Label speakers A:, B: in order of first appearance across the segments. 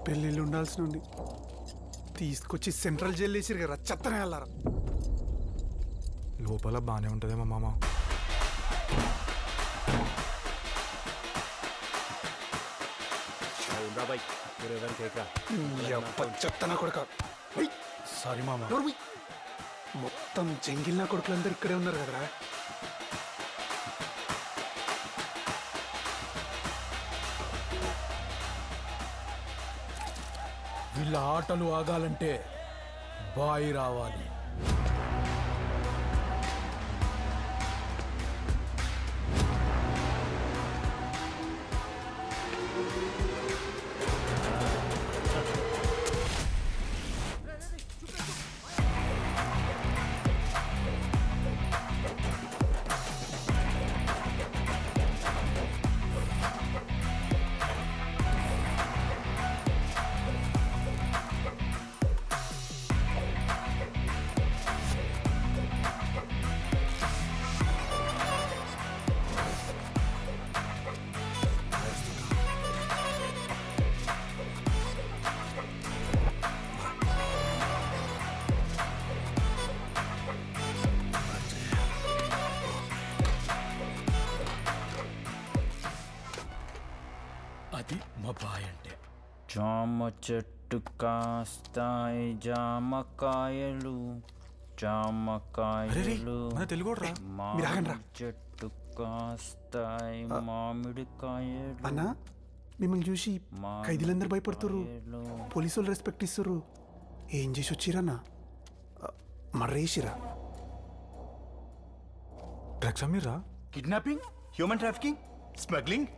A: పెళ్ళిళ్ళు ఉండాల్సి నుండి తీసుకొచ్చి సెంట్రల్ జైలు వేసిరు కదా చెత్తనే వెళ్ళారా.
B: లోపల బాగానే ఉంటుందేమో మామ.
A: చెత్తనా కొడుక.
B: సారీ మామ.
A: మొత్తం జంగిల్ కొడుకులందరూ ఇక్కడే ఉన్నారు కదరా.
C: వీళ్ళ ఆటలు ఆగాలంటే బాయి రావాలి. అది మా బాయ్ అంటే.
D: జామ చెట్టు కాస్తాయి జామకాయలు, జామకాయలు
B: తెలుగు
D: మామిడి చెట్టు కాస్తాయి మామిడికాయలు.
A: అన్నా మిమ్మల్ని చూసి ఖైదీలందరూ భయపడుతుర్రు, పోలీసు వాళ్ళు రెస్పెక్ట్ ఇస్తుర్రు. ఏం చేసి వచ్చిరన్నా? మర్రేసిరా?
B: డ్రగ్స్ అమ్మిర్రా?
E: Kidnapping, human trafficking, smuggling.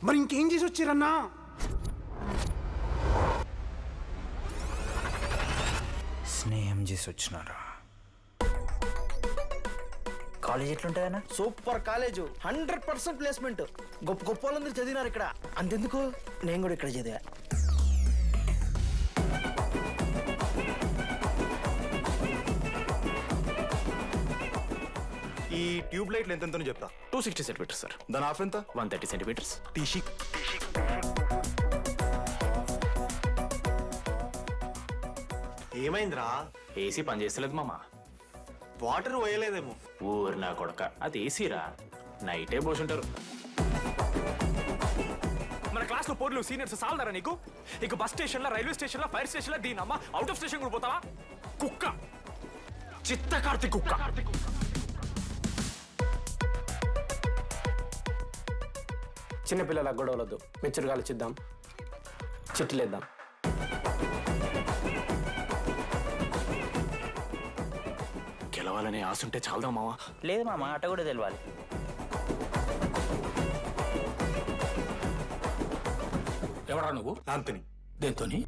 A: మరి ఇంకేం చేసి వచ్చిరన్నా?
D: స్నేహం చేసి వచ్చినారా? కాలేజ్ ఎట్లుంటుందన్నా?
F: Super college, 100% placement. గొప్ప గొప్ప వాళ్ళందరూ చదివినారు ఇక్కడ. అంతెందుకు నేను కూడా ఇక్కడ చదివా.
E: ఈ ట్యూబ్ లైట్లు ఎంతెంతనో చెప్తా.
F: 260 సెంటీమీటర్స్ సార్.
E: దాని హాఫ్ ఎంత?
F: 130 సెంటీమీటర్స్.
E: టీషిక్. ఏమైందిరా?
F: ఏసీ పని చేస్తలేదు మామ.
E: వాటర్ పోయలేదేమో.
F: ఊరు నా కొడక, అది ఏసీరా. నైటే పోసుంటారు.
G: మన క్లాస్ లో పోర్లు సీనియర్స్ సాల్దారా నీకు? ఇక బస్ స్టేషన్ లో, రైల్వే స్టేషన్ లో, ఫైర్ స్టేషన్ లో దీనమ్మ అవుట్ ఆఫ్ స్టేషన్ కూడా పోతావా? కుక్క, చిత్త కార్తీ కుక్క.
H: చిన్నపిల్లల గొడవలొద్దు, మెచ్చురుగా ఆలోచిద్దాం, చిట్టులేద్దాం.
F: గెలవాలనే ఆశుంటే చాలదా మావా?
D: లేదు మామ, ఆట కూడా తెలవాలి.
C: ఎవరా నువ్వు?
E: ఆంతని.
C: దేంతోని?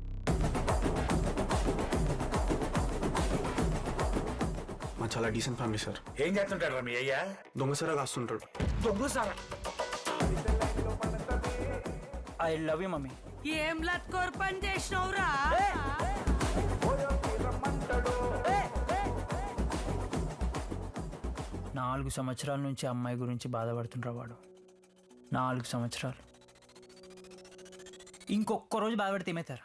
A: మా చాలా డీసెంట్ ఫ్యామిలీ సార్.
E: ఏం చేస్తుంటాడు మీ అయ్యా?
A: దొంగసరా కాస్తుంటాడు.
D: I love you mummy.
I: ఏం లత్కోర్ పని చేసినవురా?
D: 4 సంవత్సరాల నుంచి అమ్మాయి గురించి బాధపడుతుండ్రా వాడు. 4 సంవత్సరాలు. ఇంకొక్క రోజు బాధపడితే ఏమవుతారు?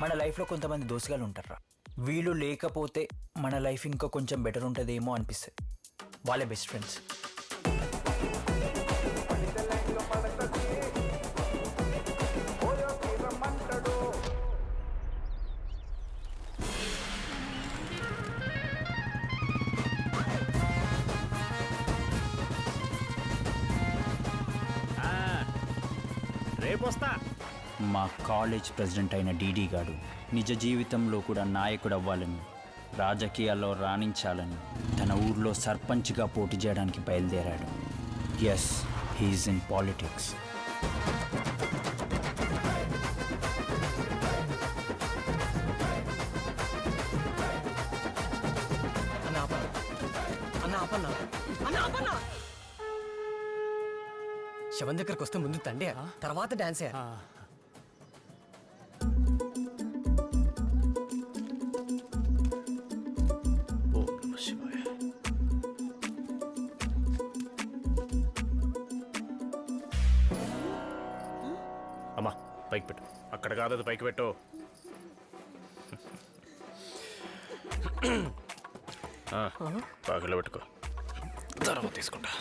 D: మన లైఫ్లో కొంతమంది దోస్తుగాలు ఉంటారా, వీళ్ళు లేకపోతే మన లైఫ్ ఇంకా కొంచెం బెటర్ ఉంటుందేమో అనిపిస్తుంది. వాళ్ళే బెస్ట్ ఫ్రెండ్స్.
G: రేపొస్తా.
D: మా కాలేజ్ ప్రెసిడెంట్ అయిన డీడీ గారు నిజ జీవితంలో కూడా నాయకుడు అవ్వాలని, రాజకీయాల్లో రాణించాలని తన ఊర్లో సర్పంచ్గా పోటీ చేయడానికి బయలుదేరాడు. Yes, he's in politics.
H: శవం దగ్గరకు వస్తే ముందు తండే, తర్వాత డాన్స్.
G: పైకి పెట్టు. అక్కడ కాదు, అది పైకి పెట్టు. పాకలో పెట్టుకో, తర్వాత తీసుకుంటా.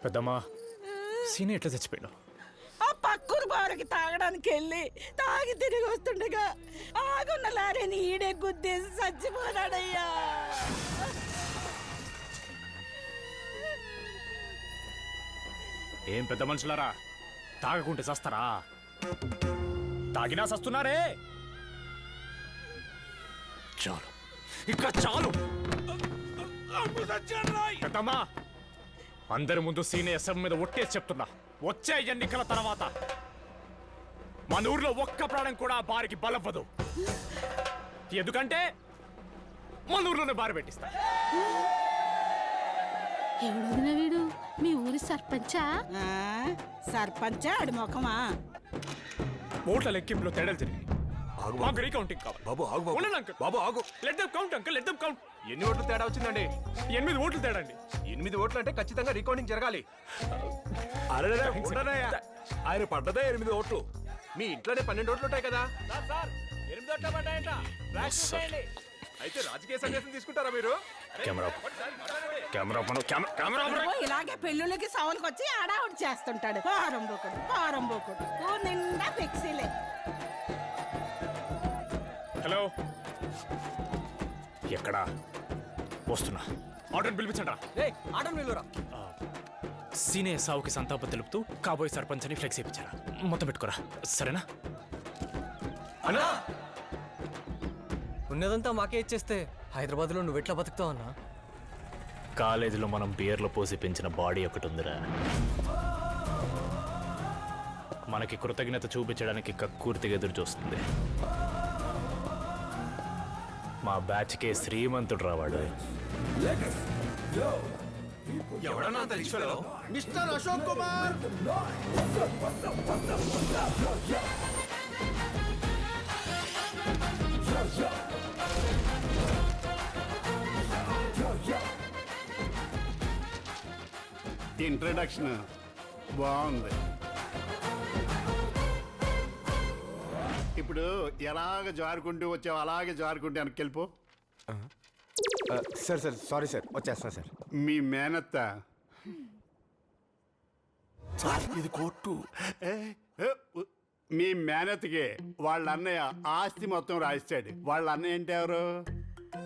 G: పెద్దమ్మా, సీని ఎట్లా చచ్చిపోయాడు?
I: ఆ పక్కూరు బారికి తాగడానికి వెళ్ళి తాగి తిరిగి వస్తుండగా ఆగున్న లారీని ఈడే గుద్దేసి చచ్చిపోనాడయ్యా.
G: ఏం పెద్ద మనుషులారా, తాగకుంటే చస్తారా? తాగినా చస్తున్నారే. చాలు, ఇక చాలు. పెద్దమ్మా, అందరి ముందు సీనియర్ ఎస్ఎం మీద ఒట్టేసి చెప్తున్నా, వచ్చే ఎన్నికల తర్వాత మన ఊర్లో ఒక్క ప్రాణం కూడా ఆ బారికి బలవ్వదు. ఎందుకంటే మన ఊర్లోనే బారి పెట్టిస్తా.
J: ఎవడొదిన వీడు? మీ ఊరి సర్పంచా?
I: సర్పంచా ఆడి ముఖమా?
G: ఓట్ల లెక్కింపులో తేడాలు జరిగింది. మాకు రీకౌంటింగ్ కావాలి.
B: బాబు ఆగు బాబు.
G: ఉండండి అంకుల్.
B: బాబు ఆగు.
G: Let them count uncle, let them count.
C: ఎన్ని ఓట్లు తేడా వచ్చిందండి?
G: 8 ఓట్లు తేడా అండి.
C: 8 ఓట్లు అంటే ఖచ్చితంగా రికౌంటింగ్ జరగాలి. ఆయన పడ్డదే 8 ఓట్లు. మీ ఇంట్లోనే 12 ఓట్లు ఉంటాయి కదా. 8 ఓట్లు పడ్డాయంట. అయితే రాజకీయ సన్యాసం తీసుకుంటారా మీరు?
G: Camera camera camera.
I: ఇలాగే పెళ్ళిళ్ళకి సౌన్కి వచ్చి ఆడావుడు చేస్తుంటాడు. పారంబోకుడు నిండా ఫిక్సీలే.
G: హలో, ఎక్కడా? వస్తున్నా. ఆర్డర్ పిలిపించండి.
H: ఆటం నిలురా.
G: సీనియర్ సావుకి సంతాపం తెలుపుతూ కాబోయే సర్పంచ్ అని ఫ్లెక్స్ వేయించారా. మొత్తం పెట్టుకోరా, సరేనా?
H: అన్నా, ఉన్నదంతా మాకే ఇచ్చేస్తే హైదరాబాద్లో నువ్వు ఎట్లా బతుకుతావు అన్నా?
G: కాలేజీలో మనం బియర్లో పోసి పెంచిన బాడీ ఒకటి ఉందిరా. మనకి కృతజ్ఞత చూపించడానికి కక్కుర్తిగా ఎదురు చూస్తుంది. మా బ్యాచ్కే శ్రీమంతుడు రావాడు.
C: ఎవడన్నా అంత rich fellow?
F: Mister Ashok Kumar.
A: Introduction బాగుంది. ఇప్పుడు ఎలాగ జారుకుంటూ వచ్చావు అలాగే జారుకుంటూ వెనక్కి వెళ్ళిపో.
B: సార్ సారీ సార్, వచ్చేస్తా సార్.
A: మీ మేనత్త
B: ఇది కోర్టు.
A: మీ మేనత్తకి వాళ్ళ అన్నయ్య ఆస్తి మొత్తం రాయిస్తాడు. వాళ్ళ అన్నయ్య అంటే ఎవరు?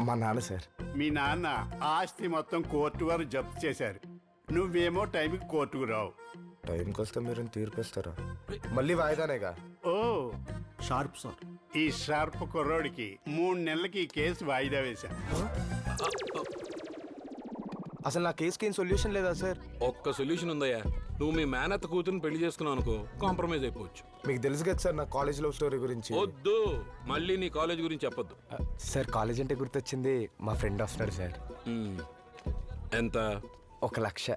B: మా నాన్న సార్.
A: మీ నాన్న ఆస్తి మొత్తం కోర్టు వారు జప్తు చేశారు. నువ్వేమో టైంకి కోర్టుకు రావు.
B: టైంకి వస్తే మీరు తీర్పిస్తారా? మళ్ళీ వాయిదానేగా.
A: ఓ షార్ప్ సార్. ఈ షార్ప్ కుర్రోడికి 3 నెలలకి ఈ కేసు వాయిదా వేశా.
B: అసలు నా కేసుకి ఏం సొల్యూషన్ లేదా సార్?
C: ఒక్క సొల్యూషన్ ఉందయ్యా. నువ్వు మీ మేనత్త కూతురుని పెళ్లి చేసుకున్నావు అనుకో, కాంప్రమైజ్ అయిపోవచ్చు.
B: మీకు తెలుసు కదా సార్ నా కాలేజ్ లవ్ స్టోరీ గురించి.
C: వద్దు, మళ్ళీ నీ కాలేజ్ గురించి చెప్పొద్దు.
B: సార్ కాలేజ్ అంటే గుర్తొచ్చింది, మా ఫ్రెండ్ వస్తున్నాడు సార్.
C: ఎంత?
B: 1,00,000.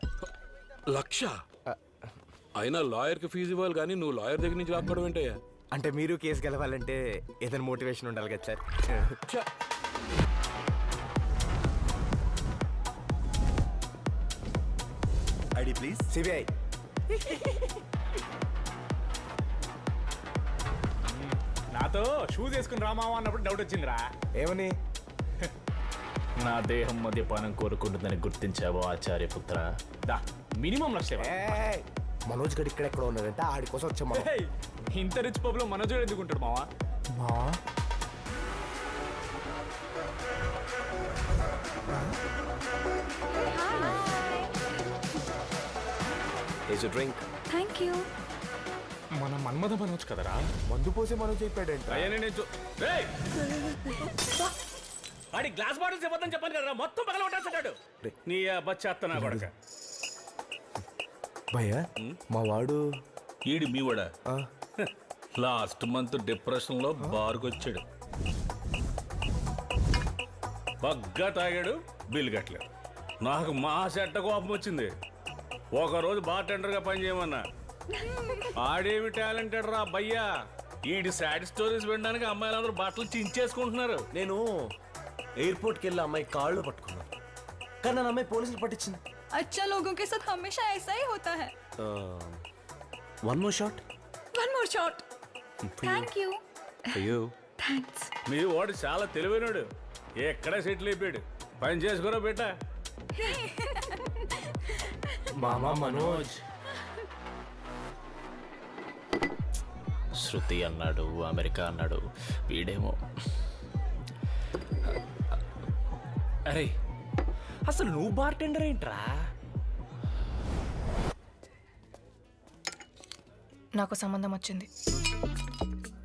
C: 1,00,000? అయినా లాయర్కి ఫీజు ఇవ్వాలి కానీ నువ్వు లాయర్ దగ్గర నుంచి లాక్కోవడం ఏంటయ్యా?
B: అంటే మీరు కేసు గెలవాలంటే ఏదైనా మోటివేషన్ ఉండాలి కదా సార్.
E: ID please.
B: సిబిఐ.
G: నాతో షూస్ వేసుకుని రామావా అన్నప్పుడు డౌట్ వచ్చిందిరా.
B: ఏమని?
G: నా దేహం మద్యపానం కోరుకుంటుందని గుర్తించావో ఆచార్యపుత్ర. దా మినిమం 1,00,000.
B: మనోజ్ గడి ఇక్కడెక్కడ ఉన్నాడంటే ఆడి కోసం వచ్చాం మనం.
G: ఇంత రిచ్ పబ్ లో మనోజుడు ఎందుకుంటాడు మావా?
B: డ్రింక్.
J: Thank you.
G: మన మన్మథ మనోజ్ కదరా.
B: మందు పోసే మనోజ్ అయిపోయాడంట.
C: వాడి గ్లాస్ బాటిల్స్ ఇవ్వద్దని చెప్పాను కదా, మొత్తం పగల కొట్టేస్తాడు. నీ బచ్చేస్తా కొడక.
B: భయ్యా మా వాడు
C: ఈడు మీ వాడా? లాస్ట్ మంత్ డిప్రెషన్ లో బారుకొచ్చాడు. బగ్గా తాగాడు, బిల్లు కట్టలేడు. నాకు మా చెడ్డ కోపం వచ్చింది. ఒకరోజు బార్ టెండర్గా పనిచేయమన్నా. ఆడేమి టాలెంటెడ్ రా భయ్యా. ఈడి సాడ్ స్టోరీస్ వినడానికి అమ్మాయిలందరూ బట్టలు చించేసుకుంటున్నారు.
H: నేను
K: ఎయిర్పోర్ట్కి వెళ్ళి అమ్మాయి కాళ్ళు పట్టుకున్నాను కానీ నన్ను అమ్మాయి పోలీసులు పట్టించింది.
L: अच्छा लोगों के साथ हमेशा ऐसा ही होता है.
K: One more shot.
L: One more shot. Thank you.
K: అయ్యో
L: Thanks.
C: మీ వాడు చాలా తెలివైనడు, ఎక్కడ సెటిల్ అయిపోయాడు. పని చేసుకోరా బేట.
K: మామా మనోజ్.
M: శృతి అన్నాడు, అమెరికా అన్నాడు, వీడేమో. అరే అసలు నువ్వు బార్టెండర్ ఏంట్రా?
L: నాకు సంబంధం వచ్చింది.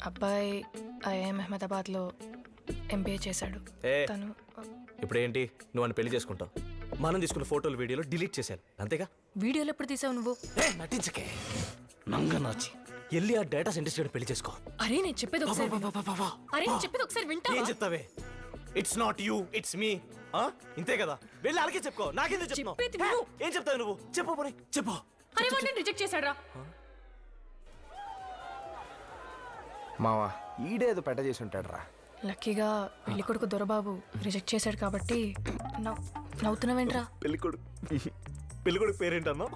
L: అబ్బాయి ఐఐఎం అహ్మదాబాద్లో ఎంబీఏ చేశాడు. తను
K: ఇప్పుడు ఏంటి నువ్వు అని పెళ్లి చేసుకుంటావు? మనం తీసుకున్న ఫోటోలు వీడియోలు డిలీట్ చేశాను అంతేగా?
L: వీడియోలు ఎప్పుడు తీసావు నువ్వు?
K: నటించకే నంగ నాచి వెళ్ళి ఆ డేటా సెంటర్ చేయడం పెళ్లి చేసుకో.
L: అరే నేను చెప్పేది ఒకసారి అరే నేను చెప్పేది ఒకసారి వింటావా?
K: ఏం చెప్తావే? It's not you it's me. ఇంతే కదా, వెళ్ళి అలాగే చెప్పుకో. నాకెందుకు చెప్తున్నావు? ఏం చెప్తావు నువ్వు? చెప్పు పోనీ చెప్పు.
L: అరే వాడు నేను రిజెక్ట్ చేశాడు రా.
B: మావా ఈడేదో పెట్ట చేసి ఉంటాడు రా.
L: లక్కీగా పెళ్లి కొడుకు దొరబాబు రిజెక్ట్ చేశాడు కాబట్టి నవ్వుతున్నావేంట్రా?
K: పెళ్లి కొడుకు పేరేంటన్నా?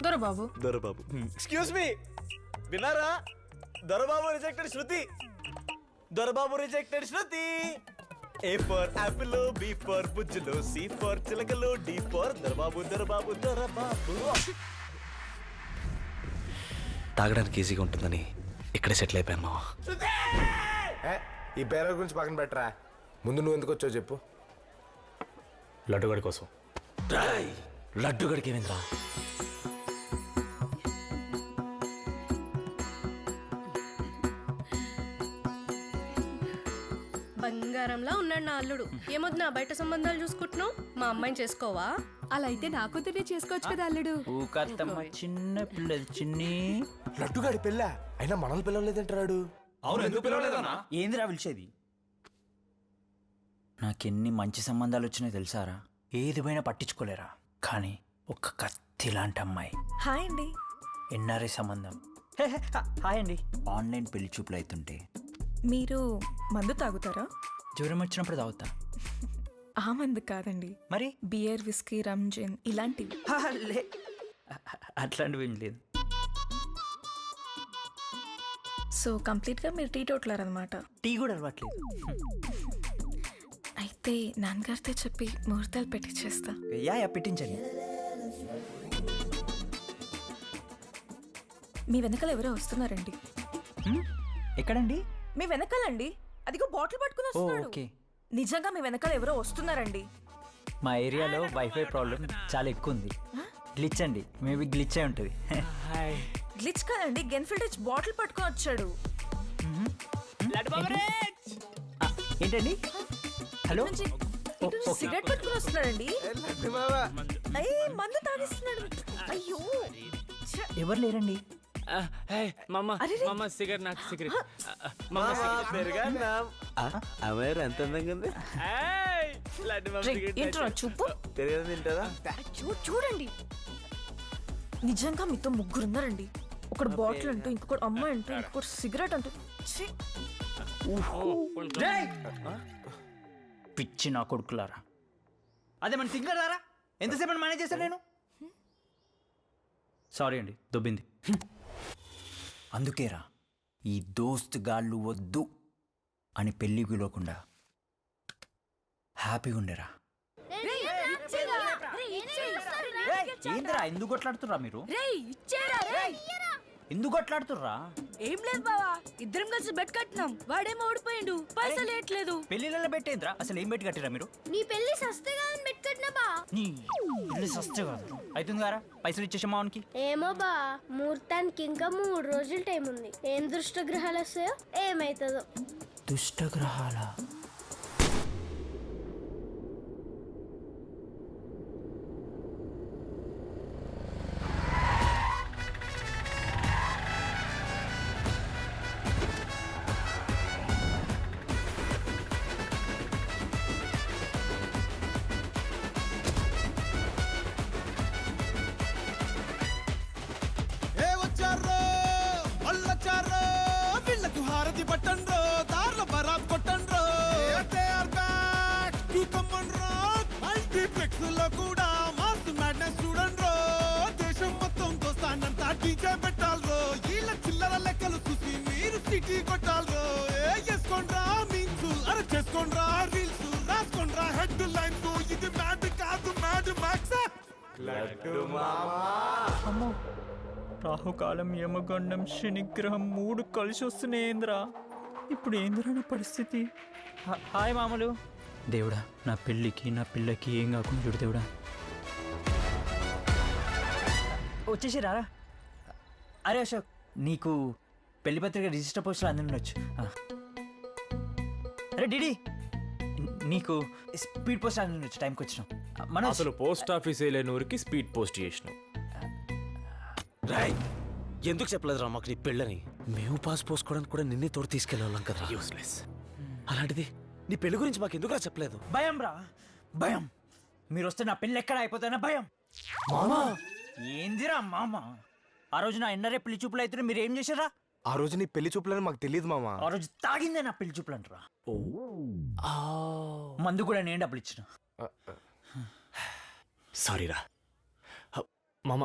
L: దొరబాబు.
K: దొరబాబు. ఎక్స్క్యూజ్ మీ, విన్నారా? Dorababu rejected Shruti. Dorababu rejected Shruti. A for apple, B for బుజ్జులు, సి ఫర్ చిలకలు, డి ఫర్ దొరబాబు దొరబాబు దొరబాబు. తాగడానికి ఈజీగా ఉంటుందని ఇక్కడే సెటిల్ అయిపోయాను.
B: ఈ పేర గురించి పక్కన పెట్టరా, ముందు నువ్వు ఎందుకు వచ్చావు చెప్పు.
K: లడ్డుగడి కోసం. లడ్డుగడికి ఏమైందిరా?
L: బంగారంలా ఉన్నాడు నా అల్లుడు. ఏమొద్దు నా బయట సంబంధాలు చూసుకుంటున్నావు? మా అమ్మాయిని చేసుకోవా? అలా అయితే నా కూతుర్ని చేసుకోవచ్చు కదా అల్లుడు.
D: చిన్న పిల్లలు చిన్ని
B: లడ్డుగాడి పెళ్ళ అయినా మనల్ని పిలవలేదంటాడు.
E: అవును ఎందుకు పిలవలేదన్నా?
D: ఏందిరా పిలిచేది? నాకెన్ని మంచి సంబంధాలు వచ్చినాయో తెలుసారా? ఏది పోయినా పట్టించుకోలేరా. కానీ ఒక్క కత్తి లాంటి అమ్మాయి.
L: హాయ్ అండి.
D: ఎన్ఆర్ఐ సంబంధం. హాయ్ అండి. ఆన్లైన్ పెళ్లి చూపులు అవుతుంటే.
L: మీరు మందు తాగుతారా?
D: జ్వరం వచ్చినప్పుడు తాగుతా.
L: ఆ మందు కాదండి,
D: మరి
L: బియర్, విస్కీ, రమ్, జిన్ ఇలాంటివి.
D: అట్లాంటివి ఏం లేదు.
L: సో కంప్లీట్గా మీరు టీ టోట్లర్ అనమాట.
D: టీ కూడా అలవాట్లేదు.
L: అయితే నాన్నగారితో చెప్పి ముహూర్తాలు పెట్టించేస్తా.
D: యా పెట్టించండి.
L: మీ వెనకాల ఎవరో వస్తున్నారండి.
D: ఎక్కడండి?
L: మీ వెనకాలండి. అదిగో బాటిల్ పట్టుకుని వస్తున్నాడు.
D: ఓకే.
L: నిజంగా మీ వెనకాల ఎవరో వస్తున్నారండి.
D: మా ఏరియాలో వైఫై ప్రాబ్లం చాలా ఎక్కువ ఉంది. గ్లిచ్ అండి, మేబీ గ్లిచ్ అయి ఉంటుంది.
L: గ్లిచ్ కాదండి, గెన్ఫిల్డ్ బాటిల్ పట్టుకుని వచ్చాడు.
D: ఏంటండి? హలో,
L: సిగరెట్ పట్టుకుని వస్తున్నాడండి. మందు తాగిస్తున్నాడు. అయ్యో
D: ఎవరు లేరండి.
M: సిగరెట్ నాకు సిగరెట్.
B: అమ్మాయి ఎంత అందంగా ఉంది.
L: ఏంట్రా చూపు.
B: తింటదా?
L: చూడండి, నిజంగా మీతో ముగ్గురు ఉన్నారండి. ఒకడు బాటిల్ అంటూ, ఇంకొకటి అమ్మాయి అంటూ, ఇంకొకటి సిగరెట్ అంటూ.
D: పిచ్చి నా కొడుకులారా. అదే మన తింగరారా, ఎంతసేపు మేనేజ్ చేశాను నేను. సారీ అండి, దొబ్బింది. అందుకేరా ఈ దోస్త్ గాళ్ళు వద్దు అని పెళ్ళి పిలవకుండా హ్యాపీగా ఉండేరా. ఏందిరా ఎందుకు కొట్లాడుతుర్రా మీరు? ఎందుకు కొట్లాడుతుర్రా?
L: ఏం లేదు బావా, ఇద్దరం కలిసి బెట్ కట్టినాం. వాడేమో ఓడిపోయిండు, పైసలు ఏట్లేదు.
D: పెళ్లిళ్ళ బెట్టేంద్రా? అసలు ఏం బెట్టి కట్టిరా మీరు?
J: నీ పెళ్లి సస్తే కాదని బెట్ కట్టినా బా.
D: నీ పెళ్లి సస్తే కాదు అవుతుంది గారా, పైసలు ఇచ్చేసా మావనికి.
J: ఏమో బా, ముహూర్తానికి ఇంకా 3 రోజులు టైం ఉంది. ఏం దృష్టగ్రహాలు వస్తాయో ఏమైతుందో.
D: దుష్టగ్రహాల
N: హారతి పట్టండ్రో, దార్ల బరాత్ కొట్టండ్రో. సిటీలో కూడా మాస్ మ్యాడ్నెస్ చూడండ్రో దేశం మొత్తం దోస్తానంతా డీజే పెట్టాలరో వీళ్ళ చిల్లర లెక్కలు చూసి మీరు సిటీ కొట్టాలరో వేసుకోండ్రా మీన్స్ అరే చేసుకోండ్రా రీల్స్ రాసుకోండ్రా హెడ్ లైన్స్ ఇది మ్యాడ్ కాదు మ్యాడ్ మ్యాక్స్
D: అమ్మో రాహుకాలం యమగండం శనిగ్రహం 3 కలిసి వస్తున్నాయేంద్రా ఇప్పుడు ఏందిరా నా పరిస్థితి హాయ్ మామలు దేవుడా నా పెళ్ళికి నా పిల్లకి ఏం కాకుండా చూడు దేవుడా వచ్చేసి రారా అరే అశోక్ నీకు పెళ్లి పత్రిక రిజిస్టర్ పోస్టులు అందుండొచ్చు అరే డిడి నీకు స్పీడ్ పోస్ట్ అందుండొచ్చు టైంకి వచ్చినాం మన
M: అసలు పోస్ట్ ఆఫీస్ లేని ఊరికి స్పీడ్ పోస్ట్ చేసినావు.
K: రాయ్ ఎందుకు చెప్పలేదురా మాకు నీ పెళ్ళని? మేము పాస్ పోసుకోవడానికి కూడా నిన్నే తోడు తీసుకెళ్ళాం కదా. యూస్లెస్. అలాంటిది నీ పెళ్లి గురించి మాకు ఎందుకురా చెప్పలేదు?
D: భయం రా భయం. మీరు వస్తే నా పెళ్ళి ఎక్కడ అయిపోతానా భయం.
K: మామా
D: ఏందిరా మామ ఆ రోజు నా ఎండరే పెళ్లి చూపులు అయితే మీరు ఏం చేశారా?
B: ఆ రోజు నీ పెళ్లి చూపులని మాకు తెలియదు మామా.
D: ఆ రోజు తాగిందే నా పెళ్లి చూపులు అంటారా? మందు కూడా నేను డబ్బులు ఇచ్చిన.
M: సారీరా మామ.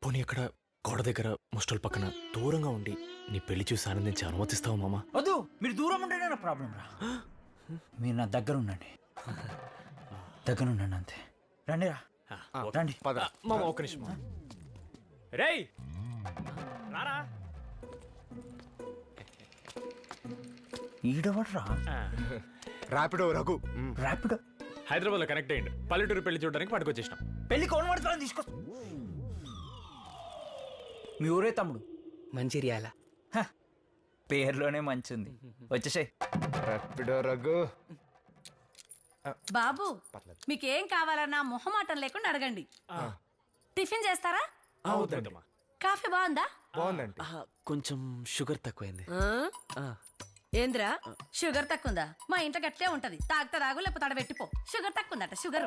M: పోనీ అక్కడ గోడ దగ్గర ముస్టల్ పక్కన దూరంగా ఉండి నీ పెళ్లి చూసి ఆనందించి అనుమతిస్తావు మామ?
D: వద్దు మీరు దూరం ఉంటేనే నా ప్రాబ్లం రా. మీరు నా దగ్గర ఉండండి అంతే. రండి రా రండి
M: మామ ఒక్క నిమిషం. రేయ్ రారా.
D: ఈడవడ్రా
B: ర్యాపిడో రఘు.
D: ర్యాపిడో
M: హైదరాబాద్లో కనెక్ట్ అయ్యిండు. పల్లెటూరు పెళ్లి చూడడానికి పట్టుకొచ్చేసినాం.
D: పెళ్లి కౌన్ పడుతున్నా తీసుకో. మీ ఊరే తమ్ముడు?
K: మంచిర్యాల.
D: పేర్లోనే మంచింది. వచ్చేసాయి.
B: ర్యాపిడో రఘు.
I: బాబు మీకేం కావాలన్నా మొహమాటం లేకుండా అడగండి. టిఫిన్ చేస్తారా? కాఫీ బాగుందా?
B: బాగుందండి.
K: కొంచెం షుగర్ తక్కువైంది.
I: ఏంద్రా షుగర్ తక్కువ ఉందా? మా ఇంట్లో గట్లే ఉంటది. తాగితే తాగు లేకపోతే ఆడ పెట్టిపో. షుగర్ తక్కువ ఉందట. షుగర్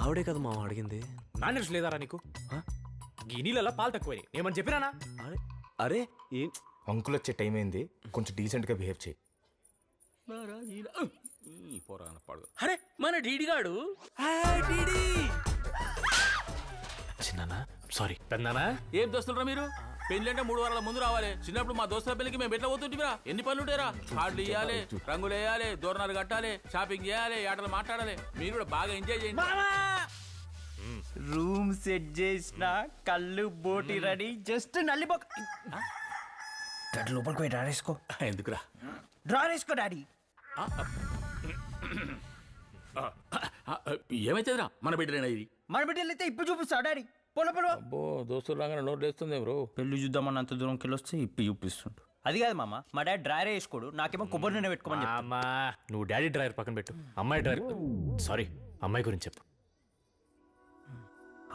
K: ఆవిడే కదా మామ అడిగింది.
M: మేనేజ్ లేదారా నీకు? గిన్నెలలో పాలు తక్కువని ఏమని చెప్పిరానా?
K: అరే
B: అంకుల్ వచ్చే టైం అయింది, కొంచెం డీసెంట్ గా బిహేవ్ చేయి.
C: అరే మన డీడిగాడు.
M: చిన్నానా సారీ. పెద్దనా
C: ఏం దోస్తులరా మీరు? పెళ్ళంటే 3 వారాల ముందు రావాలి. చిన్నప్పుడు మా దోస్తుల పెళ్లికి మేము ఎట్లా పోతుంటిరా? ఎన్ని పనులు ఉంటారా? కార్డులు ఇవ్వాలి, రంగులు వేయాలి, దూరణాలు కట్టాలి, షాపింగ్ చేయాలి, ఆటలు మాట్లాడాలి. మీరు కూడా బాగా ఎంజాయ్ చేయండి.
D: రూమ్ సెట్ చేసిన కళ్ళు బోటి రెడీ. జస్ట్ నల్లిపోక లోపలికి పోయి డ్రా వేసుకో.
C: ఎందుకురా?
D: డ్రా వేసుకో డాడీ.
C: ఏమైతుందిరా? మన బిడ్డలేనా ఇది?
D: మన బిడ్డలు అయితే ఇప్పుడు చూపిస్తా డాడీ. పొల పొల
C: అబ్బో దోస్తులు రాగానే నోట్ వేస్తుంది బ్రో.
D: పెళ్లి చూద్దామని అంత దూరంకి వెళ్ళొస్తే ఇప్పి చూపిస్తుంటు. అది కాదు మామ, మా డాడీ డ్రైవర్ వేసుకోడు, నాకేమో కొబ్బరి నూనె పెట్టుకోమని చెప్పు.
M: అమ్మా నువ్వు డాడీ డ్రైవర్ పక్కన పెట్టు. అమ్మాయి డ్రైవర్ సారీ అమ్మాయి గురించి చెప్పు.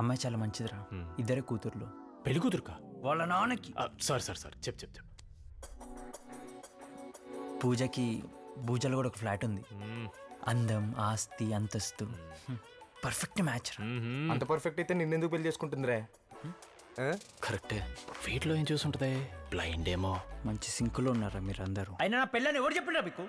D: అమ్మాయి చాలా మంచిదిరా. ఇద్దరే కూతుర్లు.
M: పెళ్లి కూతురుకా?
D: వాళ్ళ నాన్నకి.
M: సారీ సారీ సారీ చెప్పు చెప్పు చెప్పు.
D: పూజకి భూజలో కూడా ఒక ఫ్లాట్ ఉంది. అందం ఆస్తి అంతస్తు పర్ఫెక్ట్ మ్యాచ్.
B: అంత పర్ఫెక్ట్ అయితే నిన్నెందుకు పెళ్లి చేసుకుంటుందిరా?
M: కరెక్టే. వీటిలో ఏం చూసుంటది? బ్లైండ్ ఏమో.
D: మంచి సింకులో ఉన్నారా మీరు అందరూ? అయినా నా పెళ్ళని ఎవరు చెప్పినా మీకు?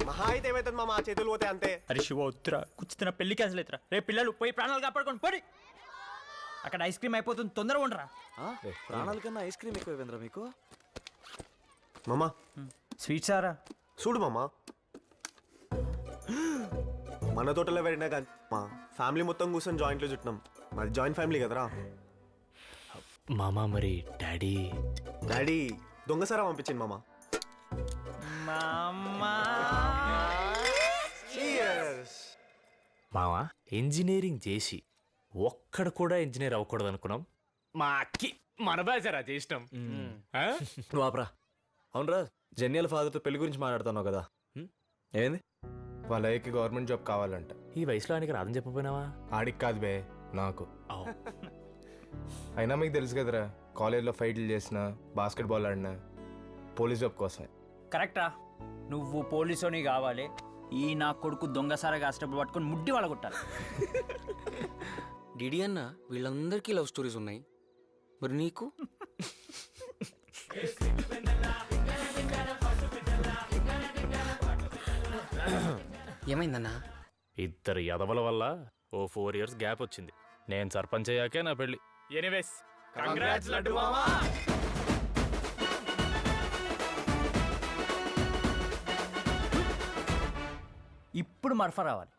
K: మహా అయితే ఏమైతుంది మామ? చేతులు పోతే అంతే.
D: అరే శివ వద్దురా, కూర్చున్న పెళ్లి క్యాన్సిల్ అవుతురా. రేపు పిల్లలు పోయి ప్రాణాలు కాపాడుకొని పోయి. అక్కడ ఐస్ క్రీమ్ అయిపోతుంది, తొందరగా ఉండరా.
K: ప్రాణాల కన్నా ఐస్ క్రీమ్ ఎక్కువ మీకు? మామా
D: స్వీట్ సారా
K: చూడు మామా, మన తోటలో వెళ్ళినా కానీ మా ఫ్యామిలీ మొత్తం కూర్చొని జాయింట్లో చుట్టినాం. మాది జాయింట్ ఫ్యామిలీ కదరా.
M: మామా మరి డాడీ?
K: డాడీ దొంగసారా పంపించింది మామా.
M: మావా ఇంజనీరింగ్ చేసి ఒక్కడ కూడా ఇంజనీర్ అవ్వకూడదు అనుకున్నాం. మా అక్కి మన బాజారా చేసినాం.
K: నువ్వు ఆపరా. అవునరా, జెన్నియల్ ఫాదర్తో పెళ్లి గురించి మాట్లాడుతున్నావు కదా, ఏంది?
B: వాళ్ళ అయ్యకి గవర్నమెంట్ జాబ్ కావాలంట.
M: ఈ వయసులో ఆయనకి రాదని చెప్పపోయినావా?
B: ఆడికి కాదు బే, నాకు. అయినా మీకు తెలుసు కదరా, కాలేజ్లో ఫైట్లు చేసిన, బాస్కెట్బాల్ ఆడినా పోలీస్ జాబ్ కోసమే.
D: కరెక్టా? నువ్వు పోలీసుని కావాలి, ఈ నా కొడుకు దొంగసారా కాసేటప్పుడు పట్టుకొని ముడ్డి వాళ్ళ కొట్టాలి.
H: డిడి అన్న వీళ్ళందరికీ లవ్ స్టోరీస్ ఉన్నాయి, మరి నీకు? ఏమైందన్నా?
M: ఇద్దరు యదవల వల్ల ఓ 4 years గ్యాప్ వచ్చింది. నేను సర్పంచ్ అయ్యాకే నా పెళ్లి. ఎనీవేస్ కంగ్రాట్స్ లడ్డు మామా.
D: ఇప్పుడు మర్ఫ రావాలి.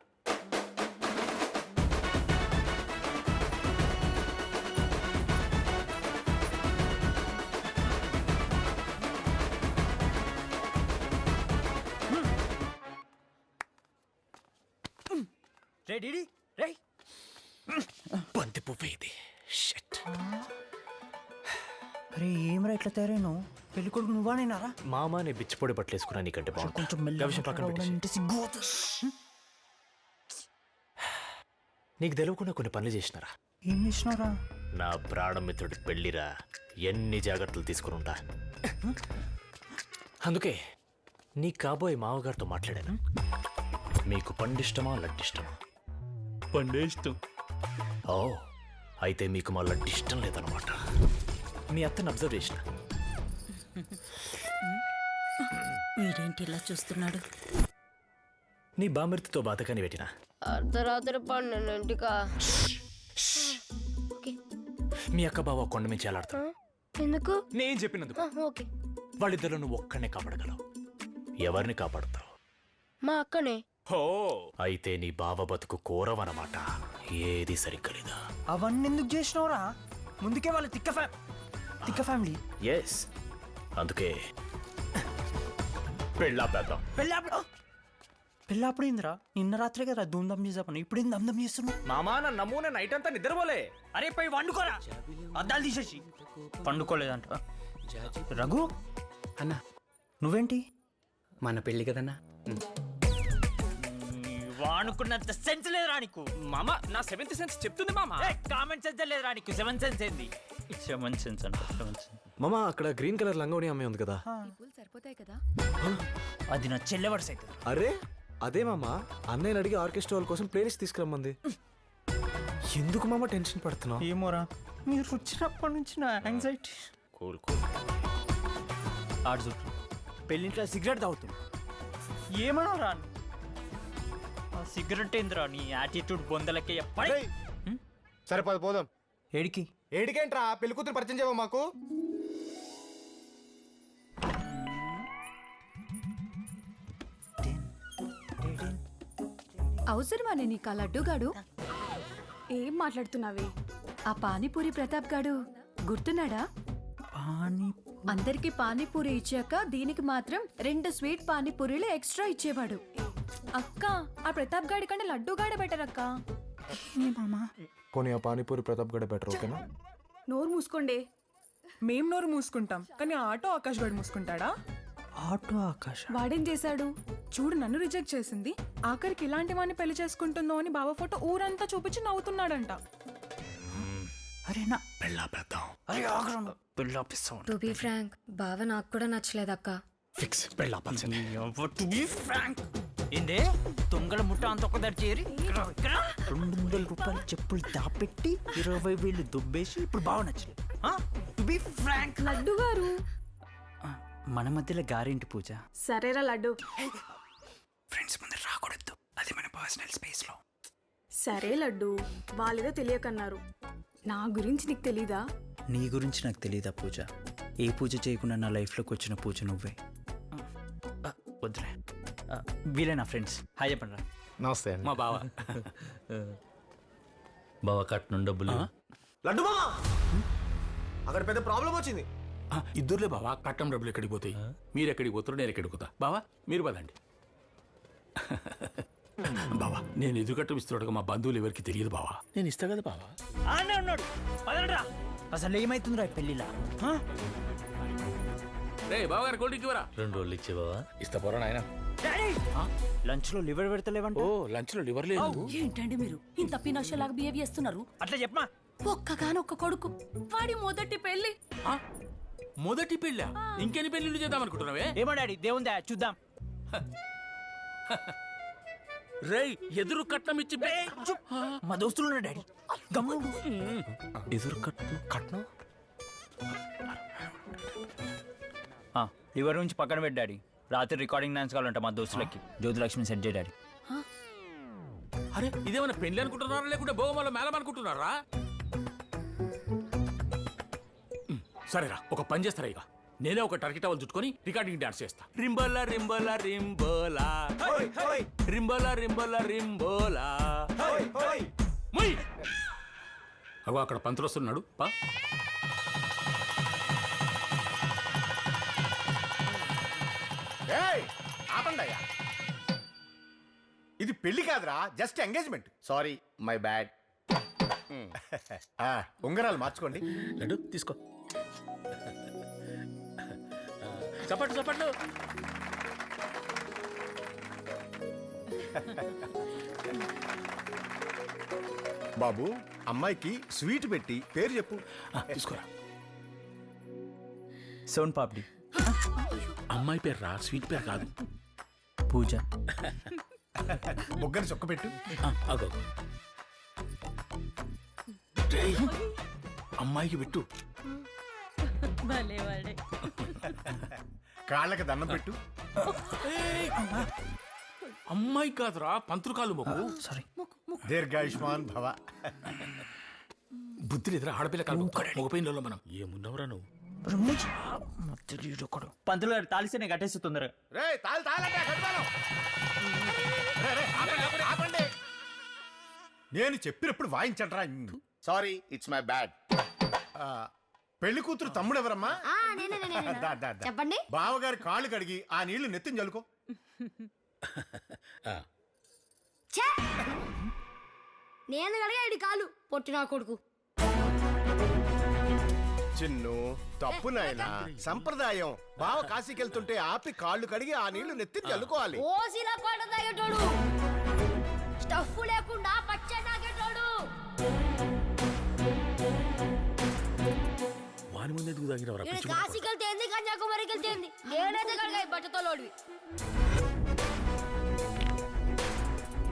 D: రే డిడి రే,
M: బంతి పువ్వు ఇది. షిట్.
D: అరే ఏమరా ఇట్లా తయారైను? పెళ్లి కొడుకు నువ్వా నేనారా?
M: మామా నే బిచ్చిపొడి బట్టలేసుకున్నా నీకంటే బాగుంది.
D: కొంచెం
M: విషయం పక్కన పెట్టేసి.
D: మెల్లగా.
M: నీకు తెలియకుండా కొన్ని పనులు చేసినారా?
D: ఏం చేసినారా?
M: నా ప్రాణమిత్రుడి పెళ్లిరా, ఎన్ని జాగ్రత్తలు తీసుకుని ఉంటా. అందుకే నీ కాబోయే మావగారితో మాట్లాడాను. మీకు పండిష్టమా లడ్డిష్టమా? పండే ఇష్టం. ఓ అయితే మీకు మా లడ్డు ఇష్టం లేదనమాట. మీ అత్తని అబ్జర్వ్ చేసిన.
I: వీడేంటి ఇలా చూస్తున్నాడు?
M: నీ బామర్తితో బాధకాన్ని పెట్టినా.
J: అర్ధరాత్రి 12ంటికా?
M: మీ అక్క బావ కొండ మీద చేలాడతారు.
J: ఎందుకు?
M: నేను చెప్పినందుకు.
J: ఓకే.
M: వాళ్ళిద్దరు నువ్వు ఒక్కనే కాపాడగలవు. ఎవరిని కాపాడుతావు?
J: మా అక్కనే.
M: హో అయితే నీ బావ బతుకు కోరవన్నమాట. ఏది సరిగ్గా లేదా?
D: అవన్నీ ఎందుకు చేసినవరా? ముందుకే వాళ్ళ తిక్క ఫ్యామిలీ.
M: ఎస్, అందుకే పెళ్ళాపేద్దాం.
D: పెళ్ళప్పుడు ఏందిరా? నిన్న రాత్రే కదా ధూమ్ధాం చేసాను, ఇప్పుడు ఏం దమ్దం చేస్తున్నావు?
M: మామా నా నమూనా నైట్ అంతా నిద్రపోలే.
D: అరే పోయి వండుకోరా, అద్దాలు తీసేసి. పండుకోలేదంట. రఘు
H: అన్నా
D: నువ్వేంటి?
H: మన పెళ్ళి కదన్నా.
D: వానుకున్నంత సెన్స్ లేదురా నీకు.
M: మామ నా 7th సెన్స్ చెప్తుంది మామ.
D: కామన్ సెన్స్ లేదురా నీకు. 7th సెన్స్ ఏంది? 7th సెన్స్ అంట. 7th sense.
M: మామ అక్కడ గ్రీన్ కలర్ లంగోని అమ్మాయి ఉంది కదా,
L: సరిపోతాయి కదా?
D: అది నా చెల్లె వరుస అవుతుంది.
E: అరే అదే మామ, అన్నయ్యని అడిగి ఆర్కెస్ట్రా వాళ్ళ కోసం ప్లేలిస్ట్ తీసుకురమ్మంది. ఎందుకు మామ టెన్షన్ పడుతున్నావు?
D: ఏమోరా, మీరు వచ్చినప్పటి నుంచి నా యాంగ్జైటీ.
M: Cool cool.
D: ఆడు చుట్టూ పెళ్ళింట్లో సిగరెట్ తాగుతుంది. ఏమన్నారా? ఆ సిగరెట్ ఏందిరా? నీ యాటిట్యూడ్ బొందలకే.
E: సరే పద పోదాం.
D: ఏడికి?
E: ఏడికేంట్రా, పెళ్లి కూతురు పరిచయం చేయవా మాకు?
L: అవసరమానే నీకు ఆ లడ్డుగాడు? ఏం మాట్లాడుతున్నావే? ఆ పానీపూరి ప్రతాప్ గాడు గుర్తున్నాడా? అందరికి పానీపూరి ఇచ్చాక దీనికి మాత్రం 2 స్వీట్ పానీపూరీలు ఎక్స్ట్రా ఇచ్చేవాడు. అక్క, ఆ ప్రతాప్ గాడి కంటే లడ్డుగాడే బెటర్ అక్క.
E: పోనీ ఆ పానీపూరి ప్రతాప్ గడ బెటర్, ఓకేనా?
L: నోరు మూసుకోండి. మేం నోరు మూసుకుంటాం, కానీ ఆటో ఆకాష్ గాడు మూసుకుంటాడా?
D: ఆటో ఆకాశ
L: వాడేం చేశాడు? చూడు, నన్ను రిజెక్ట్ చేసింది, ఆఖరికి ఇలాంటి వాడిని పెళ్లి చేసుకుంటుందో అని బావ ఫోటో ఊరంతా చూపించి నవ్వుతున్నాడంట.
D: అరే నా
M: పెళ్ళాపేద్దాం.
D: అరే ఆగ్రహం పెళ్ళాపిస్తాం.
L: టు బి ఫ్రాంక్, బావ నాకు కూడా నచ్చలేదక్క.
M: ఫిక్స్ పెళ్ళాపాల్సింది.
D: టు బి ఫ్రాంక్ ఏందే? దొంగల ముట్ట అంత ఒక్కదారి చేరి 200 రూపాయలు చెప్పులు దాపెట్టి 20,000 దుబ్బేసి ఇప్పుడు బాగా నచ్చలేదు. టు బి ఫ్రాంక్
L: లడ్డు గారు,
D: మన మధ్యలో గారింటి పూజ.
L: సరేరా లడ్డు.
D: ఫ్రెండ్స్ ముందు రాకూడదు, అది మన పర్సనల్ స్పేస్ లో.
L: సరే లడ్డు, వాళ్ళేదో తెలియకన్నారు. నా గురించి నీకు తెలీదా?
D: నీ గురించి నాకు తెలియదా పూజ? ఏ పూజ చేయకుండా నా లైఫ్లోకి వచ్చిన పూజ నువ్వే. వద్దురా, వీలే నా ఫ్రెండ్స్. హాయ్ చెప్పండి రా.
E: నమస్తే.
M: మా బావ.
C: బావ కట్నం డబ్బులు.
E: లడ్డు మామ, అక్కడ పెద్ద ప్రాబ్లం వచ్చింది.
C: ఇద్దరులే బావా, కట్నం డబ్బులు ఎక్కడికి పోతాయి? మీరు ఎక్కడికి పోతారు, నేను ఎక్కడికి పోతా. బావా మీరు పదండి. బావా నేను ఎదురు కట్టం ఇస్తున్నాడుగా, మా బంధువులు ఎవరికి తెలియదు బావా. నేను ఇస్తా కదా బావా.
D: ఉన్నాడు పదరా. అసలు ఏమైతుందిరా పెళ్ళిలా?
C: రే బావగారు కోల్డ్కి ఇవ్వరా. 2 రోజులు ఇచ్చే బావా. ఇస్తా పోరా నాయన.
D: లంచ్ లో లివర్ పెడతలేవంట.
C: ఓ లంచ్ లో లివర్ లేదు.
I: ఏంటండి మీరు ఇంత పినోషలాగా బిహేవ్ చేస్తున్నారు?
D: అట్లా చెప్పమా.
I: ఒక్కగానొక్క కొడుకు, వాడి మొదటి పెళ్లి.
C: మొదటి పెళ్ళా? ఇంకెన్ని పెళ్లిళ్ళు చేద్దాం అనుకుంటున్నావే?
D: ఏమో డాడీ, దేవుందా చూద్దాం.
O: రేయ్ ఎదురు కట్నం ఇచ్చి
D: మా దోస్తులు ఉన్నారు డాడీ గమ్ముడు.
E: ఎదురు కట్నం
D: లివర్ నుంచి పక్కన పెట్టి డాడీ. రాత్రి రికార్డింగ్ డాన్స్ కావాలంట మా దోస్తులకి. జ్యోతిలక్ష్మి సెట్ చేయ డాడీ.
O: అరే ఇదేమన్నా పెళ్లి అనుకుంటున్నారా లేకుంటే భోగమాల మేళం అనుకుంటున్నారా? సరేరా ఒక పని చేస్తారా, ఇక నేనే ఒక టర్కీ టవల్ చుట్టుకొని రికార్డింగ్ డాన్స్ చేస్తా. రింబోలా రింబోలా రింబోలా రింబోలా రింబోలా రింబోలా. అగో అక్కడ పంతులు వస్తున్నాడు. పా
P: ఆపండయ్యా, ఇది పెళ్లి కాదురా, just engagement. Sorry my bad. ఉంగరాలు మార్చుకోండి.
O: లడ్డు తీసుకో. చప్పట్లు చప్పట్లు.
P: బాబు అమ్మాయికి స్వీట్ పెట్టి పేరు చెప్పు.
O: తీసుకోరా.
D: సోన్ పాపిడి.
O: అమ్మాయి పేరు రా, స్వీట్ పేరు కాదు.
D: పూజ.
P: బొగ్గని చొక్క పెట్టు.
O: అగో అమ్మాయికి పెట్టు.
P: కాళ్ళకి దండం పెట్టు.
O: అమ్మాయి కాదురా, పంతులు కాలు మొక్కు.
D: సారీ.
P: దీర్ఘాయుష్మాన్ భవ.
O: బుద్ధి లేదురా, ఆడపిల్ల కాలు మొగపోయిన మనం. ఏమున్నావురా నువ్వు?
D: పంతులు గారు తాలిస్తే నేను కట్టేసి తొందరగా.
P: నేను చెప్పినప్పుడు వాయించండి రా. Sorry it's my bad. పెళ్లి కూతురు తమ్ముడు ఎవరమ్మా?
J: చెప్పండి.
P: బావగారి కాళ్ళు కడిగి ఆ నీళ్లు నెత్తిని చల్లుకో.
J: నేను కడిగాడు కాలు పొట్టినా కొడుకు.
P: చిన్ను తప్పు నాయనా, సంప్రదాయం. బావ కాశీకి వెళ్తుంటే ఆపి కాళ్ళు కడిగి ఆ నీళ్లు నెత్తిని చల్లుకోవాలి.
J: ఓసిలా పాట తాగేటోడు, స్టఫ్ లేకుండా పచ్చడి తాగేటోడు.
O: వాని ముందు ఎందుకు తాగినవరా?
J: కాశీకి వెళ్తే ఏంది, కన్యాకుమారికి వెళ్తే ఏంది, నేనైతే కడిగా బట్టతో లోడివి.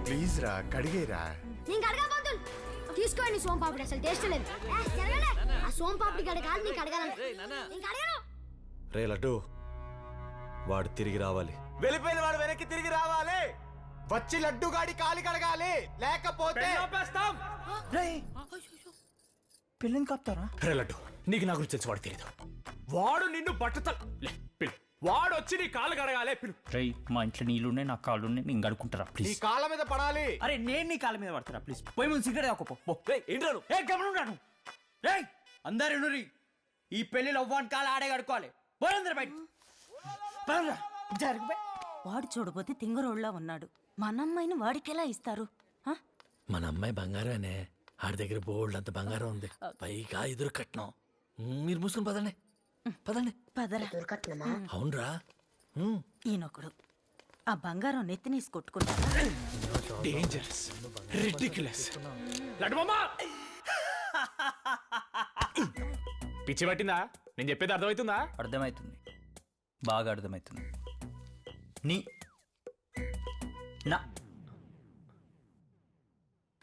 P: ప్లీజ్ రా, కడిగేరా.
J: నేను కడగా పంతులు తీసుకోండి. సోంపాపిడి అసలు టేస్ట్ లేదు. ఆ సోంపాపిడి కడగాలి, నీకు అడగాలను.
E: రే లడ్డు, వాడు తిరిగి రావాలి.
K: వెళ్ళిపోయిన వాడు వెనక్కి తిరిగి రావాలి.
P: వచ్చి లడ్డు గాడి కాలి కడగాలి, లేకపోతే
D: పిల్లని కాపుతారా?
G: రే లడ్డు, నీకు నా గురించి తెలిసి వాడు తెలియదు. వాడు నిన్ను పట్టుతా. వాడు వచ్చి నీ కాళ్ళు కడగాలి.
D: రై, మా ఇంట్లో నీళ్ళున్నాయి, నా కాళ్ళు ఉన్నాయి, నేను గడుకుంటారా
P: నీ
D: ప్లీజ్?
P: కాళ్ళ మీద పడాలి.
D: అరే నేను నీ కాళ్ళ మీద పడతారా ప్లీజ్? పోయి ముందు సిగరెట్ తాకోపో. గమనుంటాను. రే అందరు ఈ పెళ్లిలో అవ్వని కాలు ఆడే కడుకోవాలి. పోరందరు బయట.
I: వాడు చూడబోతే తింగరోళ్ళ ఉన్నాడు. మన అమ్మాయిని వాడికెలా ఇస్తారు?
O: మన అమ్మాయి బంగారమే. ఆడి దగ్గర బోల్డ్ అంత బంగారం ఉంది, పైగా ఎదురు కట్నం. మీరు మూసుకుని పదండి పదండి.
I: పదరా.
O: అవునరా.
I: ఈయనొకడు ఆ బంగారం నెత్తినేసి కొట్టుకుంటా.
G: Dangerous, ridiculous. లడ్డు మామ పిచ్చి పట్టిందా? నేను చెప్పేది అర్థమవుతుందా?
D: అర్థమవుతుంది, బాగా అర్థమవుతుంది.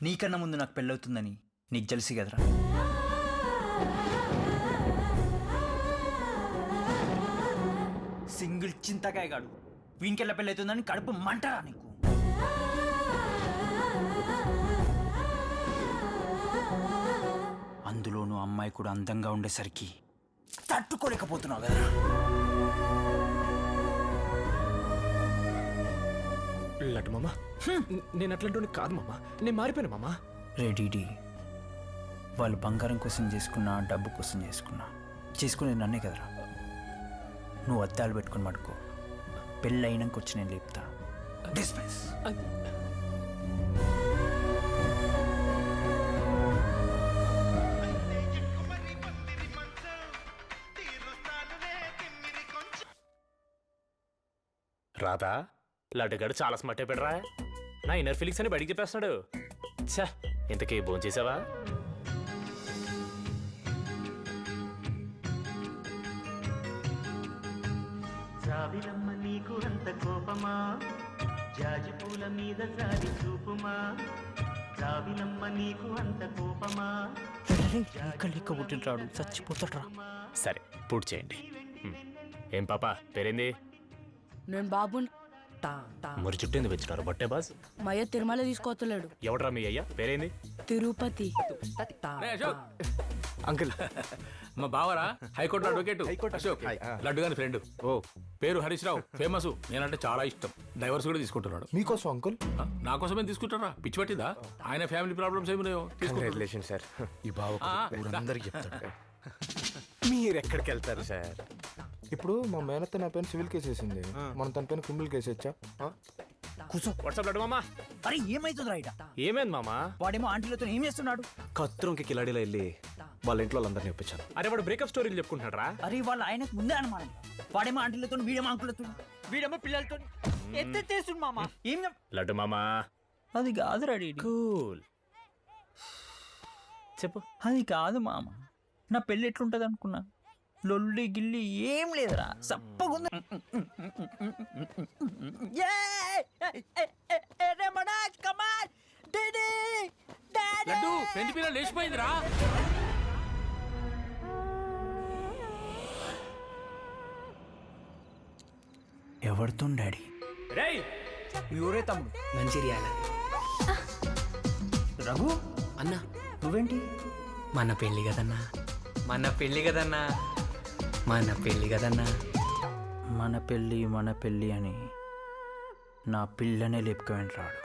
D: నీకన్నా ముందు నాకు పెళ్ళవుతుందని నీకు తెలిసి కదరా. సింగిల్ చింతకాయ గాడు వీనికెళ్ళ పెళ్ళవుతుందని కడుపు మంటరా నీకు? అందులోనూ అమ్మాయి కూడా అందంగా ఉండేసరికి తట్టుకోలేకపోతున్నావు కదా.
G: లడ్డు మామ, నేను అట్లాంటి కాదు మామ, నేను మారిపోయాను మామ.
D: రెడీ, వాళ్ళు బంగారం కోసం చేసుకున్నా, డబ్బు కోసం చేసుకునేది నన్నే కదరా. నువ్వు అద్దాలు పెట్టుకుని పడుకో, పెళ్ళి అయినాక వచ్చి నేను లేపుతా. డిస్మిస్.
G: రాధా, లడ్డుగాడు చాలా స్మార్ట్ అయిపోయాడురా. నా ఇన్నర్ ఫీలింగ్స్ అని బయటికి చెప్పేస్తున్నాడు. ఛా, ఇంతకీ భోజనం చేసావా?
Q: జాబిలమ్మ నీకు అంత కోపమా జాజి పూల మీద జాలి చూపుమా జాబిలమ్మ నీకు అంత కోపమా
D: లెక్క పుట్టినరాడు చచ్చిపోతాడ్రా.
M: సరే పూర్తి చేయండి. ఏం పాప పేరేంది?
I: నేను బాబు
M: మరి చుట్టూ ఎందుకు వచ్చినారు బట్టే బాస్?
I: మయ్య తిరుమల తీసుకోవట్లేడు.
M: ఎవడ్రా మీ అయ్యా పేరేంది?
I: తిరుపతి.
O: అంకుల్ మా బావరా హైకోర్టు అడ్వకేట్ అశోక్ లడ్డు గారి ఫ్రెండ్. ఓ పేరు హరీష్ రావు, ఫేమస్. నేనంటే చాలా ఇష్టం. డైవర్స్ కూడా తీసుకుంటున్నాడు.
E: మీకోసం అంకుల్?
O: నా కోసమే తీసుకుంటారా? పిచ్చి పట్టిందా? ఆయన ఫ్యామిలీ ప్రాబ్లమ్స్ ఏమినాయో
B: రిలేషన్ సార్.
E: ఈ బావ ఊరందరికి చెప్తాడు.
B: మీరు ఎక్కడికి వెళ్తారు సార్?
E: ఇప్పుడు మా మేనత్త నా పైన సివిల్ కేసు వేసింది, మనం తన పైన క్రిమినల్ కేసు వచ్చా?
M: కూర్చో. వాట్సాప్ లడ్డు మామా.
F: అరే ఏమైతుంది రైట్?
M: ఏమైంది మామా?
F: వాడేమో ఆంటీలతో ఏం చేస్తున్నాడు?
E: కత్రంకి కిలాడీలో వెళ్ళి వాళ్ళ ఇంట్లో వాళ్ళందరినీ ఒప్పించాను.
M: అరే వాడు బ్రేకప్ స్టోరీలు చెప్పుకుంటున్నాడు రా.
F: అరే వాళ్ళ ఆయనకు ముందే అనుమానం. వాడేమో ఆంటీలతో, వీడేమో అంకులతో, వీడేమో పిల్లలతో ఎత్తేస్తుంది మామ. ఏం
M: లడ్డు మామా?
D: అది కాదు రెడీ.
M: కూల్ చెప్పు.
D: అది కాదు మామ, నా పెళ్ళి ఎట్లుంటది అనుకున్నా? లొల్లి గిల్లి ఏం లేదురా, సప్పగుంది.
O: లడ్డు పెళ్లి పిల్ల లేచిపోయిందిరా.
D: ఎవరితో డాడీ?
F: ఎవరే తమ్ముడు?
H: మంచిర్యాల.
D: రఘు
H: అన్న
D: నువ్వేంటి?
H: మన పెళ్ళి కదన్నా, మన పెళ్ళి కదన్నా, మన పెళ్ళి కదన్నా.
D: మన పెళ్ళి అని నా పిల్లనే లేపుకోంటాడు.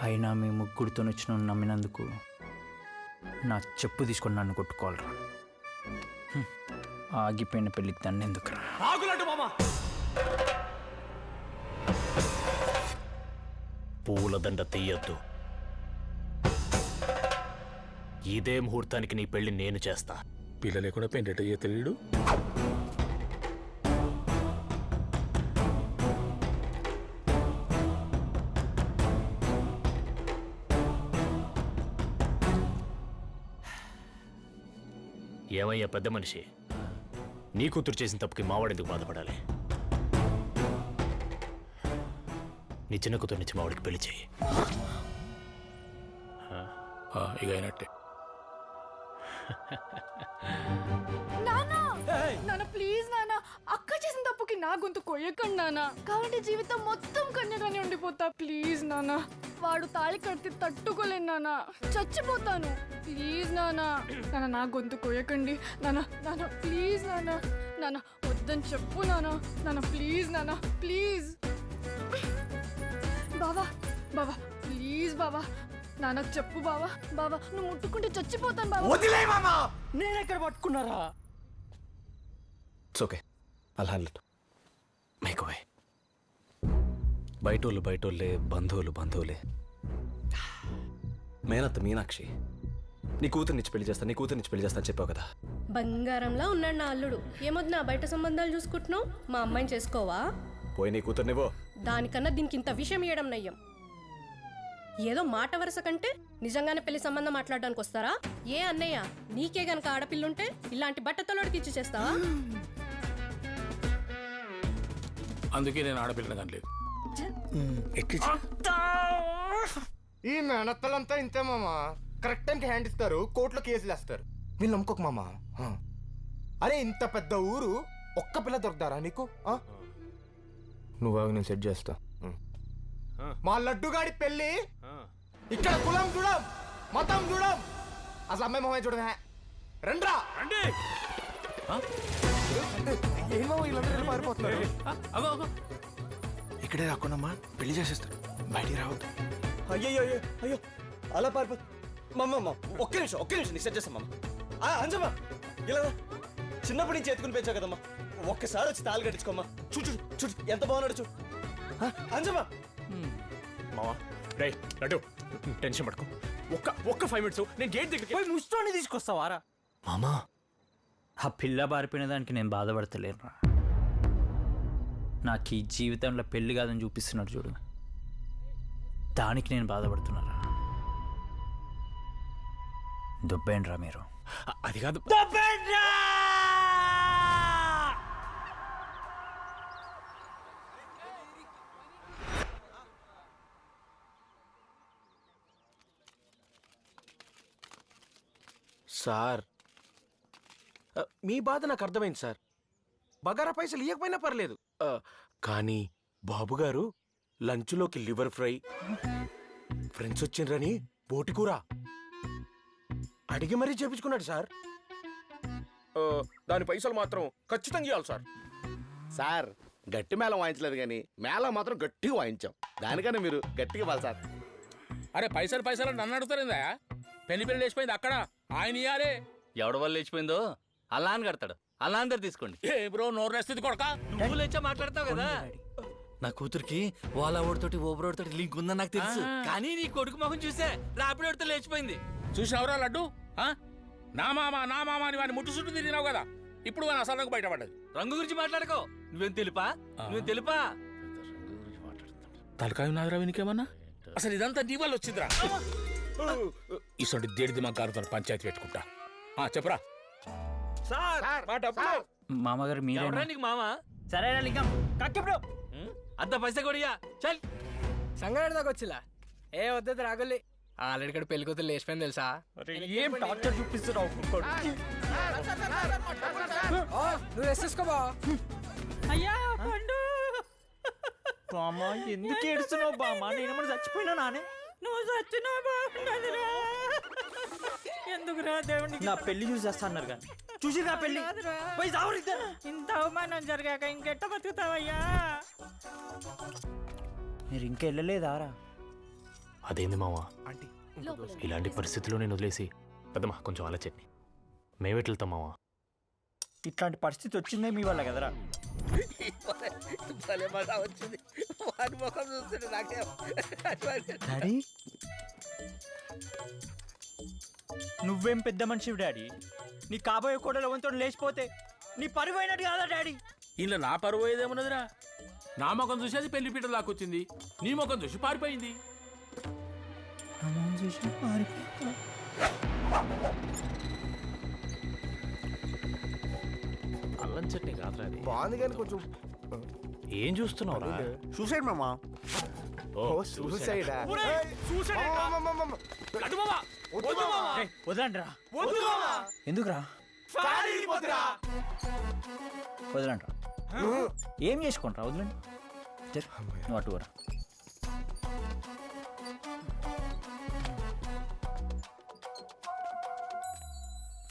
D: అయినా మీ ముగ్గురితో వచ్చిన నమ్మినందుకు నా చెప్పు తీసుకొని నన్ను కొట్టుకోవాలరా. ఆగిపోయిన పెళ్ళికి దాన్ని ఎందుకురా?
O: ఆగులడ్డు మామా.
M: పూలదండ తీయొద్దు. ఇదే ముహూర్తానికి నీ పెళ్లి నేను చేస్తా.
O: పిల్ల లేకుండా పెండెట్ అయ్యే తెలియడు.
M: ఏమయ్యా పెద్ద మనిషి, నీ కూతురు చేసిన తప్పుకి మావాడెందుకు బాధపడాలి? నీ చిన్న కూతురు నుంచి మావాడికి పెళ్లి చేయి.
O: ఇక అయినట్టే.
L: నాన్న ప్లీజ్ నాన్న, అక్క చేసిన తప్పుకి నా గొంతు కొయ్యకండి నాన్న. కావాలంటే జీవితం మొత్తం కన్యగానే ఉండిపోతా. ప్లీజ్ నాన్న, వాడు తాళి కడితే తట్టుకోలేను నాన్న, చచ్చిపోతాను. ప్లీజ్ నాన్న, నాన్న నా గొంతు కొయ్యకండి నాన్న. నాన్న ప్లీజ్ నాన్న, నాన్న వద్దని చెప్పు నాన్న. నాన్న ప్లీజ్ నాన్న, ప్లీజ్. బావా బావా ప్లీజ్ బావా, నాన్నకు చెప్పు బావా. బావా నువ్వు ముట్టుకుంటే చచ్చిపోతాను బావా.
F: వదిలే మామా, నేను ఎక్కడ పట్టుకున్నారా?
E: ఇట్స్ ఓకే, అలా మేకోవే. బయటోళ్ళే, బంధువులే. మేనత్త మీనాక్షి, నీ కూతురునిచ్చి పెళ్లి చేస్తా అని చెప్పావు కదా.
L: బంగారంలా ఉన్నాడు నా అల్లుడు. ఏమొద్దు నా బయట సంబంధాలు చూసుకుంటున్నావు? మా అమ్మాయిని చేసుకోవా?
E: పోయి నీ కూతురునివో.
L: దానికన్నా దీనికి ఇంత విషయం ఇవ్వడం నయ్యం. ఏదో మాట వరుస కంటే నిజంగానే పెళ్లి సంబంధం మాట్లాడడానికి వస్తారా? ఏ అన్నయ్య, నీకే గనక ఆడపిల్లుంటే ఇలాంటి బట్టతలోడికి ఇచ్చి చేస్తావా?
O: అందుకే నేను ఆడపిల్లని కనలేదు.
P: ఈ మేనత్తలంతా ఇంతే మామా. కరెక్ట్ టైంకి హ్యాండ్ ఇస్తారు, కోర్టులో కేసులు వేస్తారు.
E: వీళ్ళు నమ్ముకోక మామా. అరే ఇంత పెద్ద ఊరు, ఒక్క పిల్ల దొరుకుతారా నీకు? నువ్వు నేను సెట్ చేస్తా. మా లడ్డుగాడి పెళ్ళి ఇక్కడ కులం చూడం, మతం చూడం, అసలు అమ్మాయి మొహం చూడమే. రండ్రా ఏమో వీళ్ళందరూ మారిపోతున్నారు.
A: ఇక్కడే రాకుండా పెళ్లి చేసేస్తారు, బయటికి రావద్దు.
K: అయ్యో అలా పారిపో. మమ్మమ్మ ఒక్క నిమిషం నీ సెట్ చేస్తాం. అంజమ్మా ఇలా చిన్నప్పటి నుంచి ఎత్తుకుని పెంచావు కదమ్మా, ఒక్కసారి వచ్చి తాళి కట్టించుకోమ్మా. చూడు ఎంత బాగున్నాడు చూడు. అంజమ్మా
M: మావా రే లడ్డు, టెన్షన్ పడుకో. ఒక్క 5 minutes నేను గేట్ దగ్గరికి
F: పోయి ముష్టోని తీసుకొస్తావారా?
D: మామా ఆ పిల్ల బారిపోయిన దానికి నేను బాధపడతలేను. నాకు ఈ జీవితంలో పెళ్లి కాదని చూపిస్తున్నాడు చూడు, దానికి నేను బాధపడుతున్నారా? దుబ్బేండ్రా మీరు.
M: అది కాదు.
B: సార్ మీ బాధ నాకు అర్థమైంది సార్. బగారా పైసలు ఇవ్వకపోయినా పర్లేదు. కానీ బాబుగారు లంచ్లోకి లివర్ ఫ్రై, ఫ్రెండ్స్ వచ్చిండ్రని బోటి కూర అడిగి మరీ చేపించుకున్నాడు సార్. దాని పైసలు మాత్రం ఖచ్చితంగా ఇవ్వాలి సార్.
P: సార్ గట్టి మేళం వాయించలేదు కానీ మేళం మాత్రం గట్టిగా వాయించాం. దానికన్నా మీరు గట్టిగా ఇవ్వాలి సార్.
C: అరే పైసలు పైసలు నన్ను అడుగుతారిందా? పెళ్లి లేచిపోయింది అక్కడ, ఆయన ఇయ్యాలే.
R: ఎవడ వల్ల లేచిపోయిందో అలా అని కడతాడు. అలా అందరు తీసుకోండి.
C: ఏ బ్రో నోరు రేస్తుంది కొడక.
R: నువ్వు లేచా మాట్లాడతావు కదా. నా కూతురికి వాళ్ళ ఓడితోటి ఓబరోడితోటి లింక్ ఉందని నాకు తెలుసు. కానీ నీ కొడుకు మొహం చూసే రాపిడోడితో లేచిపోయింది.
C: చూసినవరా లడ్డు? నా మామ అని వాడిని ముట్టు చుట్టూ తిరిగినావు కదా, ఇప్పుడు వాడిని అసలు బయటపడ్డది.
R: రంగు గురించి మాట్లాడుకో. నువ్వేం తెలుపా?
C: తలకాయ నాదిరా వీనికేమన్నా? అసలు ఇదంతా నీ వల్ల వచ్చిందిరా. ఇసొంటి దేడిది మా గారు పంచాయతీ పెట్టుకుంటా. చెప్పరా
D: మామగారు మీరే
R: నీకు మామ?
D: సరేనా లింగం కక్కిప్పుడు
R: అంత పైసా కొడియా చల్.
H: సంగారెడ్డి దాకా వచ్చిలా ఏ వద్దు రాగొల్లి. ఆల్రెడీ ఇక్కడ పెళ్లి కూతురు లేచిపోయింది తెలుసా?
D: ఏం టార్చర్ చూపిస్తున్నావు?
H: నువ్వు వేసేసుకోబా.
I: అయ్యా పండు,
D: బామ్మ ఎందుకు ఏడుస్తున్నావు బామ్మ? నేనేమన్నా చచ్చిపోయినా నానే?
I: నువ్వు చచ్చినా బాగుండదురా. ఎందుకురా దేవుడికి
D: నా పెళ్లి చూసేస్తాన్నారు కానీ చూసి నా పెళ్లి పోయి చావరు ఇద్దరు.
I: ఇంత అవమానం జరిగాక ఇంకెట్ట బతుకుతావయ్యా?
D: మీరు ఇంకా వెళ్ళలేదారా?
M: అదేంది మావా, ఇలాంటి పరిస్థితుల్లో నేను వదిలేసి పెద్దమ్మా కొంచెం అలా చట్నీ మేమెట్ వెళ్తాం మావా.
D: ఇట్లాంటి పరిస్థితి వచ్చిందే మీ వల్ల కదరా. డాడీ నువ్వేం పెద్ద మనిషివి డాడీ. నీ కాబోయే కోడలు వంతో లేచిపోతే నీ పరువు అయినట్టు కాదా డాడీ?
C: ఇలా నా పరువు ఏదేమన్నదిరా? నా ముఖం చూసి అది పెళ్లి పీట దాకొచ్చింది, నీ ముఖం చూసి పారిపోయింది.
M: అల్లం చట్నీ కాదురా అది.
E: బాగుంది కానీ కొంచెం
M: ఏం చూస్తున్నావురా?
A: సూసైడ్ మామా.
E: సూసైడా?
D: వదలండి రా. ఎందుకురా? వదలండి రా. ఏం చేసుకుంటారా? వదలండి. నువ్వు అటు రా.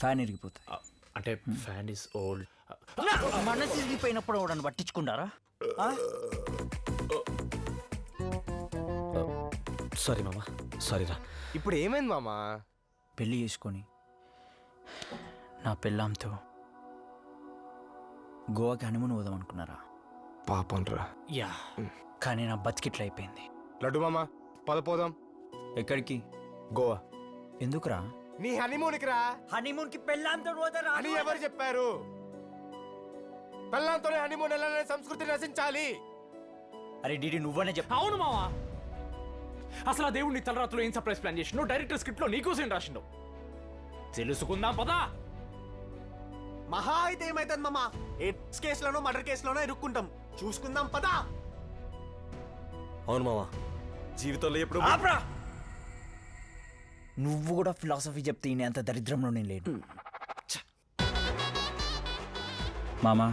D: ఫ్యాన్ ఇరిగిపోతాయి.
M: అంటే ఫ్యాన్ ఇస్ ఓల్డ్.
D: మనసు ఇరిగిపోయినప్పుడు వాడని పట్టించుకుంటారా?
B: సారీ మామా, సారీరా.
E: ఇప్పుడు ఏమైంది మామా?
D: పెళ్లి చేసుకొని నా పెళ్ళాంతో గోవాకి హనీమూన్ పోదాం అనుకున్నారా?
E: పాపం రా.
D: యా, కానీ నా బతికిట్లా అయిపోయింది.
E: లడ్డు మామా పదపోదాం.
D: ఎక్కడికి?
E: గోవా.
D: ఎందుకురా?
E: నీ హనీమూన్కి రా.
D: హనీమూన్ కి పెళ్ళాంతో పోతారా
E: అని ఎవరు చెప్పారు? పెళ్ళాంతోనే హనీమూన్ వెళ్ళాలనే సంస్కృతి నశించాలి.
D: అరే డీడీ నువ్వనే చెప్పు.
G: అవును మావా, అసలు ఆ దేవుడిని తలరాత్రులు ఏం సర్ప్రైజ్ ప్లాన్ చేసిండో డైరెక్టర్ స్క్రిప్ట్ లో నీకోసం రాసిండో తెలుసుకుందాం పదా.
B: మహా అయితే ఏమైతుంది మామా? ఎక్స్ కేసులోనో మర్డర్ కేసులోనో ఇరుక్కుంటాం. చూసుకుందాం పదా. అవును మామా, జీవితంలో ఎప్పుడు
D: నువ్వు కూడా ఫిలాసఫీ చెప్తే ఈయన అంత దరిద్రంలో నేను లేను. మామా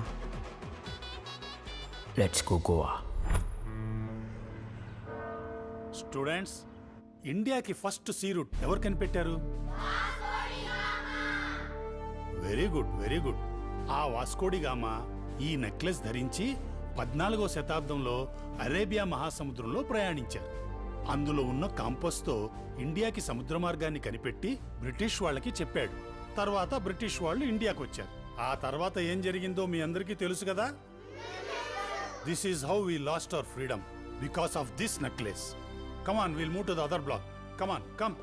D: లెట్స్ గో గోవా.
S: స్టూడెంట్స్, ఇండియాకి ఫస్ట్ సీ రూట్ ఎవరు కనిపెట్టారు? Very good, very good. ఆ వాస్కోడిగామా ఈ నెక్లెస్ ధరించి 14వ శతాబ్దంలో అరేబియా మహాసముద్రంలో ప్రయాణించారు. అందులో ఉన్న కాంపస్తో ఇండియాకి సముద్ర మార్గాన్ని కనిపెట్టి బ్రిటిష్ వాళ్ళకి చెప్పాడు. తర్వాత బ్రిటిష్ వాళ్ళు ఇండియాకి వచ్చారు. ఆ తర్వాత ఏం జరిగిందో మీ అందరికీ తెలుసు కదా. This is how we last our freedom because of this necklace. Come on, we'll move to the other block. Come on, come.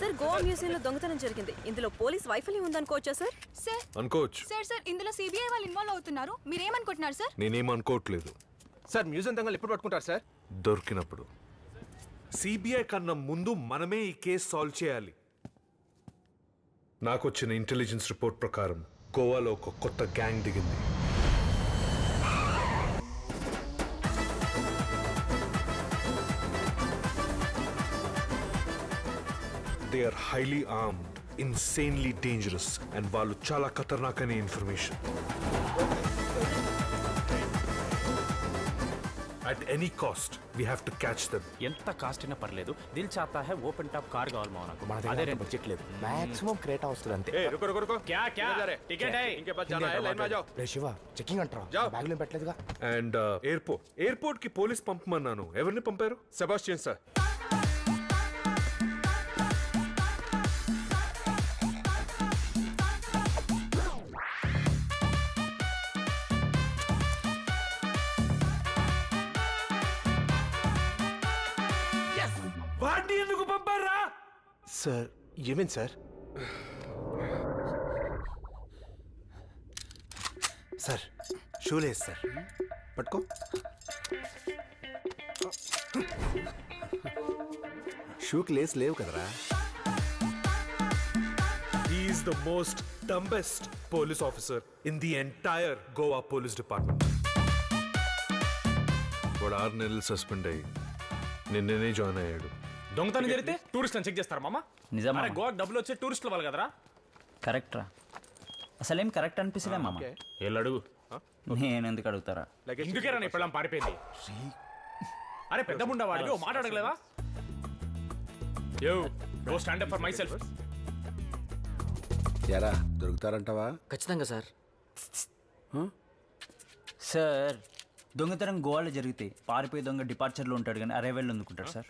T: Sir Goa మ్యూజియంలో దొంగతనం జరిగింది. ఇందులో పోలీస్ వైఫల్యం ఉందనుకోవచ్చా సార్?
U: సార్
E: అనుకోవచ్చు.
U: సార్ ఇందులో సిబిఐ వాళ్ళు ఇన్వాల్వ్ అవుతున్నారు. మీరేమనుకుంటున్నారు సార్?
E: నేనేం అనుకోవట్లేదు.
B: సార్ మ్యూజియం దొంగలు ఎప్పుడు పట్టుకుంటారు సార్?
E: దొరికినప్పుడు. సిబిఐ కన్నా ముందు మనమే ఈ కేసు సాల్వ్ చేయాలి. నాకు వచ్చిన ఇంటెలిజెన్స్ రిపోర్ట్ ప్రకారం గోవాలో ఒక కొత్త గ్యాంగ్ దిగింది. They are highly armed, insanely dangerous, and వాళ్ళు చాలా ఖతర్నాక్ అనే information. At any cost, we have to catch them.
O: ఎంత కాస్ట్ అయినా పర్లేదు. Dil Chahta Hai open top car కావాలి మా నాకు.
E: అదే
O: రేంజ్ బడ్జెట్ లేదు.
E: మాక్సిమం క్రేటా వస్తుంది అంతే.
B: ఏ రుకో రుకో రుకో
O: క్యా క్యా టికెట్ హై ఇంకే పాస్ జానా హై లైన్ మే జాओ.
E: రే శివ చెకింగ్ అంటారా? బ్యాగ్ లో పెట్టలేదుగా. అండ్ ఎయిర్పోర్ట్ కి పోలీస్ పంపమన్నాను. ఎవరిని పంపారు?
B: Sebastian sir.
E: వాడిని ఎందుకు పంపారా?
B: సార్ ఏమేం సార్? సార్ షూ లేదు సార్. పట్టుకో. షూకి లేస్ లేవు కదరా.
E: He is the most dumbest police officer in the entire Goa Police Department. వాడు 6 నెలలు సస్పెండ్ అయ్యి నిన్ననే జాయిన్ అయ్యాడు.
G: దొంగతనం జరిగితే టూరిస్ట్లను చెక్ చేస్తారు మామ.
D: నిజమా?
G: అరే గోవాకి డబ్బులు వచ్చే టూరిస్టులు వాళ్ళు కదరా.
D: కరెక్ట్ రా. అసలేం కరెక్ట్ అనిపిస్తలే మామ.
G: ఎల్లు అడుగు.
D: నేను ఎందుకు అడుగుతారా?
G: ఎందుకేరా నీ పిల్లం పారిపోయింది? అరే పెద్ద ముండా వాడికి ఓ మాట అడగలేవా? యో go stand up for my self.
P: ఎరా దొరుకుతారంటావా?
H: ఖచ్చితంగా సార్.
D: సార్ దొంగతనం గోవాలో జరిగితే పారిపోయే దొంగ డిపార్చర్లో ఉంటాడు కానీ అరైవల్లో ఎందుకుంటాడు సార్?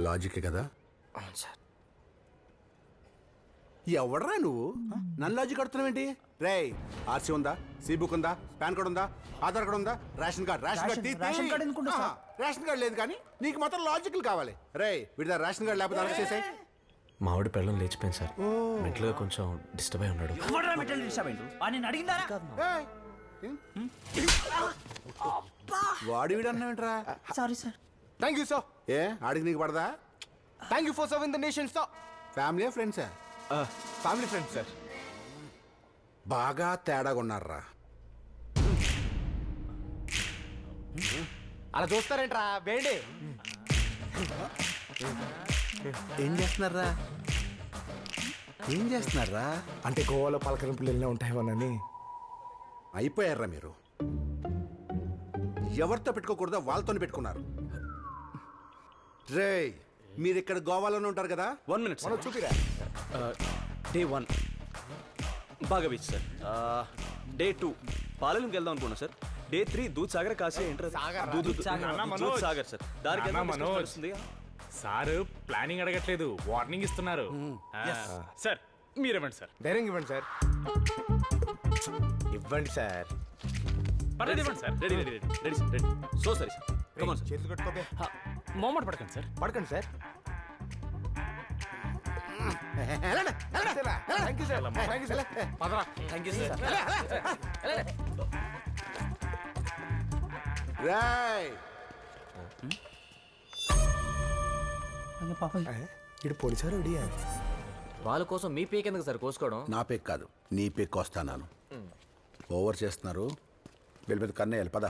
P: లాజిక్ కదా.
H: అవును సార్.
P: ఎవడరా నువ్వు నన్ను లాజిక్ కడుతున్నావేంటి? రే ఆర్సీ ఉందా? సి బుక్ ఉందా? పాన్ కార్డ్ ఉందా? ఆధార్ కార్డ్ ఉందా? రేషన్ కార్డ్
D: రేషన్ కార్డ్ ఎందుకుంటా సార్?
P: రేషన్ కార్డ్ లేదు కానీ నీకు మాత్రం లాజికల్ కావాలి. రే వీడి రేషన్ కార్డ్ లేకపోతే అరెస్ట్ చేసాయి.
M: మా ఆవిడ పిల్లలు లేచిపోయింది సార్. మెంటల్గా కొంచెం డిస్టర్బ్ అయి ఉన్నాడు.
P: వాడి వీడు అన్నావేంట్రా?
D: Sorry sir.
B: Thank you sir.
P: ఏ ఆడికి నీకు పడదా?
B: Thank you for serving the nation sir.
P: Family ఫ్రెండ్సా?
B: Family friends sir.
P: బాగా తేడాగా ఉన్నారా?
B: అలా చూస్తారేంట్రా? వేయండి.
P: ఏం చేస్తున్నారా? ఏం చేస్తున్నారా?
E: అంటే గోవాలో పలకరింపులు వెళ్ళినా ఉంటాయేమోనని.
P: అయిపోయారా మీరు? ఎవరితో పెట్టుకోకూడదో వాళ్ళతోనే పెట్టుకున్నారు. రే మీరు ఇక్కడ గోవాలోనే ఉంటారు కదా?
K: 1 minute
B: మనం చూపిరా.
K: డే 1 బాగా బీచ్ సార్. డే 2 పాలెంకి వెళ్దాం అనుకున్నా sir. Day 3 Dudh Sagar Kashi enter Dudh Sagar sir. దానికి వస్తుంది.
G: సార్ ప్లానింగ్ అడగట్లేదు, వార్నింగ్ ఇస్తున్నారు. సార్ మీరేమండి సార్?
B: ధైర్యం ఇవ్వండి సార్. ఇవ్వండి సార్.
G: పర్లేదు ఇవ్వండి sir.
K: Ready ready ready sir ready. So సరే సార్. Come on sir.
B: చేతులు కట్టుకోకే.
G: మొహమాట పడకండి సార్.
B: పడకండి sir. Thank you sir. Thank you sir. పదరా.
K: Thank you sir.
P: రాయ్
E: ఇటు పోలీసారు రెడీయా?
H: వాళ్ళ కోసం మీ పీక్ ఎందుకు సార్ కోసుకోవడం?
P: నా పేక్ కాదు నీ పేక్ వస్తాను. ఓవర్ చేస్తున్నారు. వీళ్ళ మీద కన్నేయాలి. పద.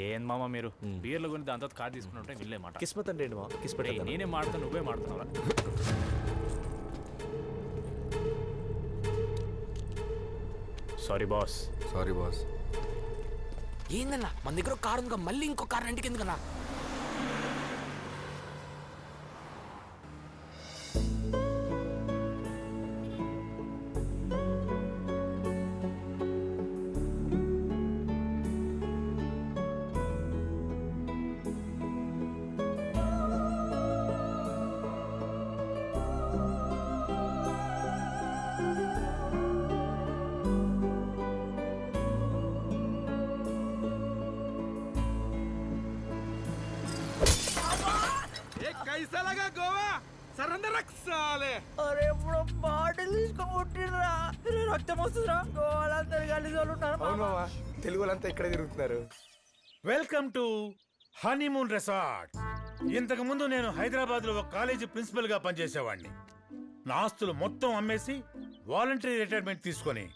G: ఏం మామ మీరు బీర్లు కొని దాంతో కార్ తీసుకుని ఉంటే వీళ్ళే మాట.
K: కిస్మత్ అంటే ఏంటి మా? కిస్మత్ అంటే
G: నేనే మాడుతా, నువ్వే మాడుతున్నావురా. Sorry boss.
E: Sorry boss.
H: ఏందన్నా మన దగ్గర కారు ఉందిగా, మళ్ళీ ఇంకో కారు రెంట్కి ఎందుకన్నా?
N: कैसा लगा गोवा सरेंडर रख साले
F: అరే ఇప్పుడు బాటిల్ తీసుకొని పుట్టినరా రక్తం వస్తుందిరా గోవాలందరూ కలిసి వాళ్ళు ఉన్నారు
E: అవును మామ తెలుగు వాళ్ళంతా ఇక్కడే తిరుగుతున్నారు.
V: Welcome to honeymoon resort. ఇంతకు ముందు నేను హైదరాబాద్ లో ఒక కాలేజీ ప్రిన్సిపల్ గా పనిచేసేవాడిని. నా ఆస్తులు మొత్తం అమ్మేసి వాలంటరీ రిటైర్మెంట్ తీసుకొని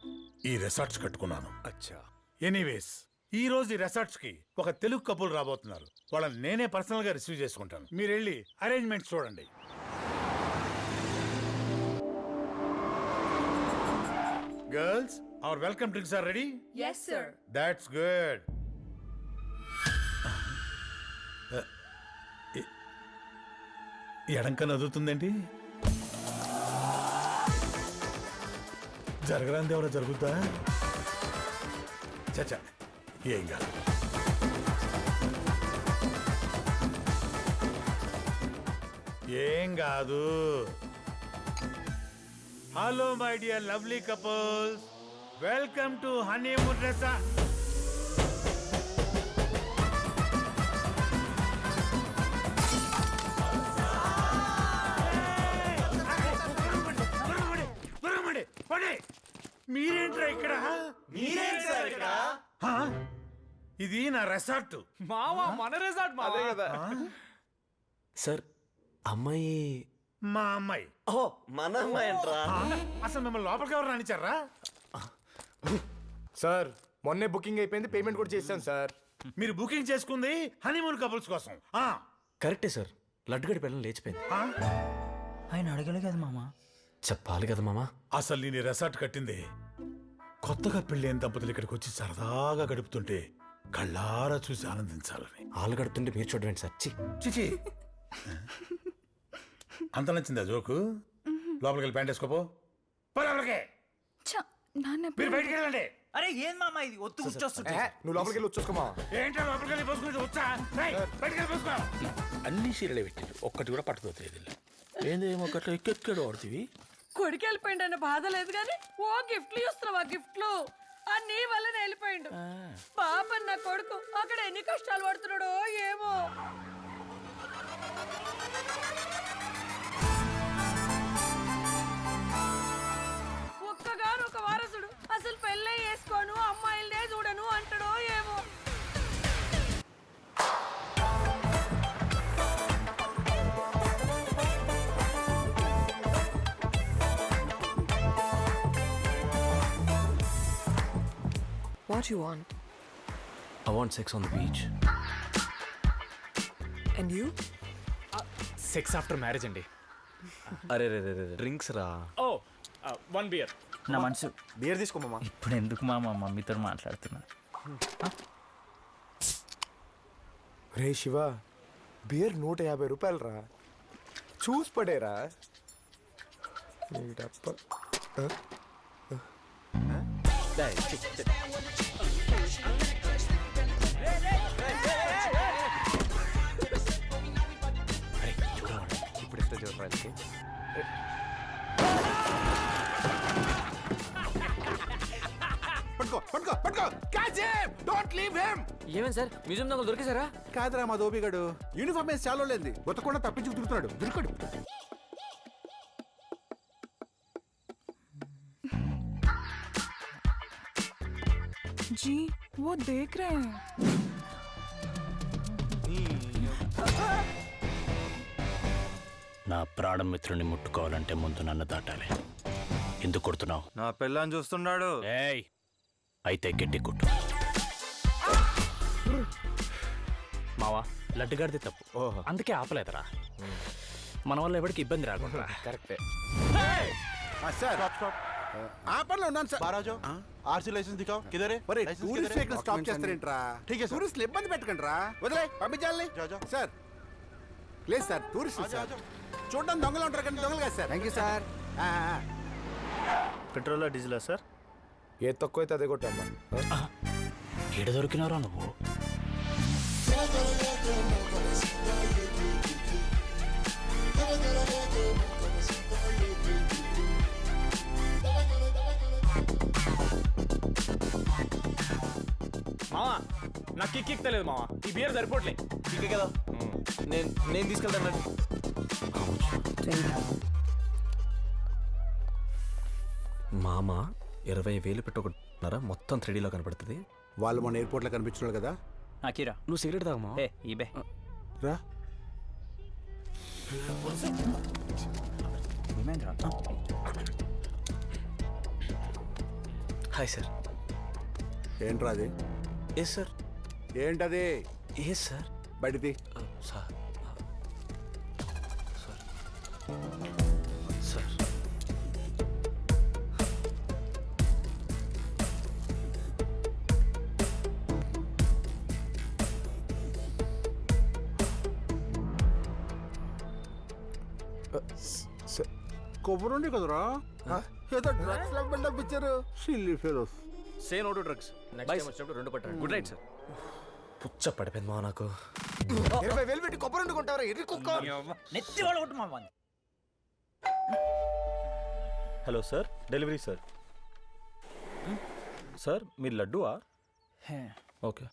V: ఈ రిసార్ట్స్ కట్టుకున్నాను.
P: అచ్చా.
V: ఎనీవేస్ ఈ రోజు ఈ రిసార్ట్స్ కి ఒక తెలుగు కపుల్ రాబోతున్నారు. వాళ్ళని నేనే పర్సనల్ గా రిసీవ్ చేసుకుంటాను. మీరు వెళ్ళి అరేంజ్మెంట్స్ చూడండి. Girls our welcome drinks are ready?
U: Yes, sir.
V: That's good. ఎడంక నదుతుందండి. జరగరాంది ఎవరో జరుగుద్దా? చచ్చా ఏం కాదు. ఏం కాదు. Hello my dear lovely couples, welcome to honeymoon resort. మీరేంట్రా ఇక్కడ?
K: మీరేంటి సార్ ఇక్కడ?
V: హా? ఇది నా రిసార్ట్.
K: మావా మన రిసార్ట్ మా అదే కదా
B: సార్ అమ్మాయి
V: మా అమ్మాయి.
K: ఓ మన అమ్మాయి అంటరా?
V: అసలు మిమ్మల్ని లోపలికి ఎవరు రానిచ్చారా?
E: సార్ మొన్నే బుకింగ్ అయిపోయింది, పేమెంట్ కూడా చేశాను సార్.
V: మీరు బుకింగ్ చేసుకుంది హనీమూన్ కపుల్స్ కోసం.
B: కరెక్టే సార్, లడ్డుగడి పిల్లలు లేచిపోయింది.
D: ఆయన అడగలే కదా మామ.
B: చెప్పాలి కదా మామ.
V: అసలు నేను రిసార్ట్ కట్టింది కొత్తగా పెళ్ళైన దంపతులు ఇక్కడికి వచ్చి సరదాగా గడుపుతుంటే కళ్ళారా చూసి ఆనందించాలని.
B: వాళ్ళు గడుపుతుంటే మీరు చూడవేంటి సార్?
V: చిచి అంత నచ్చిందా జోకు? లోపలికి వెళ్ళి ప్యాంట్ వేసుకోపో. మీరు బయటికి వెళ్ళండి.
D: అరే ఏం మామ ఇది? ఒత్తు వచ్చేస్తుంది.
E: నువ్వు లోపలికి వెళ్ళి వచ్చేసుకోమా.
V: ఏంటో లోపలికి వెళ్ళి పోసుకుంటే వచ్చా? బయటికి వెళ్ళి పోసుకో.
O: అన్ని సీరియలే పెట్టింది, ఒక్కటి కూడా పట్టుకోలేదు. ఏందేమో ఒకటి ఎక్కెక్కడు ఆడుతుంది.
I: కొడుకు వెళ్ళిపోయిండు అన్న బాధ లేదు కానీ ఓ గిఫ్ట్లు చూస్తున్నావు. ఆ గిఫ్ట్లు అన్ని వల్లనే వెళ్ళిపోయిండు. పాప నా కొడుకు అక్కడ ఎన్ని కష్టాలు పడుతున్నాడో ఏమో. ఒక్కగాను ఒక వారసుడు అసలు పెళ్ళే చేసుకోను, అమ్మాయిలనే చూడను అంటాడో ఏమో.
W: What do you want?
B: I want sex on the beach.
W: And you?
G: Sex after marriage అండి.
B: అరే రే రే డ్రింక్స్ రా.
G: ఓ 1 బియర్.
D: నా మనసు
B: బియర్ తీసుకోమమ్మా.
D: ఇప్పుడు ఎందుకు మామ మమ్మీతో మాట్లాడుతున్నా?
E: రే శివ, బియర్ 150 రూపాయలు రా. చూసి పడేరా.
B: ఇప్పుడు ఎట్లా చూడడానికి?
P: పట్టుకో పట్టుకో పట్టుకో. Catch him, don't leave him.
K: ఏమేం సార్ మ్యూజియం దొంగలు దొరికేశారా?
P: కాదురా మా దోబిగాడు యూనిఫామ్ వేసి చాలా లేంది బతకుండా తప్పించుకు తిరుగుతున్నాడు. దొరికాడు.
L: जी वो देख रहे हैं.
M: నా ప్రాణం మిత్రుని ముట్టుకోవాలంటే ముందు నన్ను దాటాలి. ఎందుకు కొడుతున్నావు?
X: నా పిల్లని చూస్తున్నాడు.
M: ఏయ్ అయితే గట్టి కొట్టు.
G: మావా లడ్డుగాడిది తప్పు, అందుకే ఆపలేదురా. మన వల్ల ఎవరికి ఇబ్బంది రాకుండా.
E: కరెక్టే
P: సార్. ఆ పనిలో ఉన్నాను సార్.
X: బారాజో ఆర్సీ లైసెన్స్ దిखाओ. किधर है?
P: ఒరే టూరిస్ట్ వెహికల్ స్టాప్ చేస్తారేంట్రా? టూరిస్టులు ఇబ్బంది పెట్టకండి రా. వదిలే పంపించాలి సార్. లేదు సార్, టూరిస్ట్ సార్. చూడడానికి దొంగలు ఉంటారు కానీ దొంగలు కాదు సార్. Thank you sir.
M: పెట్రోలా డీజిలా సార్?
E: ఏ తక్కువ అయితే అదే కొట్టమ్మా.
M: ఏడ దొరికినవరా నువ్వు?
G: మావా నాకు కిక్ తెలియదు మామ, ఈ బియర్ సరిపోట్లే.
K: కిక్కే కదా, నేను తీసుకెళ్తాను.
C: మామ 20,000 పెట్టొకటిన్నారా మొత్తం 3Dలో కనపడుతుంది.
P: వాళ్ళు మన ఎయిర్పోర్ట్లో కనిపించిన కదా.
D: నాకిరా
C: నువ్వు సిగరెట్ తాగమా?
D: ఈబే
P: రా.
C: Hi sir.
P: ఏంట్రా అది?
C: ఏ సార్?
P: ఏంటది?
C: ఏ సార్?
P: బయటిది.
C: సార్ సార్
P: కొబ్బరి ఉండి కదరా, ఏదో డ్రగ్స్ లాగా బిల్డప్ ఇచ్చారు. Silly fellows.
C: Say no to drugs. Next time వచ్చినప్పుడు 2 పట్టండి. Good night sir. పుచ్చ పడిపోయింది మా నాకు.
E: 20,000 పెట్టి కొబ్బరి వండుకుంటారా ఎర్రి కుక్క?
D: నెత్తి వాళ్ళు కొట్టు మామ.
C: Hello sir, delivery sir. Sir మీరు లడ్డువా? ఓకే.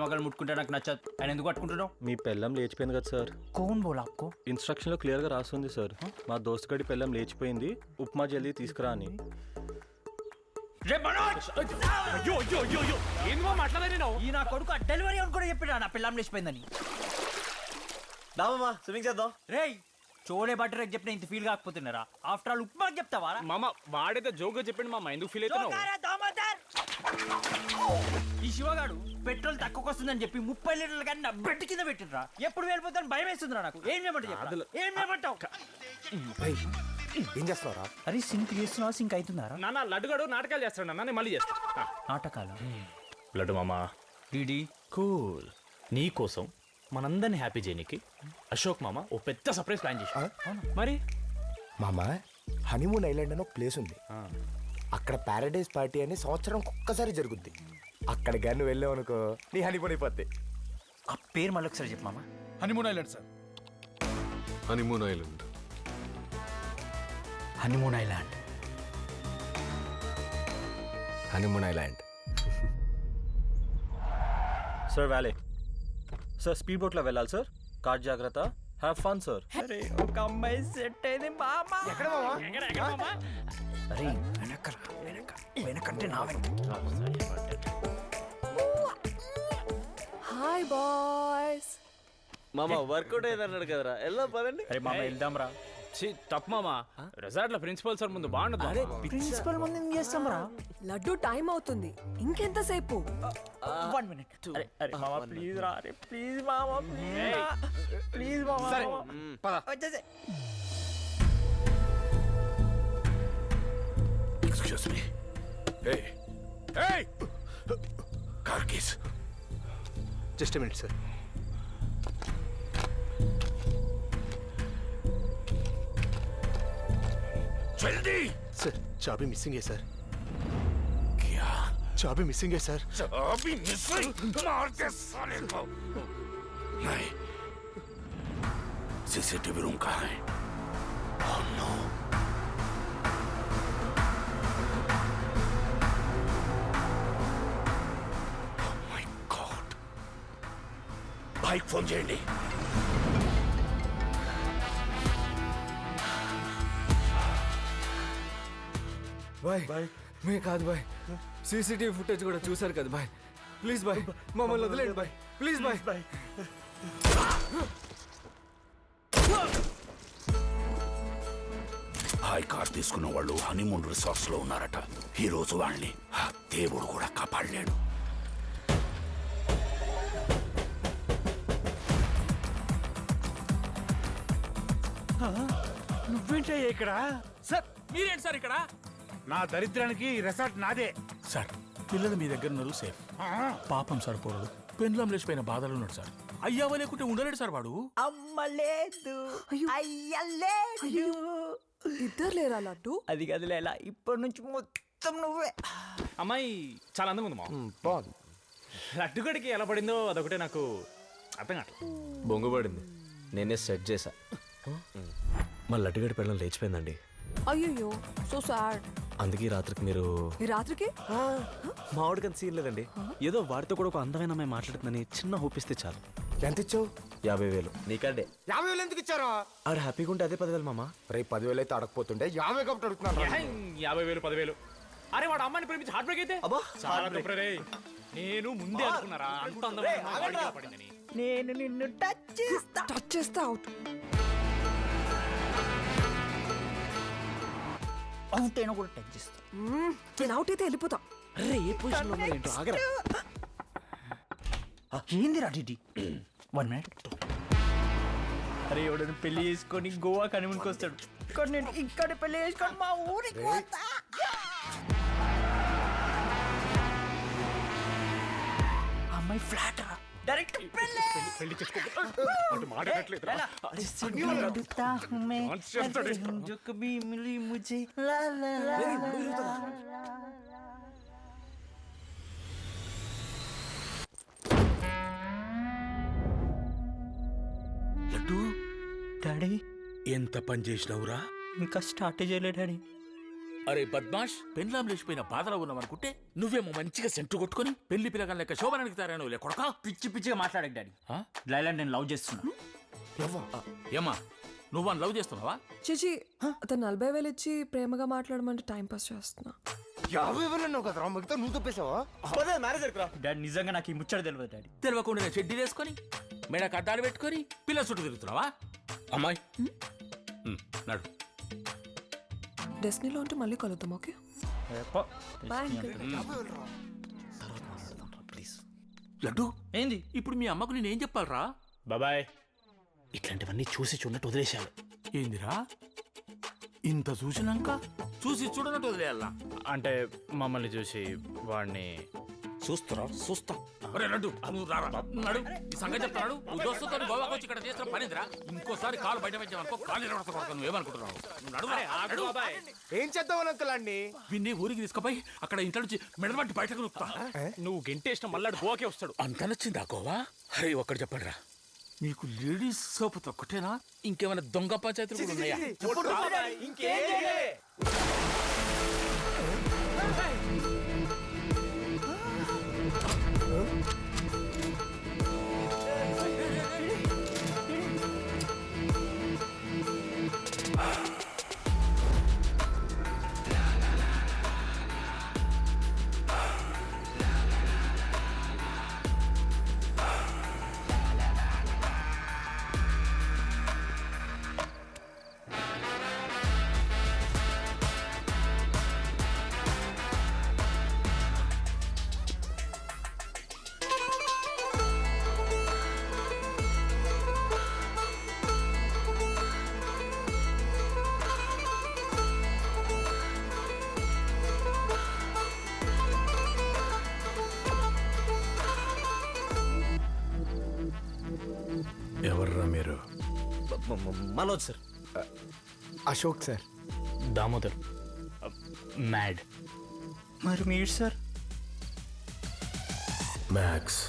D: మొగాలు ముట్టుకుంటే నాకు నచ్చదు. ఆయన ఎందుకు పట్టుకుంటున్నావు?
C: మీ పెళ్ళం లేచిపోయింది కదా సార్.
D: కోన్ బోలా ఆప్కో?
C: ఇన్స్ట్రక్షన్లో క్లియర్గా రాస్తుంది సార్, మా దోస్త్ గడి పెళ్ళం లేచిపోయింది, ఉప్మా జల్దీ తీసుకురా అని.
G: అయ్యో అయ్యో అయ్యో అయ్యో, ఏందో మాట్లాడని
D: ఈ నా కొడుకు డెలివరీ అని కూడా చెప్పాడు నా పిల్లం లేచిపోయిందని.
K: దామమ్మా స్విమ్మింగ్ చేద్దాం.
D: రేయ్ చోడే బట్టర్ చెప్పిన ఇంత ఫీల్ కాకపోతున్నారా? ఆఫ్టర్ ఆల్ ఉప్మా చెప్తావా
G: మామ? వాడైతే జోక్గా చెప్పిండు మామ, ఎందుకు ఫీల్ అవుతున్నావు?
D: ఈ శివగాడు పెట్రోల్ తక్కువ వస్తుందని చెప్పి 30 లీటర్లు కానీ నా బెడ్ కింద పెట్టినరా. ఎప్పుడు వెళ్ళిపోతాను భయం వేస్తుందిరా నాకు. ఏం చేయమంటావు? ఏం చేయమంటావు?
E: ఏం చేస్తున్నారా?
D: అరే సింక్ చేస్తున్నావా? సింక్ అవుతున్నారా?
G: నాన్న లడ్డుగాడు నాటకాలు చేస్తాడు నాన్న, నేను మళ్ళీ చేస్తా.
D: నాటకాలు?
M: లడ్డు మామ
D: డీడీ
M: కూల్. నీ కోసం మనందరిని హ్యాపీ చేయనికి అశోక్ మామ ఓ పెద్ద సర్ప్రైజ్ ప్లాన్ చేసి.
G: మరి
E: మామ హనీమూన్ ఐలాండ్ అని ఒక ప్లేస్ ఉంది. అక్కడ ప్యారడైజ్ పార్టీ అని సంవత్సరం ఒక్కసారి జరుగుద్ది. అక్కడ గాని వెళ్ళావు అనుకో నీ హనీమూన్ అయిపోద్ది.
D: ఆ పేరు మళ్ళీ ఒకసారి చెప్పు మామ.
N: Honeymoon island sir.
C: Honeymoon island.
D: Honeymoon island.
E: Honeymoon island.
C: Sir వ్యాలే. సార్ స్పీడ్ బోట్లో వెళ్ళాలి సార్. కార్ జాగ్రత్త. Have fun sir.
D: అరే ఒక అమ్మాయి సెట్ అయింది మామ.
E: ఎక్కడ మామ?
D: అరే వెనకంటే నా
U: హాయ్ బాయ్స్.
K: మామ వర్కౌట్ అయింది అన్నాడు కదరా, వెళ్దాం పదండి.
D: అరే మామ వెళ్దాం రా.
G: తప్పు మామ, రిసార్ట్ లో ప్రిన్సిపల్ సార్ ముందు బాగుండదు.
D: ప్రిన్సిపల్ ముందు ఏం చేస్తాం రా?
U: లడ్డు టైం అవుతుంది, ఇంకెంతసేపు?
D: 1 minute. అరే మామ ప్లీజ్ రా. అరే ప్లీజ్ మామ, ప్లీజ్ మామ.
G: సరే పద.
O: Excuse me. Car keys.
E: Just minute sir.
O: జల్దీ.
E: సార్ చాబీ మిస్సింగ్ है సార్.
O: क्या?
E: चाबी मिसिंग है सर.
O: चाबी मिसिंग? मार दे साले को. नहीं. सीसीटीवी रूम कहाँ है? Oh no. Oh my God. Bike phone చేయండి.
E: బాయ్ బాయ్ మే కాదు బాయ్, సీసీటీవీ ఫుటేజ్ కూడా చూసారు కదా బాయ్. ప్లీజ్ బాయ్ మమ్మల్ని వదిలేండి బాయ్. ప్లీజ్ బాయ్. బాయ్.
O: హాయ్ కార్ తీసుకున్న వాళ్ళు హనీమూన్ రిసార్ట్స్ లో ఉన్నారట. ఈ రోజు వాళ్ళని ఆ దేవుడు కూడా కాపాడలేడు.
V: నువ్వేంటా ఇక్కడ?
G: సార్ మీరేంటి సార్ ఇక్కడ?
V: నా దరిద్రానికి ఈ రిసార్ట్ నాదే.
G: సార్ పిల్లలు మీ దగ్గర ఉన్నారు, సేఫ్. పాపం సార్ పోరాడు పెన్లాం లేచిపోయిన బాధలు ఉన్నాడు సార్. అయ్యావా లేకుంటే ఉండలేడు సార్ వాడు.
D: అమ్మలేదు అయ్యలేదు.
U: ఇద్దరు లేరా లడ్డు?
D: అది కదిలేలా ఇప్పటి నుంచి మొత్తం నువ్వే.
G: అమ్మాయి చాలా అందంగా ఉంది మా.
E: బాగుంది.
G: లడ్డుగడికి ఎలా పడిందో అదొకటే నాకు అర్థం కావట్లేదు.
C: బొంగుపడింది, నేనే సెట్ చేశా. మా లడ్డుగడి పెళ్ళం లేచిపోయిందండి.
U: అయ్యో సో సాడ్.
K: అందుకే ఈ రాత్రికి మీరు
A: ఈ రాత్రికి
K: మామిడికని సీన్ లేదండి, ఏదో వాడితో కూడా ఒక అందమైన అమ్మాయి మాట్లాడుతుందని చిన్న హోప్ ఇస్తే చాలు.
E: ఎంత ఇచ్చావు?
K: 50,000 నీకంటే.
E: 50,000 ఎందుకు ఇచ్చారా?
K: ఆడు హ్యాపీగా ఉంటే అదే 10,000 మామ.
E: రేపు 10,000 అయితే అడగపోతుండే 50 కాబట్టి అడుగుతున్నాను.
G: 50,000 10,000. అరే వాడు అమ్మాయిని ప్రేమించి హార్ట్ బ్రేక్ అయితే చాలా తప్పు రే. నేను ముందే అనుకున్నారా అంత అందమైన అమ్మాయి వాడికి ఎలా పడిందని.
A: నేను నిన్ను టచ్ చేస్తా అవుట్ అవుట్ అయినా కూడా టచ్ చేస్తా. నేను అవుట్ అయితే వెళ్ళిపోతా.
K: అరే ఏ పొజిషన్ లో ఉన్నావు ఏంటో ఆగరా.
D: ఏందిరా డిడి 1 minute. అరే ఎవడైనా పెళ్లి చేసుకొని గోవా కనిమునికి వస్తాడు,
A: ఇక్కడ నేను ఇక్కడ పెళ్లి చేసుకొని మా ఊరికి పోతా.
D: అమ్మాయి ఫ్లాట్ రా, డైరెక్ట్ పెళ్లి.
G: పెళ్లి చేసుకో మాట్లాడట్లేదురా.
D: जो कभी मिली मुझे ला ला ला.
O: లడ్డు
D: డాడీ
O: ఎంత పని చేసినావురా?
D: ఇంకా స్టార్ట్ చేయలే డాడీ.
O: అరే బద్మాష్, పెన్లాం లేచిపోయిన బాధలో ఉన్నావనుకుంటే నువ్వేమో మంచిగా సెంటు కొట్టుకుని పెళ్లి పిల్లగాని లెక్క శోభనానికి తయారైన లే కొడక.
D: పిచ్చి పిచ్చిగా మాట్లాడకు డాడీ. లైలా నేను లవ్ చేస్తున్నా.
O: ఏమా నువ్వు లవ్ చేస్తున్నావా?
W: చిచి అతను 40,000 ఇచ్చి ప్రేమగా మాట్లాడమంటే టైం పాస్ చేస్తున్నా.
E: 50,000 అన్నావు కదరా, మిగతా నువ్వు తప్పేసావా?
K: మ్యారేజ్ ఎక్కరా
D: డాడీ నిజంగా నాకు ఈ ముచ్చట తెలియదు డాడీ.
O: తెలియకుండా చెడ్డీ వేసుకొని మెడకు అద్దాలు పెట్టుకొని పిల్ల చుట్టూ తిరుగుతున్నావా? అమ్మాయి నడు.
W: డెస్నీలో ఉంటే మళ్ళీ కలుద్దాం. Okay bye uncle.
O: లడ్డు ఏంది ఇప్పుడు మీ అమ్మకు నేనేం చెప్పాలరా?
M: బాబాయ్ ఇట్లాంటివన్నీ చూసి చూడనట్టు వదిలేశాడు.
O: ఏందిరా ఇంత చూసినాక చూసి చూడనట్టు వదిలేయాలా?
M: అంటే మమ్మల్ని చూసి వాడిని
O: చూస్తా. ఒరే లడ్డు నువ్వు రారా, నడు. ఈ సంగతి చెప్తాడు. నువ్వు దోస్తుతో గోవాకి వచ్చి ఇక్కడ చేసిన పనిదిరా. ఇంకోసారి కాలు బయట పెట్టావనుకో కాలు నిలబడతా. నువ్వేమనుకుంటున్నావు? నడు.
E: ఏం చేద్దామని అంకుల్ అన్ని
O: విన్ని ఊరికి తీసుకుపోయి అక్కడ ఇంట్లో నుంచి మెడబట్టి బయటకు నొక్కుతా.
G: నువ్వు గెంటేసిన మళ్ళాడు గోవాకే వస్తాడు.
O: అంత నచ్చిందా గోవా? అరే ఒక్కడు చెప్పండి రా, మీకు లేడీస్ సోపు ఒక్కటేనా? ఇంకేమైనా దొంగ పంచాయతీలు కూడా ఉన్నాయా?
M: ఎవర్రా మీరు?
K: Manoj sir.
E: Ashok sir.
M: Damodar. Mad.
D: మరి మీరు sir?
M: Max.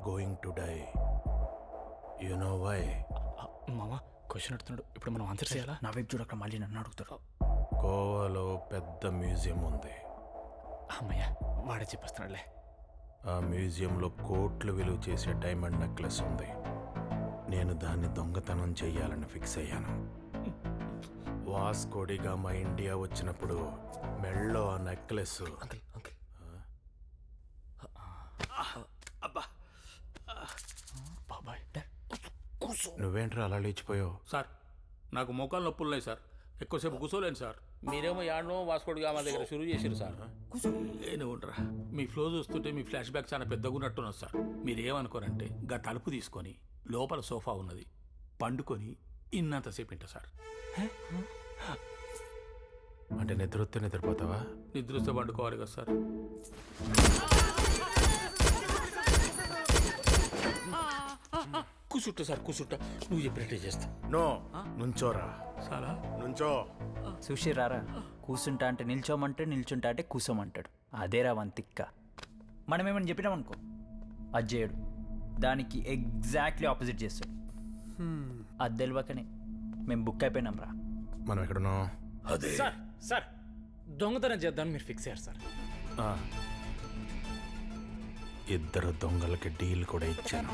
O: going to die. You know why?
M: మామ క్వశ్చన్ అడుగుతున్నాడు, ఇప్పుడు మనం ఆన్సర్ చేయాలా?
D: నా వైపు చూడక మళ్ళీ నన్ను అడుగుతాడు.
O: గోవాలో పెద్ద మ్యూజియం ఉంది.
M: అమ్మయ్య వాడే చెప్పేస్తున్నాడులే.
O: ఆ మ్యూజియంలో కోట్లు విలువ చేసే డైమండ్ నెక్లెస్ ఉంది. నేను దాన్ని దొంగతనం చెయ్యాలని ఫిక్స్ అయ్యాను. వాస్కోడిగా మా ఇండియా వచ్చినప్పుడు మెళ్ళో ఆ నెక్లెస్
P: నువ్వేంట్రా అలా లేచిపోయావు?
O: సార్ నాకు మోకాలు నొప్పులు ఉన్నాయి సార్, ఎక్కువసేపు కూర్చోలేను సార్. మీరేమో యాడనో వాస్కోడిగా మా దగ్గర షురూ చేసారు సార్. నేను ఉండరా, మీ ఫ్లో చూస్తుంటే మీ ఫ్లాష్ బ్యాక్ చాలా పెద్దగా ఉన్నట్టున్నారు సార్. మీరేమనుకోరంటే గా తలుపు తీసుకొని లోపల సోఫా ఉన్నది పండుకొని ఇన్నంతసేపు ఇంట సార్.
P: అంటే నిద్రొస్తే నిద్రపోతావా?
O: నిద్రస్తే పండుకోవాలి కదా సార్. కూసుట్ట సార్ కూసుట్ట, నువ్వు చెప్పినట్టే చేస్తా.
P: నో, నుంచోరా.
O: సారా
P: నుంచో.
D: చూసిరారా, కూర్చుంటా అంటే నిల్చోమంటే, నిల్చుంటా అంటే కూసోమంటాడు. అదేరా వంతిక్క. మనం ఏమని చెప్పినామనుకో అది చేయడు, దానికి ఎగ్జాక్ట్లీ ఆపోజిట్ చేస్తాడు. అది తెలియకనే మేము బుక్ అయిపోయినాం రా.
P: మనం ఎక్కడున్నాం?
G: అదే సార్. సార్ దొంగతనం చేద్దామని మీరు ఫిక్స్ అయ్యారు సార్.
P: ఇద్దరు దొంగలకి డీల్ కూడా ఇచ్చాను.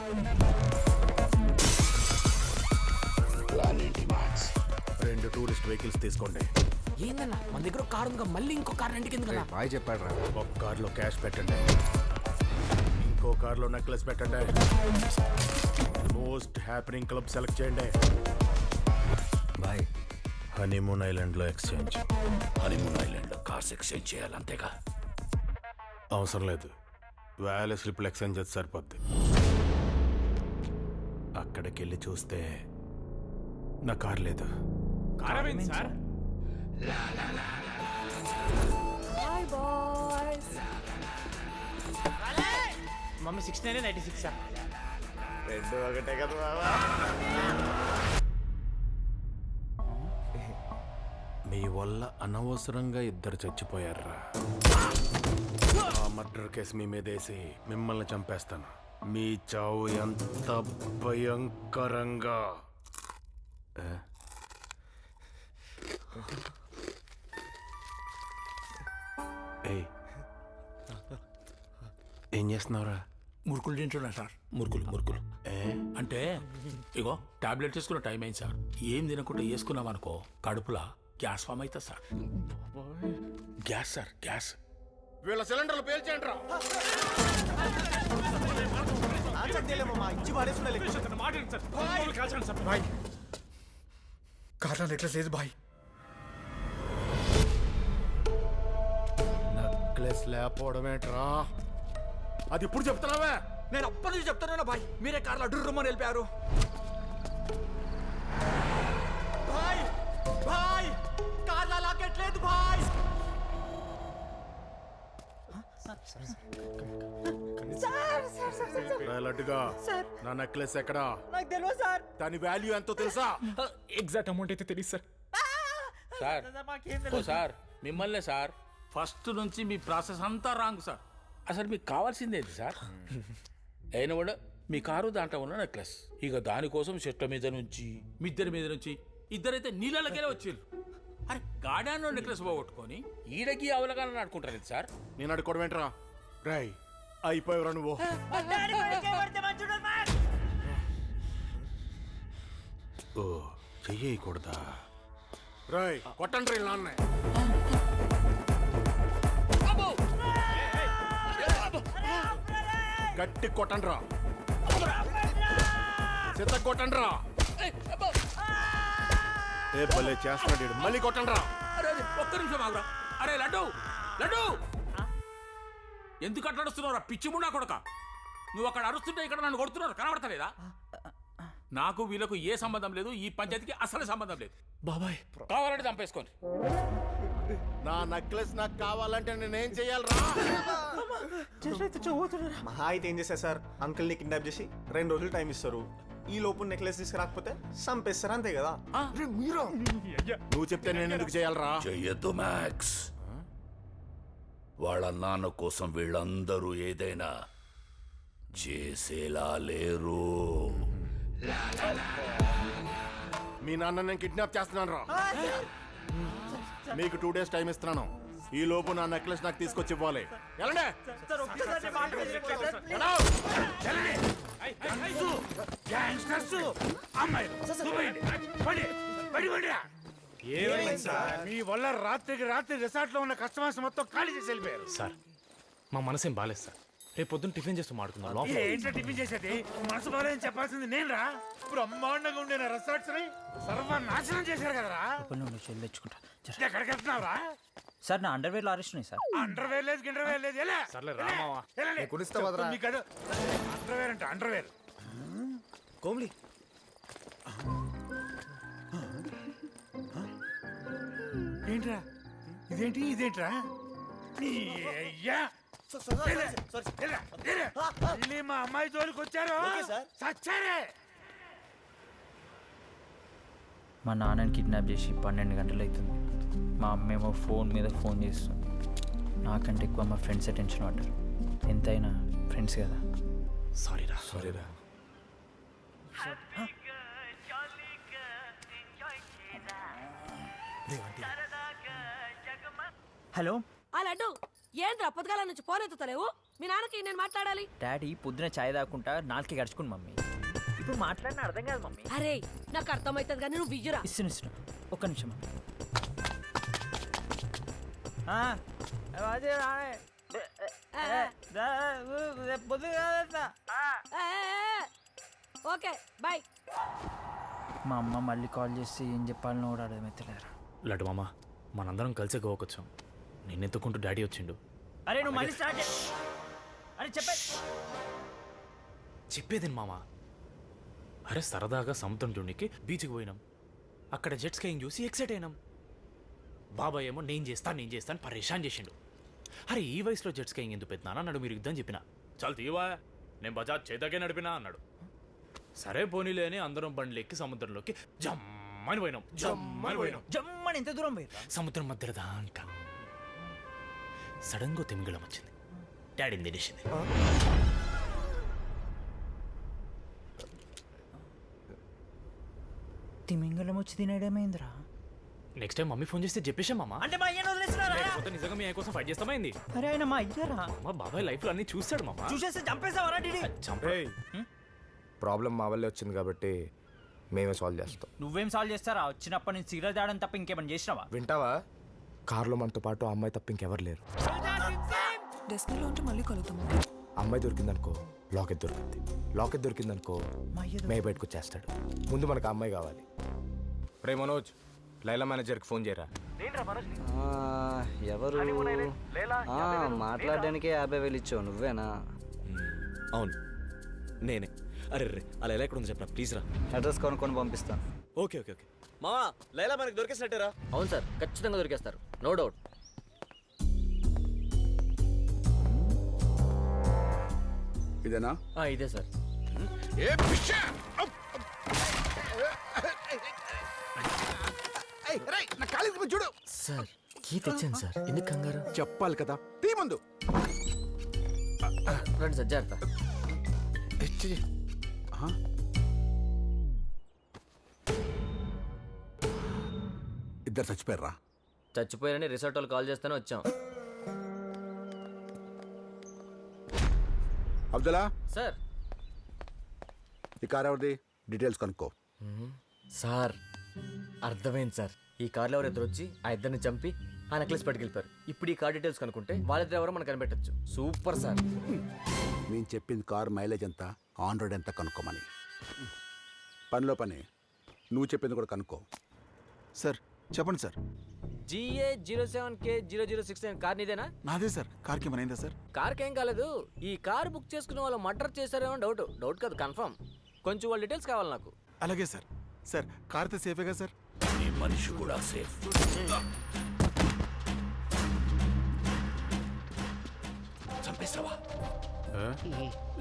P: 2 టూరిస్ట్ వెహికల్స్ తీసుకోండి.
G: ఏందన్నా మన దగ్గర కారు ఉందిగా, మళ్ళీ ఇంకో కారు ఇంటికి ఎందుకన్నా?
P: బాయ్ చెప్పాడు రా. ఒక కార్లో క్యాష్ పెట్టండి, ఇంకో కార్లో నెక్లెస్ పెట్టండి. మోస్ట్ హ్యాపెనింగ్ క్లబ్ సెలెక్ట్ చేయండి.
M: బాయ్
P: హనీమూన్ ఐలాండ్లో ఎక్స్చేంజ్.
O: హనీమూన్ ఐలాండ్లో కార్స్ ఎక్స్చేంజ్ చేయాలి అంతేగా?
P: అవసరం లేదు, వ్యాలీ స్లిప్లు ఎక్స్చేంజ్ చేస్తే సరిపోద్ది. అక్కడికి వెళ్ళి చూస్తే నా కార్ లేదు.
G: Sir
W: hi boys.
G: Mummy 69 96 sir.
B: 2 ఒకటే కదా బాబా.
P: మీ వల్ల అనవసరంగా ఇద్దరు చచ్చిపోయారా. ఆ మర్డర్ కేసు మీ మీదేసి మిమ్మల్ని చంపేస్తాను. మీ చావు ఎంత భయంకరంగా. ఏం చేస్తున్నావురా?
O: మురుకులు తింటున్నా సార్. మురుకులు అంటే ఇగో టాబ్లెట్ వేసుకున్న టైం అయింది సార్. ఏం తినకుండా వేసుకున్నాం అనుకో కడుపులా గ్యాస్ ఫామ్ అవుతుంది సార్. Gas sir, gas.
P: వీళ్ళ సిలిండర్లు పేల్చేయండి రా.
E: బాయ్ కార్లో నెక్లెస్ లేదు బాయ్.
P: నెక్లెస్ లేకపోవడమేట్రా, అది ఇప్పుడు చెప్తున్నావే?
A: నేను అప్పటి నుంచి చెప్తాను బాయ్, మీరే కార్లో అడ్డు రమ్మని వెళ్ళిపోయారు.
B: భాయ్ భాయ్ కార్లో లాకెట్ లేదు భాయ్.
P: లడ్డుగా నా నెక్లెస్ ఎక్కడా?
I: నాకు తెలియదు సార్.
P: దాని వాల్యూ ఎంతో తెలుసా?
G: ఎగ్జాక్ట్ అమౌంట్ అయితే తెలియదు సార్.
O: సార్ సార్ మిమ్మల్నే సార్, ఫస్ట్ నుంచి మీ ప్రాసెస్ అంతా రాంగ్ సార్. అసలు మీకు కావాల్సిందేంటి సార్? అయిన కూడా మీ కారు దాంట్లో ఉన్న నెక్లెస్. ఇక దానికోసం చెట్ల మీద నుంచి మిద్దెల మీద నుంచి ఇద్దరైతే నీళ్ళకెళ్ళి వచ్చారు. అరే గార్డెన్లో నెక్లెస్ పోగొట్టుకొని ఈడకి అవలగాలని ఆడుకుంటారు సార్.
P: నేను అడుకోవడం ఏంట్రా? రాయ్ అయిపోయావురా నువ్వు. ఓ చెయ్యకూడదా? రాయ్ కొట్టండి రీ నాన్న. గట్టి కొట్టండి రా, చిత్త కొట్టండి రా. ఏ భలే చేస్తున్నాడు, మళ్ళీ కొట్టండి రా.
O: ఒక్క నిమిషం ఆగురా. అరే లడ్డు లడ్డు, ఎందుకు అట్లా అడుస్తున్నావురా పిచ్చి ముండా కొడక? నువ్వు అక్కడ అరుస్తుంటే ఇక్కడ నన్ను కొడుతున్నారు, కనబడతలేదా? నాకు వీళ్ళకు ఏ సంబంధం లేదు, ఈ పంచాయతీకి అసలు సంబంధం లేదు.
G: బాబాయ్
O: కావాలంటే చంపేసుకోండి.
P: నా నెక్లెస్ నాకు కావాలంటే నేనేం చెయ్యాలరా?
B: మహా అయితే ఏం చేశారు సార్, అంకుల్ని కిడ్నాప్ చేసి 2 రోజులు టైం ఇస్తారు. ఈ లోపు నెక్లెస్ తీసుకురాకపోతే చంపేస్తారు, అంతే కదా?
P: నువ్వు చెప్తే నేను ఎందుకు చేయాలరా?
O: చెయ్యొద్దు మ్యాక్స్.
J: వాళ్ళ నాన్న కోసం వీళ్ళందరూ ఏదైనా చేసేలా లేరు.
P: మీ నాన్న నేను కిడ్నాప్ చేస్తున్నాను రా. మీకు 2 days టైం ఇస్తున్నాను. ఈ లోపు నా నెక్లెస్ నాకు తీసుకొచ్చి ఇవ్వాలి.
V: మీ వల్ల రాత్రికి రాత్రి రిసార్ట్ లో ఉన్న కస్టమర్స్ మొత్తం ఖాళీ చేసి వెళ్ళిపోయారు
G: సార్. మా మనసేం బాలేదు సార్.
M: రేపు పొద్దున్న టిఫిన్ చేస్తూ మాడుకుందాం.
V: ఏంటో టిఫిన్ చేసేది? మనసు బాగాలేదని చెప్పాల్సింది నేను రా. బ్రహ్మాండంగా ఉండే రిసార్ట్స్ ని సర్వనాశనం చేశారు కదరా.
D: చెల్లి తెచ్చుకుంటా.
V: ఎక్కడికి వెళ్తున్నావురా?
D: సార్ నా అండర్వేర్లో అరెస్ట్ ఉన్నాయి సార్.
V: అండర్వేర్ లేదు గిండర్వేర్ లేదు. ఎలా
M: సర్లే రామావా
V: అండర్వేర్ అంటే అండర్వేర్.
K: కోమ్లీ
V: ఏంట్రా ఇదేంటి ఇదేంట్రా? మా అమ్మాయి జోలికి వచ్చారు.
D: మా నాన్నని కిడ్నాప్ చేసి 12 గంటలు అవుతుంది. మా అమ్మేమో ఫోన్ మీద ఫోన్ చేస్తుంది. నాకంటే ఎక్కువ మా ఫ్రెండ్స్ టెన్షన్ పడ్డారు. ఎంతైనా ఫ్రెండ్స్ కదా.
M: సారీరా.
D: హలో
I: ఆ లడ్డు ఏంద్రా పొద్దుగాల నుంచి ఫోన్ ఎత్తుతలేవు? మీ నాన్నకి నేను మాట్లాడాలి.
D: డాడీ పొద్దున చాయ్ తాకుంటా 4కి గడుచుకుని మమ్మీ. ఇప్పుడు మాట్లాడిన అర్థం కాదు మమ్మీ.
I: అరే నాకు అర్థమవుతుంది కానీ నువ్వు విజురా.
D: ఇస్తున్నా ఒక్క నిమిషం.
I: Okay bye.
D: మా అమ్మ మళ్ళీ కాల్ చేసి ఏం చెప్పాలని కూడా అర్థమవుతలేరు.
M: లడ్డు మామ మనందరం కలిసే గోవకొచ్చాం. నిన్నెత్తుకుంటూ డాడీ వచ్చిండు.
D: అరే నువ్వు మళ్ళీ స్టార్ట్. అరే
M: చెప్పేది మామ. అరే సరదాగా సముద్రం చూడనికి బీచ్కి పోయినాం. అక్కడ జెట్ స్కైయింగ్ చూసి ఎక్సైట్ అయినాం. బాబాయ్ ఏమో నేను చేస్తాను పరేషాన్ చేసిండు. అరే ఈ వయసులో జెట్ స్కైయింగ్ ఎందుకు పెద్దనా అన్నాడు. మీరు యుద్ధం చెప్పిన చాలు తీవా, నేను బజాజ్ చేతకే నడిపినా అన్నాడు. సరే పోనీలే అని అందరం బండ్లు ఎక్కి సముద్రంలోకి జమ్మని పోయినాం.
D: జమ్మని ఎంత దూరం పోయి
M: సముద్రం మధ్యలో దానిక సడన్గా తిమింగళం వచ్చింది. డాడీని తినేసింది.
D: తిమింగళం వచ్చి తినేయడమైందిరా.
M: నెక్స్ట్ టైం మమ్మీ ఫోన్ చేస్తే చెప్పేసా మామ.
D: అంటే మా అయ్యను వదిలేసినారా?
M: నిజంగా మీ ఆయన కోసం ఫైట్ చేస్తామైంది.
D: అరే ఆయన మా అయ్యారా?
M: మా బాబాయ్ లైఫ్ లో అన్ని చూస్తాడు మామ.
D: చూసేస్తే చంపేసావరా డీడీ?
E: ప్రాబ్లం మా వల్లే వచ్చింది కాబట్టి మేమే సాల్వ్ చేస్తాం.
D: నువ్వేం సాల్వ్ చేస్తారా? వచ్చినప్పటి నుంచి సిగరెట్ తాగడం తప్ప ఇంకేమైనా చేసినావా?
E: వింటావా? కార్లో మనతో పాటు ఆ అమ్మాయి తప్ప ఇంకెవరు లేరు.
W: డెస్క్లో ఉంటే మళ్ళీ కలుగుతాము.
E: అమ్మాయి దొరికిందనుకో లాకెట్ దొరికింది. లాకెట్ దొరికిందనుకో మే బయటకు వచ్చేస్తాడు. ముందు మనకు ఆ అమ్మాయి కావాలి. రే మనోజ్, లైలా మేనేజర్కి ఫోన్ చేయరా.
Q: ఎవరు? మాట్లాడడానికి 50,000 ఇచ్చావు నువ్వేనా?
K: అవును నేనే. అరే రే అలా ఎలా ఎక్కడ ఉంది చెప్పరా ప్లీజ్ రా.
Q: అడ్రస్ కొనుక్కొని పంపిస్తాను.
K: ఓకే మామా లైలా మనకి దొరికేసినట్టేరా?
Q: అవును సార్, ఖచ్చితంగా దొరికేస్తారు, నో డౌట్.
P: ఇదేనా?
Q: ఇదే సార్.
P: చూడు
Q: సార్, కీ తెచ్చాను సార్. ఎందుకు కంగారు?
P: చెప్పాలి కదా, తీ ముందు.
Q: రండి సార్, జాగ్రత్త.
P: ఇద్దరు చచ్చిపోయారా?
Q: చచ్చిపోయారని రిసార్ట్ వాళ్ళు కాల్ చేస్తేనే వచ్చాం.
P: అబ్దుల్లా
Q: సార్.
P: ఈ కార్ ఎవరిది? డీటెయిల్స్ కనుక్కో.
Q: సార్ అర్థమైంది సార్. ఈ కార్లో ఎవరిద్దరు వచ్చి ఆ ఇద్దరిని చంపి ఆ నెక్లెస్ పట్టుకెళ్ళిపోయారు. ఇప్పుడు ఈ కార్ డీటెయిల్స్ కనుక్కుంటే వాళ్ళిద్దరు ఎవరో మనం కనిపెట్టచ్చు. Super sir.
P: నేను చెప్పింది కార్ మైలేజ్ ఎంత, ఆన్ రోడ్ ఎంత కనుక్కోమని. పనిలో పని నువ్వు చెప్పింది కూడా కనుక్కో.
X: సార్ చెప్పండి సార్.
Q: GA07K0069 కార్ నీదేనా?
X: నాదే సార్. కార్కి ఏమైందా సార్?
Q: కార్కి ఏం కాలేదు. ఈ కార్ బుక్ చేసుకున్న వాళ్ళు మర్డర్ చేశారేమో డౌట్ కాదు, కన్ఫర్మ్. కొంచెం వాళ్ళ డీటెయిల్స్ కావాలి నాకు.
X: అలాగే సార్. సార్ కార్ అయితే సేఫేగా సార్?
J: ఈ మనిషి కూడా సేఫ్. చంపేసావా?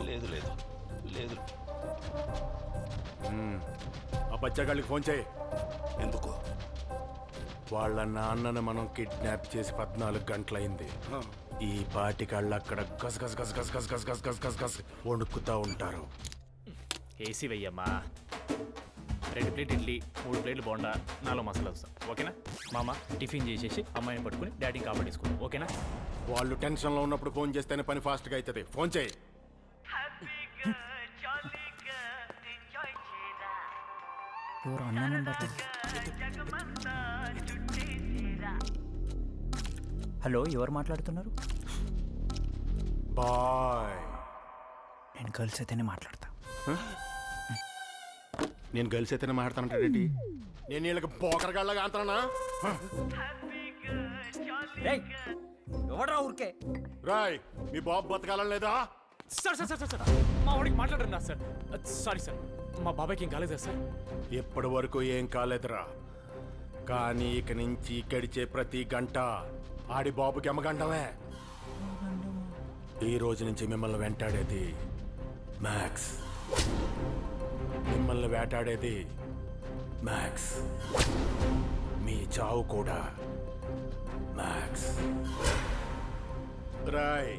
J: లేదు.
X: ఆ బచ్చగాళ్ళకి ఫోన్ చేయి.
J: ఎందుకు?
X: వాళ్ళ నాన్నను మనం కిడ్నాప్ చేసి 14 గంటలైంది. ఈ పాటికాళ్ళు అక్కడ గస్ గస్ గస్ గస్ గస్ గస్ గస్ గస్ గస్ గస్ వణుకుతా ఉంటారు.
M: ఏసీ వెయ్యమ్మా. 2 ప్లేట్ ఇడ్లీ, 3 ప్లేట్లు బోండా, 4 మసాలా వస్తాం. ఓకేనా మామ? టిఫిన్ చేసేసి అమ్మాయిని పట్టుకుని డాడీని కాపాడేసుకుంటాం. ఓకేనా?
X: వాళ్ళు టెన్షన్లో ఉన్నప్పుడు ఫోన్ చేస్తేనే పని ఫాస్ట్గా అవుతుంది. ఫోన్ చేయి.
D: ఎవరు అన్న నెంబర్? హలో, ఎవరు మాట్లాడుతున్నారు?
X: బాయ్
D: నేను గర్ల్స్ అయితేనే మాట్లాడతా.
X: నేను గర్ల్స్ అయితేనే మాట్లాడతానంటాడేంటి? నేను వీళ్ళకి పోకరగాళ్ళగా అంటానా?
A: ఎవడ్రా ఊరికే
X: రాయ్ మీ బాబు బతకాలని లేదా?
G: సార్ సార్ సార్ సార్ మా వాడికి మాట్లాడరా సార్. సారీ సార్, మా బాబాయ్కి ఏం కాలేదా సార్?
X: ఇప్పటి వరకు ఏం కాలేదురా, కానీ ఇక నుంచి గడిచే ప్రతి గంట ఆడి బాబుకి అమ్మగంటమే. ఈ రోజు నుంచి మిమ్మల్ని వెంటాడేది మ్యాక్స్, మిమ్మల్ని వేటాడేది మ్యాక్స్, మీ చావు కూడా మ్యాక్స్. రాయ్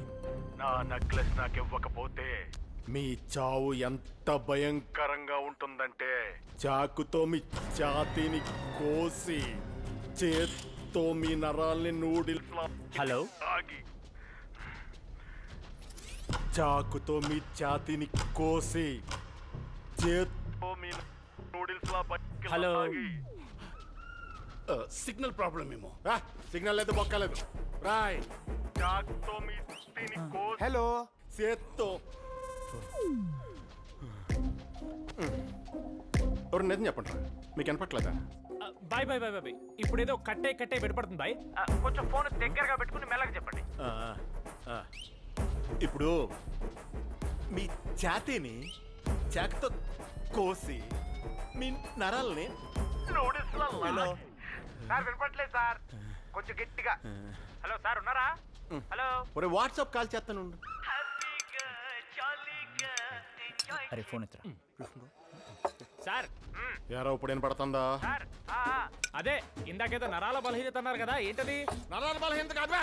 X: నా నెక్లెస్ నాకు ఇవ్వకపోతే మీ చావు ఎంత భయంకరంగా ఉంటుందంటే చాకుతో మీ ఛాతీని కోసి చేత్తో మీ నరాల్ని నూడిల్స్
D: హలో
X: ఆగి చాకుతో మీ ఛాతీని కోసి చేత్తో మీ నూడిల్స్
D: హలో.
X: సిగ్నల్ ప్రాబ్లం ఏమో. సిగ్నల్ లేదు బొక్కలేదు. రాయ్ చాకుతో మీ ఛాతీని కోసి
E: హలో
X: చేత్తో ఎవరు నిజం చెప్పండి రా, మీకు వినపట్లేదా?
G: Bye bye bye bye. ఇప్పుడు ఏదో కట్టే కట్టే వినపడుతుంది బాయ్. కొంచెం ఫోన్ దగ్గరగా పెట్టుకుని మెల్లగా చెప్పండి.
X: ఇప్పుడు మీ ఛాతీని చాకుతో కోసి మీ నరాల్ని
G: హలో సార్, వినపట్లేదు సార్, కొంచెం గట్టిగా. హలో సార్, ఉన్నారా? హలో.
X: ఒరే వాట్సాప్ కాల్ చేస్తాను.
D: అరే ఫోన్ ఎత్తరా.
G: సార్
X: యారో ఇప్పుడు వినపడుతుందా?
G: సార్ అదే ఇందాకేదో నరాల బలహీనత అన్నారు కదా, ఏంటది?
X: నరాల బలహీనత కాదువే,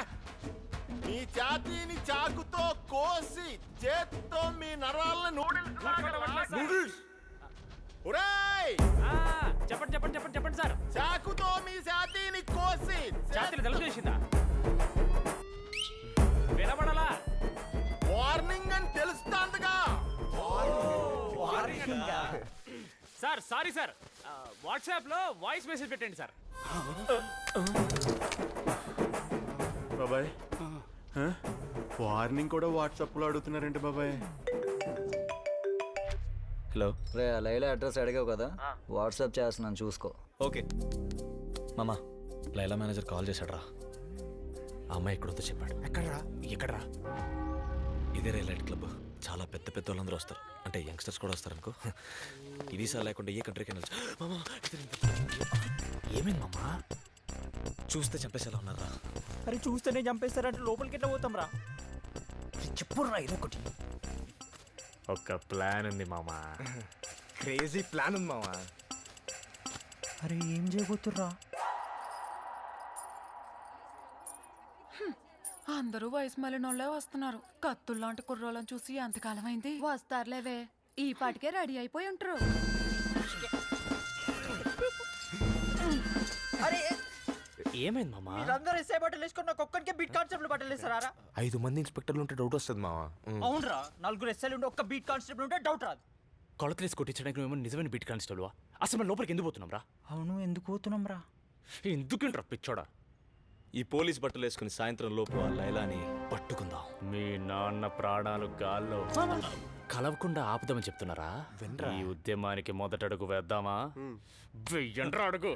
X: మీ ఛాతీని చాకుతో కోసి చేత్తో మీ నరాలను నూడిల్స్. ఒరేయ్
G: చెప్పండి చెప్పండి చెప్పండి చెప్పండి సార్.
X: చాకుతో మీ ఛాతీని కోసి
G: ఛాతీని తెలుగు చేసిందా? వినబడలా?
X: వార్నింగ్ అని తెలుస్తాందిగా.
G: సార్ సారీ సార్, వాట్సాప్ లో వాయిస్ మెసేజ్ పెట్టండి సార్.
X: బాబాయ్ వార్నింగ్ కూడా వాట్సాప్ లో అడుగుతున్నారంటే బాబాయ్.
Q: హలో రే, లైలా అడ్రస్ అడిగావు కదా, వాట్సాప్ చేస్తున్నాను చూసుకో. ఓకే మామా, లైలా మేనేజర్ కాల్ చేశాడు రా. ఆ అమ్మాయి ఎక్కడొద్దో చెప్పాడు.
G: ఎక్కడ్రా? ఎక్కడ్రా?
Q: ఇదే రైలైట్ క్లబ్. చాలా పెద్ద పెద్ద వాళ్ళందరూ వస్తారు, అంటే యంగ్స్టర్స్ కూడా వస్తారు అనుకో. ఈ వీసా లేకుండా ఏ కంట్రీకి వెళ్ళచ్చు. మామా
G: ఏమైంది మామా?
Q: చూస్తే చంపేసేలా ఉన్నారా?
D: అరే చూస్తేనే చంపేస్తారంటే లోపలికి ఎట్లా పోతాం రా? చెప్పుర్రా ఇది ఒకటి.
G: ఒక ప్లాన్ ఉంది మామా.
E: క్రేజీ ప్లాన్ ఉంది మామా.
D: అరే ఏం చేయబోతుర్రా?
I: అందరూ వయసు మళ్ళీ వస్తున్నారు. కత్తుల్లాంటి కుర్రోళ్ళని చూసి ఎంతకాలం అయింది. వస్తారులేవే, ఈ పాటికే రెడీ అయిపోయి ఉంటారు.
D: అరే
G: ఏమైంది మామా?
D: మీరందరూ ఎస్ఐ బట్టలు వేసుకున్న ఒక్కడికే బీట్ కానిస్టేబుల్ బట్టలు వేస్తారా?
E: 5 మంది ఇన్స్పెక్టర్లు ఉంటే డౌట్ వస్తుంది మావా.
D: అవునరా, 4 ఎస్ఐలు ఉంటే ఒక్క బీట్ కానిస్టేబుల్ ఉంటే డౌట్ రాదు.
G: కొలతలేసి కొట్టించడానికి మేము నిజమైన బీట్ కానిస్టేబుల్. అసలు మన లోపలికి ఎందుకు పోతున్నాం రా?
D: అవును, ఎందుకు పోతున్నాం రా?
G: ఎందుకంట్రా పిచ్చోడా?
Q: ఈ పోలీస్ బట్టలు వేసుకుని సాయంత్రం లోపు ఆ లైలాని పట్టుకుందాం.
G: మీ నాన్న ప్రాణాలు గాల్లో కలవకుండా ఆపుదామని చెప్తున్నారా? ఈ ఉద్యమానికి మొదట అడుగు వేద్దామా? వెయ్యండ్రా అడుగు.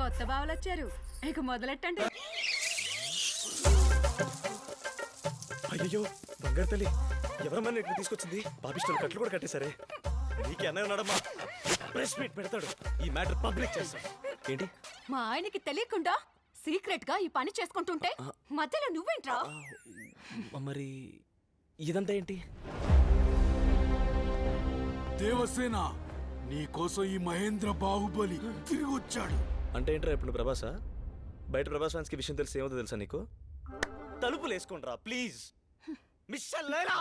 I: కొత్త బావలు వచ్చారు, ఇక మొదలెట్టండి.
Q: అయ్యో బంగారు తల్లి, ఎవరమ్మా ఇట్లా తీసుకొచ్చింది? పాపిస్టోలు కట్లు కూడా కట్టేశారే. నీకే అన్నయ్య ఉన్నాడమ్మా, ప్రెస్ మీట్ పెడతాడు, ఈ మ్యాటర్ పబ్లిక్ చేస్తాడు. ఏంటి
U: మా ఆయనకి తెలియకుండా సీక్రెట్ గా ఈ పని చేసుకుంటుంటే మధ్యలో నువ్వేంట్రా?
Q: మరి ఇదంతా ఏంటి?
J: దేవసేన, నీ కోసం ఈ మహేంద్ర బాహుబలి తిరిగి వచ్చాడు.
Q: అంటే ఏంట్రా ఇప్పుడు ప్రభాసా? బయట ప్రభాస్ ఫ్యాన్స్ కి విషయం తెలిసి ఏమవుతుందో తెలుసా నీకు? తలుపులు వేసుకోండిరా ప్లీజ్. మిస్టర్ లైలా,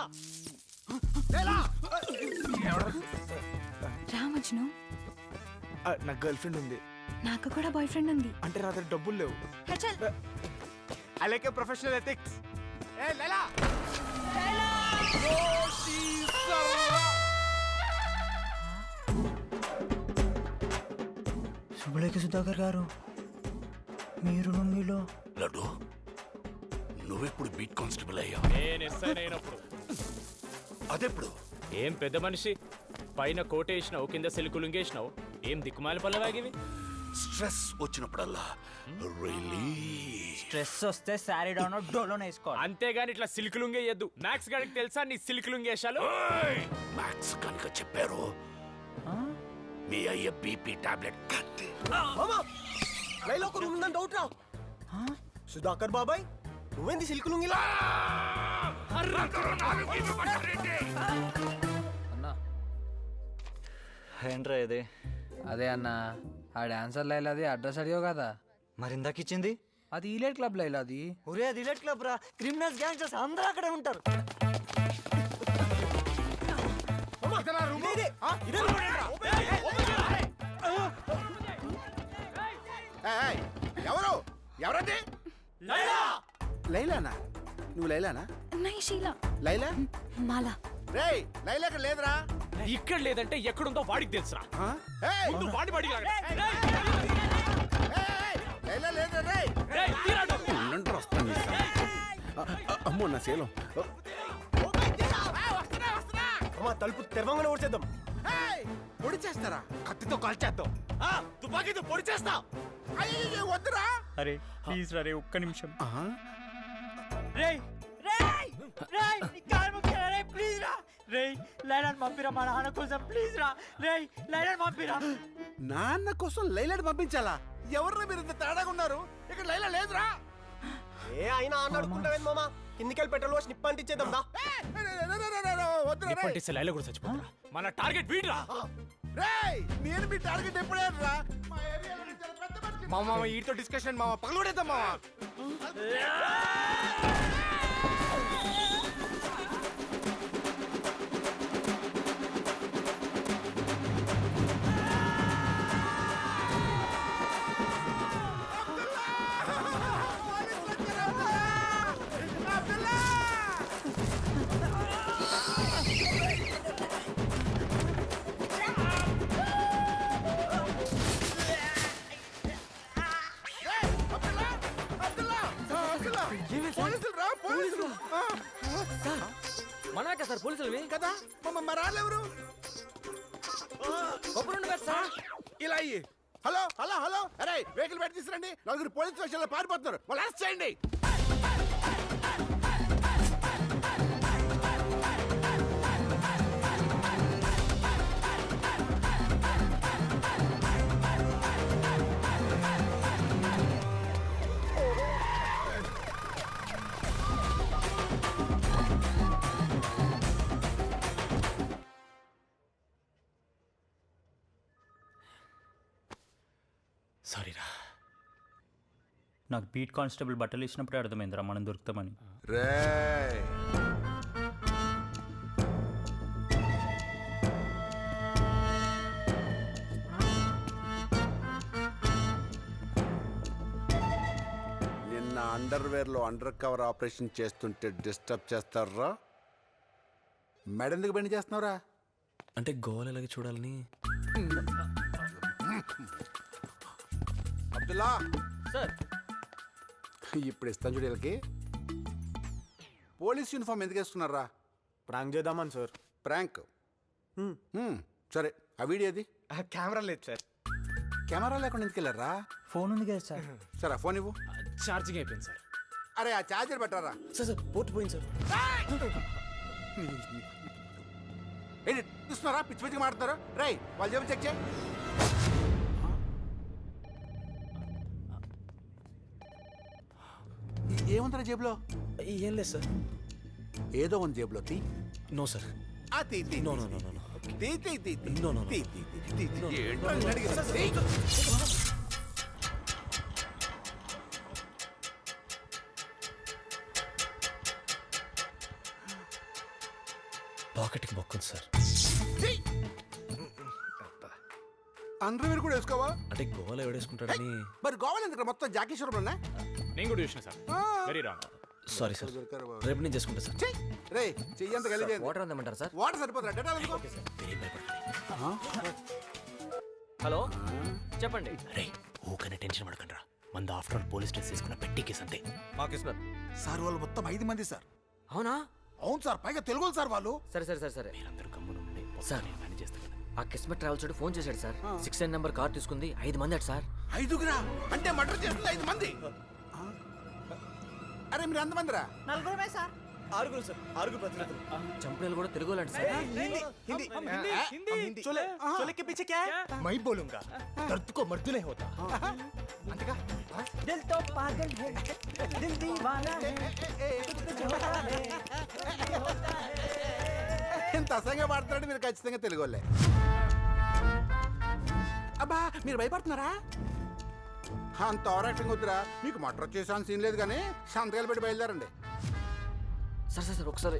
U: రామజ్ను,
E: నాకు గర్ల్ ఫ్రెండ్ ఉంది.
U: నాకు కూడా బాయ్ ఫ్రెండ్ ఉంది.
E: అంటే నా దగ్గర డబ్బులు లేవు.
B: I like a professional ethics. ఏ లైలా,
D: శుభలేఖ సుధాకర్ గారు, మీరు లుంగిలో
M: లడ్డు నువ్వెప్పుడు బీట్ కానిస్టేబుల్ అయ్యావు?
G: నేను ఎస్ఐ అయినప్పుడు.
M: అదెప్పుడు?
G: ఏం పెద్ద మనిషి, పైన కోటేసినావు, కింద సిలుకులుంగేసినావు, ఏం దిక్కుమాలి పల్లవాగివి?
M: స్ట్రెస్ వచ్చినప్పుడల్లా
D: స్ట్రెస్ వస్తే శారీ డౌన్ డోలోనే వేసుకోవాలి.
G: అంతేగాని ఇట్లా సిల్కులుంగేయద్దు. మ్యాక్స్ గారికి తెలుసా నీ సిల్కులుంగేశాలు?
M: మ్యాక్స్ కనుక చెప్పారు మీ అయ్య బీపీ టాబ్లెట్ కత్తి.
B: లైలో ఒక రూమ్ ఉందని డౌట్ రా. సుధాకర్ బాబాయ్ నువ్వేంది సిల్క్ లుంగిలా?
A: అన్నా
H: ఏంట్రా ఇది?
A: అదే అన్న ఆ డాన్సర్ లైలాది అడ్రస్ అడిగావు కదా,
H: మరి ఇందాక ఇచ్చింది
A: అది ఈలెట్ క్లబ్ లైలాది.
H: ఒరే అది ఇలెట్ క్లబ్ రా, క్రిమినల్స్ గ్యాంగ్స్టర్స్ అందరూ అక్కడే ఉంటారు.
P: ఎవరు ఎవరండి? లైలానా? నువ్వు లైలానా?
L: షీలా.
P: లైలా
L: మాలా.
P: రేయ్ లైలా ఇక్కడ లేదురా.
G: ఇక్కడ లేదంటే ఎక్కడుందో వాడికి తెలుసురా. ముందు వాడి వాడి
P: లైలా లేదురా. రేయ్ ఉండండి వస్తాను. అమ్మో నా శీలం.
B: అమ్మా తలుపు తెరవంగానే ఊడ్చేద్దాం.
P: పొడి చేస్తారా?
B: కత్తితో కాల్చేద్దాం.
G: తుపాకీతో పొడి చేస్తా.
P: అయ్యో వద్దురా.
D: అరే ప్లీజ్ రా రే, ఒక్క నిమిషం.
H: రేయ్ రేయ్ రేయ్ నీ కాల్ మొక్కేరా రే, ప్లీజ్ రా రేయ్. లైలాని పంపిరా మా నాన్న కోసం, ప్లీజ్ రా రేయ్. లైలాని పంపిరా.
P: నాన్న కోసం లైలాని పంపించాలా? ఎవర్రా మీరు ఇంత తేడాగా ఉన్నారు? ఇక్కడ లైలా లేదురా.
B: ఏ అయినా అన్న అడుకుంటావేంది మామ? కిందికెళ్ళి పెట్రోల్ పోసి నిప్పు అంటించేద్దాం దా.
G: నిప్పంటిస్తే లైలా కూడా చచ్చిపోతారా? మన టార్గెట్ వీడ్రా.
P: రేయ్ నేను మీ టార్గెట్ ఎప్పుడే రా. మామ వీటితో డిస్కషన్ మామ పగలూడేద్దాం మామ.
A: మనమే సార్ పోలీసులు
P: కదా. మరాలెవరు? ఇలా అయ్యి. హలో హలో హలో అరే వెహికల్ పెట్టి తీసుకురండి. నలుగురు పోలీస్ స్టేషన్లో పారిపోతున్నారు, వాళ్ళు అరెస్ట్ చేయండి.
M: సారీరా.
D: నాకు బీట్ కానిస్టేబుల్ బట్టలు ఇచ్చినప్పుడే అర్థమైందిరా మనం దొరుకుతామని.
P: రేయ్ నిన్న అండర్వేర్లో అండర్ కవర్ ఆపరేషన్ చేస్తుంటే డిస్టర్బ్ చేస్తారా? మెడెందుకు బండి చేస్తున్నావురా?
Q: అంటే గోవాలు ఎలాగ చూడాలని.
P: అబ్దుల్లా
A: సార్
P: ఇప్పుడు ఇస్తాను చూడు వీళ్ళకి. పోలీస్ యూనిఫామ్ ఎందుకు వేసుకున్నారా?
B: ప్రాంక్ చేద్దామని సార్.
P: ప్రాంక్? సరే ఆ వీడియో అది.
B: కెమెరా లేదు సార్.
P: కెమెరా లేకుండా ఎందుకు వెళ్ళారా?
D: ఫోన్ ఉంది కదా సార్.
P: సరే ఆ ఫోన్ ఇవ్వు.
G: ఛార్జింగ్ అయిపోయింది సార్.
P: అరే ఆ ఛార్జర్ పెట్టారా?
Q: సార్ పోర్ట్ పోయింది సార్.
P: ఏంటి చూస్తున్నారా? పిచ్చి పిచ్చిగా మాడుతున్నారు. రై వాళ్ళు జేబులు చెక్ చేయి. ఏముందిరా జేబులో?
Q: ఏం లేదు సార్.
P: ఏదో ఉంది జేబులో. తీ.
Q: No sir.
P: తీ తీ.
Q: No no no no.
P: తీ తీ తీ.
Q: No no.
P: తీ తీ తీ తీ. ఏంటో అడిగిరా.
Q: పాకెట్కి బొక్కుంది సార్.
P: అండర్వేర్ కూడా వేసుకోవా?
Q: అంటే గోవాలో ఎవడేసుకుంటాడని.
P: మరి గోవాలో ఎందుకు మొత్తం జాకీశ్వరం ఉన్నా?
G: నేను కూడా చూసిన sir. Very wrong.
Q: Sorry sir, రేపు నేను చేసుకుంటా సార్.
P: రే చెయ్యంత గలీజ్.
A: వాటర్ అందమంటారా సార్?
P: వాటర్ సరిపోతుందా? డెటాల్ ఎందుకో?
A: హలో చెప్పండి.
Q: రే ఊకనే టెన్షన్ పడకండి రా.
M: మంది ఆఫ్టర్ ఆల్ పోలీస్ స్టేషన్ తీసుకున్న పెట్టి కేసు అంతే.
P: సార్ వాళ్ళు మొత్తం 5 మంది సార్.
A: అవునా?
P: అవును సార్, పైగా తెలుగు సార్ వాళ్ళు.
A: సరే సరే సరే సరే
M: మీరందరూ కమ్మును ఉండండి.
A: సార్
M: మేనేజ్ చేస్తాను.
A: ఆ కిస్మత్ ట్రావెల్స్ వాడు ఫోన్ చేశాడు సార్. 6 నెంబర్ కార్ తీసుకుంది 5 మంది అటు సార్.
P: 5గురా అంటే మర్డర్ చేస్తుంది 5 మంది. అరే మీరు ఎంతమందిరా?
H: 4 సార్.
B: 6 సార్, 6 ప్రతినిధులు.
A: చంపేలు కూడా తెలుగు లాంటి సార్.
B: हिंदी चोले चोले के पीछे क्या है?
E: मैं बोलूंगा दर्द को मर्द नहीं होता.
P: అంతేగా?
H: दिल तो पागल है, दिल दीवाना है.
P: ఇంత అసహ్యంగా పాడుతున్నాడు మీరు ఖచ్చితంగా తెలుగు వాళ్ళే. అబ్బా మీరు భయపడుతున్నారా? అంత ఓవరాక్షన్ వద్దురా. మీకు మటర్ చేసాను సీన్ లేదు కానీ సంతకాలు పెట్టి బయలుదేరండి.
A: సార్ సార్ సార్ ఒకసారి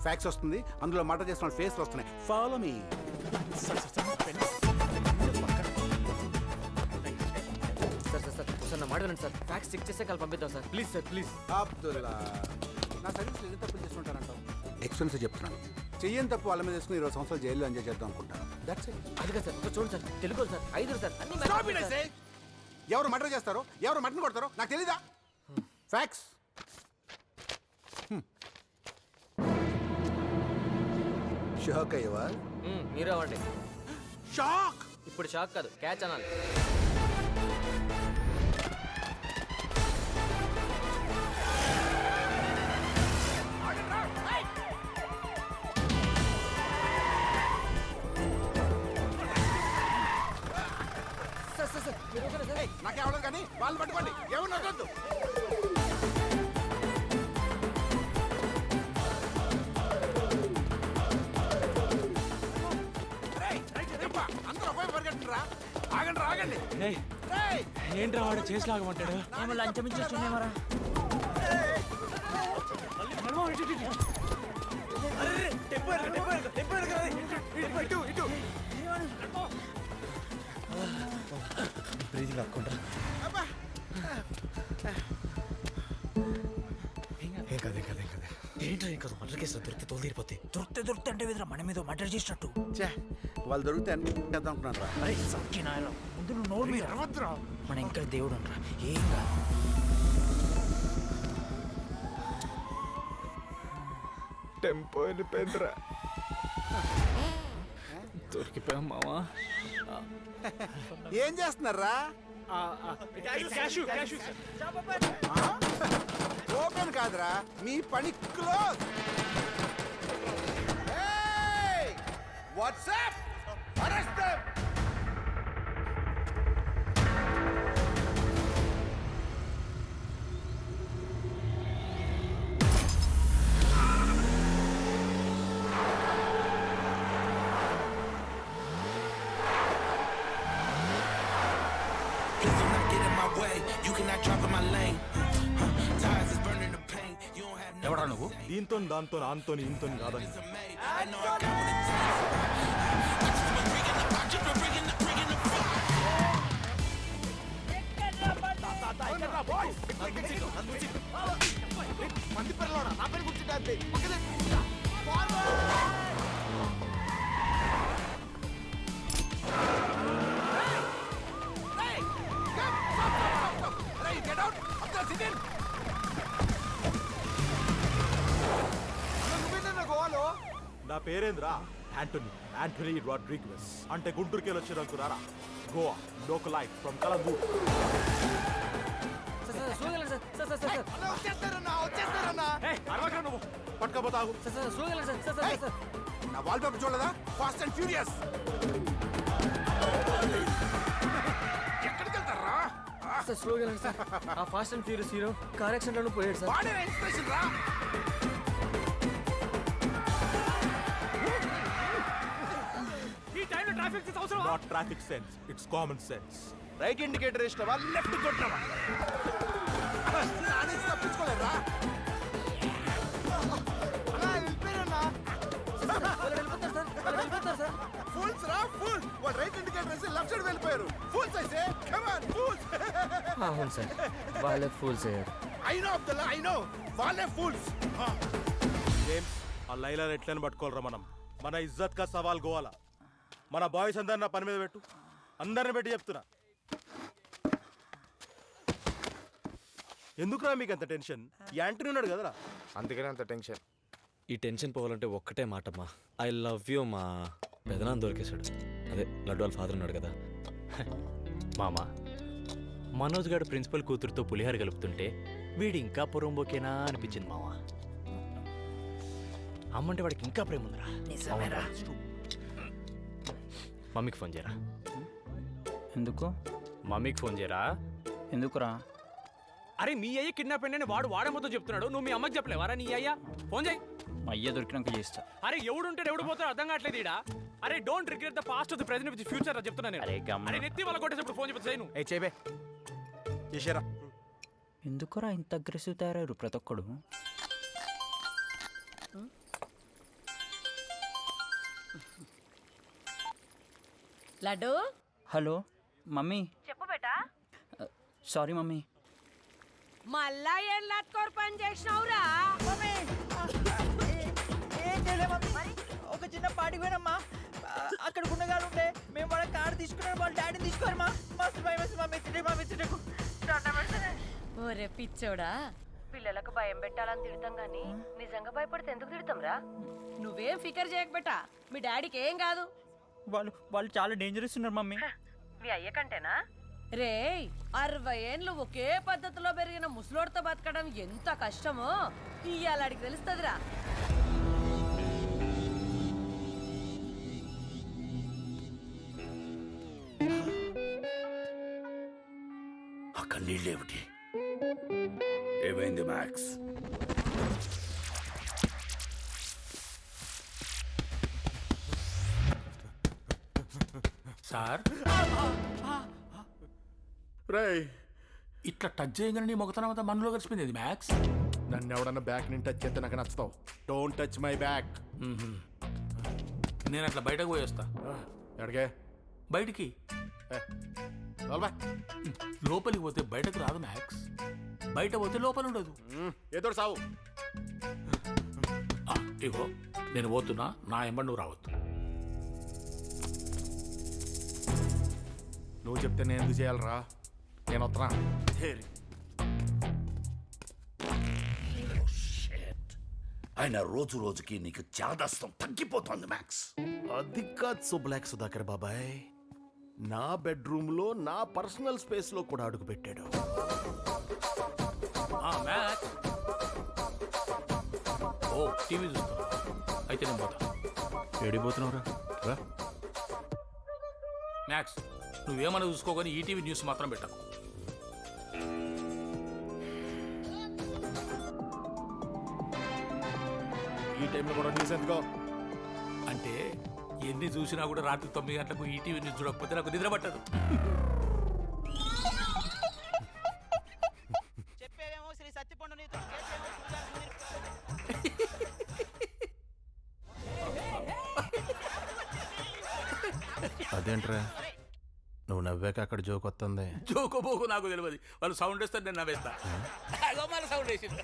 P: ఫ్యాక్స్ వస్తుంది, అందులో మటర్ చేసిన ఫేస్లు వస్తున్నాయి. Follow me.
A: Sir sir sir ఒకసారి నా మాట వినండి సార్. ఫ్యాక్స్ చెక్ చేస్తే కాల్ పంపిద్దాం sir. Please sir please.
P: Abdullah నా సర్వీస్ ఎన్ని తప్పులు చేసుకుంటానంటావు? ఎక్స్పీరియన్స్ చెప్తున్నాను. చెయ్యని తప్పు వాళ్ళ మీద వేసుకుని 20 సంవత్సరాలు జైల్లో ఎంజాయ్ చేద్దాం అనుకుంటాను. That's it.
A: అదిగా సార్ ఒక చూడండి సార్. తెలుగు సార్ 5 సార్ అన్ని.
P: ఎవరు మర్డర్ చేస్తారో ఎవరు మటన్ కొడతారో నాకు తెలీదా? ఫ్యాక్స్. షాక్ అయ్యవా?
A: మీరే అవ్వండి.
P: షాక్.
A: ఇప్పుడు షాక్ కాదు, క్యాచ్ అనాలి.
P: నాకే అవడం కానీ వాళ్ళు పట్టుకోండి. ఎవరు నొక్కద్దు. అందరూ పోయి పరిగెట్టరా. ఆగండి ఆగండి.
M: ఏంట్రా వాడు చేసి లాగమంటాడు?
H: ఏమో లంచం ఇచ్చేస్తున్నామరా.
B: బ్రీతింగ్ లాక్కుంటా. ఏం కదే కదే కదే.
M: ఏంట్రా ఇంకా మర్డర్ కేసు దొరికితే తోలు తీరిపోతే.
H: దొరికితే అంటే విధరా మన మీద మర్డర్ చేసినట్టు.
P: వాళ్ళు దొరికితే చేద్దాం అనుకున్నాను రా.
H: అరే సక్కినాయన ముందు నువ్వు నోరు మీద అరవద్దురా. మన ఇంకా దేవుడు అంటారా ఏం కాదు.
E: టెంపో వెళ్ళిపోయిందిరా.
M: దొరికిపోయాం మావా.
P: ఏం చేస్తున్నారా? ఓపెన్ కాదురా, మీ పని క్లోజ్. WhatsApp arrest them.
M: ఎవడా నువ్వు?
B: దీంతో దాంతో ఆంతో ఇంతో కాదని.
P: మంది పిల్లలోడా నా పేరు కూర్చుంటే
B: నా పేరేంద్రా? యాంటనీ రాడ్రిగ్వెస్. అంటే గుంటూరుకి వచ్చేదానికి రారా. గోవా లోకల్ లైఫ్ ఫ్రమ్ కలంగూర్. పట్టుకపోతావు.
P: నా వాల్ పేపర్ చూడదా? Fast and furious. ఎక్కడికి వెళ్తారా?
A: సార్ స్లోగా వెళ్ళండి సార్. ఆ fast and furious hero car accident లో పోయాడు సార్.
P: వాడే ఇన్స్పిరేషన్ రా.
B: Not traffic sense, it's common sense.
K: Right indicator వేసినవా లెఫ్ట్ కొట్టినవా?
P: తప్పించుకోలేరా? ఫూల్స్ రా ఫూల్. వాడు రైట్ ఇండికేటర్ వేసి లెఫ్ట్ సైడ్ వెళ్ళిపోయారు. ఫూల్స్ అయితే కమ్ ఆన్ ఫూల్స్.
A: అవును సార్ వాళ్ళే ఫూల్స్ అయ్యారు.
P: I no Abdullah I know. వాళ్ళే ఫూల్స్.
B: జేమ్స్ ఆ లైలా ఎట్లని పట్టుకోవాలరా మనం. మన ఇజ్జత్ కా సవాల్ గోవాలా. మన బాయ్స్ అందరిని నా పని మీద పెట్టు. అందరిని పెట్టి చెప్తున్నా.
Q: ఎందుకురా మీకు అంత టెన్షన్? యాంటనీ ఉన్నాడు కదరా.
E: అందుకనే అంత టెన్షన్.
Q: ఈ టెన్షన్ పోవాలంటే ఒక్కటే మాటమ్మా, ఐ లవ్ యూ మా. పెదనాన్న దొరికేశాడు, అదే లడ్డు వాళ్ళ ఫాదర్ ఉన్నాడు కదా.
M: మామ, మనోజ్ గారు ప్రిన్సిపల్ కూతురుతో పులిహార కలుపుతుంటే వీడు ఇంకా పొరంబోకేనా అనిపించింది మామ. అమ్మంటే వాడికి ఇంకా ప్రేమ ఉందిరా. మమ్మీకి ఫోన్ చేయరా.
D: ఎందుకు?
M: మమ్మీకి ఫోన్ చేయరా.
D: ఎందుకురా?
G: అరే మీ అయ్య కిడ్నాప్ అయ్యిందని వాడు వాడమ్మతో చెప్తున్నాడు, నువ్వు మీ అమ్మకి చెప్పలేవారా? నీ అయ్యా ఫోన్ చేయి.
D: మా అయ్య దొరికినాక చేస్తా.
G: అరే ఎవడుంటాడు ఎవడు పోతాడు అర్థం కావట్లేదు ఈడ. అరే don't regret the past of the present with future చెప్తున్నా నేను. అరే నెత్తి వాళ్ళ కొట్టేటప్పుడు ఫోన్ చెప్పచ్చు నువ్వు.
Q: ఏ చేబే చేశారా.
D: ఎందుకురా ఇంత అగ్రెసివ్ తయారయ్యారు ప్రతి ఒక్కడు?
I: లడ్డు.
D: Hello mummy.
I: చెప్పు బేటా.
D: Sorry mummy.
I: మళ్ళా ఏం లాట్కోర్ పని చేసినావురా?
H: ఏం చేయలే మమ్మీ, ఒక చిన్న పార్టీ పోయినమ్మా. అక్కడ గుండగాలు ఉంటే మేము వాళ్ళ కారు తీసుకున్నాం, వాళ్ళ డాడీని తీసుకోరమ్మా. మస్తు భయం వేసి మా మెచ్చటకు.
I: ఓరే పిచ్చోడా, పిల్లలకు భయం పెట్టాలని తిడతాం గాని నిజంగా భయపడితే ఎందుకు తిడతాం రా? నువ్వేం ఫికర్ చేయకబెట్టా, మీ డాడీకి ఏం కాదు.
D: వాళ్ళు చాలా డేంజరస్ ఉన్నారు మమ్మీ.
I: మీ అయ్య కంటేనా? రే 60 ఏండ్లు ఒకే పద్ధతిలో పెరిగిన ముసలోడితో బతకడం ఎంత కష్టమో ఇయ్యాల అడిగి తెలుస్తుందిరా.
F: అక్కడ నీళ్ళేమిటి? ఏమైంది మ్యాక్స్?
O: సార్
X: రేయ్,
O: ఇట్లా టచ్ చేయగానే నీ మొగతనం అంతా మనలో కలిసిపోయింది మ్యాక్స్.
X: నన్ను ఎవడన్నా బ్యాక్ నుంచి టచ్ చేస్తే నాకు నచ్చుతావు. Don't touch my back.
O: నేను అట్లా బయటకు పోయేస్తా.
X: ఎక్కడికే?
O: బయటికి. లోపలికి పోతే బయటకు రాదు మ్యాక్స్, బయట పోతే లోపల ఉండదు.
X: ఏదో సావు.
O: ఇగో నేను పోతున్నా, నా ఎంబడి నువ్వు రావద్దు.
X: నువ్వు చెప్తే నేను ఎందుకు చేయాలరా? నేను వస్తున్నా.
F: ఆయన రోజు రోజుకి నీకు చాదస్తం తగ్గిపోతుంది మ్యాక్స్.
X: అది కాదు సుబ్లాక్ సుధాకర్ బాబాయ్, నా బెడ్రూమ్ లో నా పర్సనల్ స్పేస్ లో కూడా అడుగు పెట్టాడు.
O: ఓ టీవీ చూస్తా, అయితే నేను పోతా.
X: ఏడిపోతున్నావురా?
O: మ్యాక్స్ నువ్వేమన్నా చూసుకోగాని ఈటీవీ న్యూస్ మాత్రం పెట్టకు.
X: ఈ టైంలో కూడా న్యూస్ ఎందుకో?
O: అంటే ఎన్ని చూసినా కూడా రాత్రి 9 గంటలకు ఈటీవీ న్యూస్ చూడకపోతే నాకు నిద్ర పట్టదు.
H: చెప్పేవేమో శ్రీ సత్యపండు నీతో.
X: అదేంట్రా నువ్వు నవ్వాక అక్కడ జోక్ వస్తుంది?
O: జోకో బోకు నాకు తెలియదు, వాళ్ళు సౌండ్ వేస్తారు నేను నవ్వేస్తా. సౌండ్ వేసింది.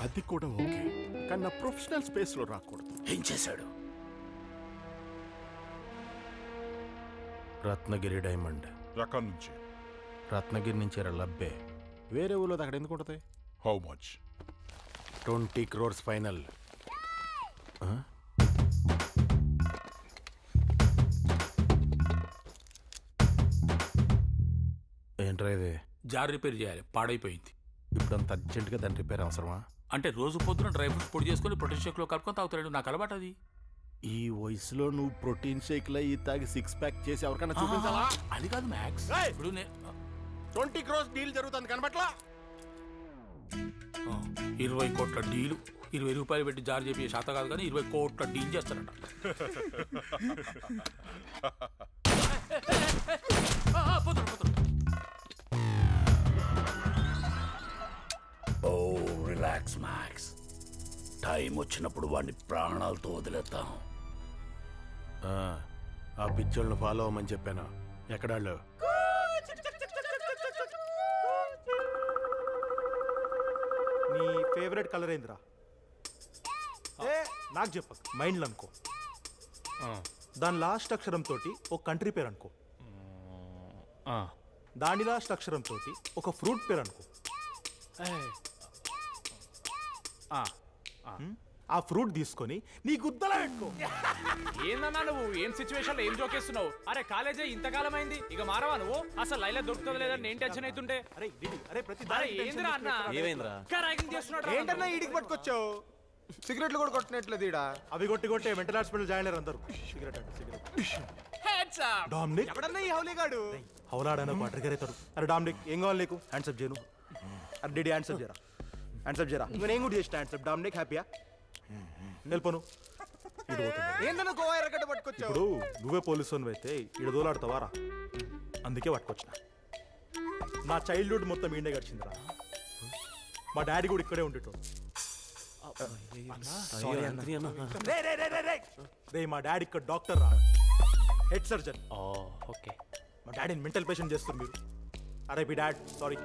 X: అది కూడా ఓకే, కానీ నా ప్రొఫెషనల్ స్పేస్ లో రాకూడదు.
F: ఏం చేశాడు?
X: రత్నగిరి డైమండ్.
B: ఎక్కడి నుంచి?
X: రత్నగిరి నుంచి లబ్బే. వేరే ఊళ్ళో అక్కడ ఎందుకు ఉంటుంది?
B: How much?
X: 20 crores final. ఏంట్రా ఇది?
O: జార్ రిపేర్ చేయాలి, పాడైపోయింది.
X: ఇప్పుడు అంత అర్జెంటుగా దాని రిపేర్ అవసరమా?
O: అంటే రోజు పొద్దున డ్రై ఫ్రూట్స్ పొడి చేసుకుని ప్రోటీన్ షేక్లో కలుపుకొని తాగుతాడు, నాకు అలవాటు అది.
X: ఈ వయసులో నువ్వు ప్రోటీన్ షేక్ లో ఈ తాగి 6 pack చేసి ఎవరికైనా చూపించాలా?
O: అది కాదు మ్యాక్స్, ఇప్పుడు
X: 20 crores డీల్ జరుగుతుంది కనబట్లా?
O: 20 కోట్ల డీలు, 20 రూపాయలు పెట్టి జార్ చెప్పి శాత కాదు కానీ 20 కోట్ల డీల్ చేస్తారట.
F: ఓ రిలాక్స్ మ్యాక్స్, టైం వచ్చినప్పుడు వాడిని ప్రాణాలతో వదిలేద్దాం.
X: ఆ పిచ్చోళ్ళని ఫాలో అవ్వమని చెప్పాను. ఎక్కడాళ్ళు?
B: నీ ఫేవరెట్ కలర్ ఏందిరా? నాకు చెప్పకు, మైండ్లో అనుకో. దాని లాస్ట్ అక్షరం తోటి ఒక కంట్రీ పేరు అనుకో. దాని లాస్ట్ అక్షరం తోటి ఒక ఫ్రూట్ పేరు అనుకో. ఆ ఫ్రూట్ తీసుకొని నీ గుద్దలా పెట్టుకో.
G: ఏందన్నా నువ్వు ఏం సిచ్యువేషన్ లో ఏం జోకేస్తున్నావు? అరే కాలేజే ఇంతకాలం అయింది, ఇక మారవా నువ్వు? అసలు లైలా దొరుకుతుంది లేదని నేను టెన్షన్ అవుతుంటే. అరే ఏందిరా అన్న,
Q: ఏమైందిరా?
G: ర్యాగింగ్ చేస్తున్నాడు.
E: ఏంటన్నా ఈడికి పట్టుకొచ్చావు? సిగరెట్లు కూడా కొట్టనట్లేదు ఈడ.
B: అవి కొట్టే మెంటల్ హాస్పిటల్ జాయిన్ అయ్యారు అందరూ. సిగరెట్ అంటే సిగరెట్. డామినిక్
E: ఎవడన్నా ఈ హౌలీగాడు?
B: హౌలాడన ట్రిగర్ అవుతాడు. అరే డామినిక్ ఏం కావాలి నీకు? హ్యాండ్సప్ చేయను. అరే డీడీ హ్యాండ్సప్ చేయరా, హ్యాండ్సప్ చేయరా. నేను కూడా చేసిన హ్యాండ్సప్. డామినిక్ హ్యాపీయా? వెళ్ళిపోను.
E: ఏందన్నా గోవా ఎరగడ్డ పట్టుకొచ్చావు?
B: ఇప్పుడు నువ్వే పోలీసు అయితే ఈడ దోలాడుతావారా? అందుకే పట్టుకొచ్చిన. నా చైల్డ్హుడ్ మొత్తం ఈడే గడిచిందిరా. మా డాడీ కూడా ఇక్కడే ఉండేటోడు. రే మా డాడీ ఇక్కడ డాక్టర్ రా, హెడ్ సర్జన్.
M: ఓకే.
B: మా డాడీని మెంటల్ పేషెంట్ చేస్తారు మీరు. అరే మీ డాడ్ సారీ.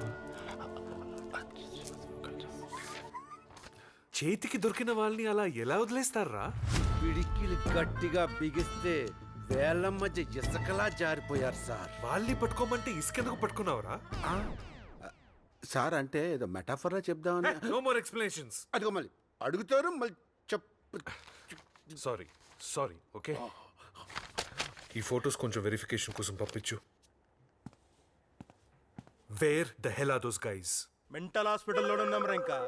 N: చేతికి దొరికిన వాళ్ళని అలా ఎలా వదిలేస్తారా?
F: పిడికిలు గట్టిగా బిగిస్తే వేళ్ళ మధ్య ఇసుకలా జారిపోయారు సార్.
N: వాళ్ళని పట్టుకోమంటే ఇసుకెందుకు పట్టుకున్నావురా?
P: సార్ అంటే ఏదో మెటాఫర్లా చెప్దామని.
N: No more explanations.
P: అదిగో మళ్ళీ అడుగుతారు మళ్ళీ
N: సారీ ఓకే. ఈ ఫొటోస్ కొంచెం వెరిఫికేషన్ కోసం పంపించు. Where the hell are those guys?
B: Mental హాస్పిటల్లో ఉన్నాం రా. ఇంకా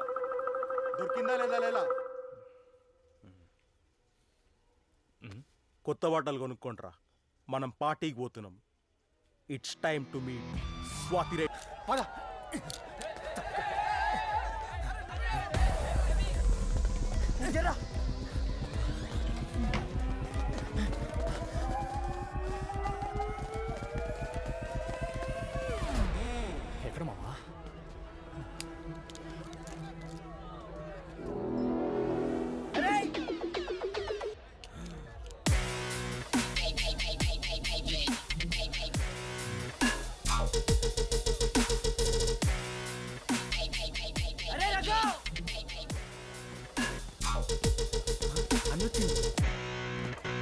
B: దొరికిందా లేదా? లేలా కొత్త బట్టలు కొనుక్కుంటారా, మనం పార్టీకి పోతున్నాం. It's time to meet Swathi రే. పద.
M: ఎక్కడ మామా?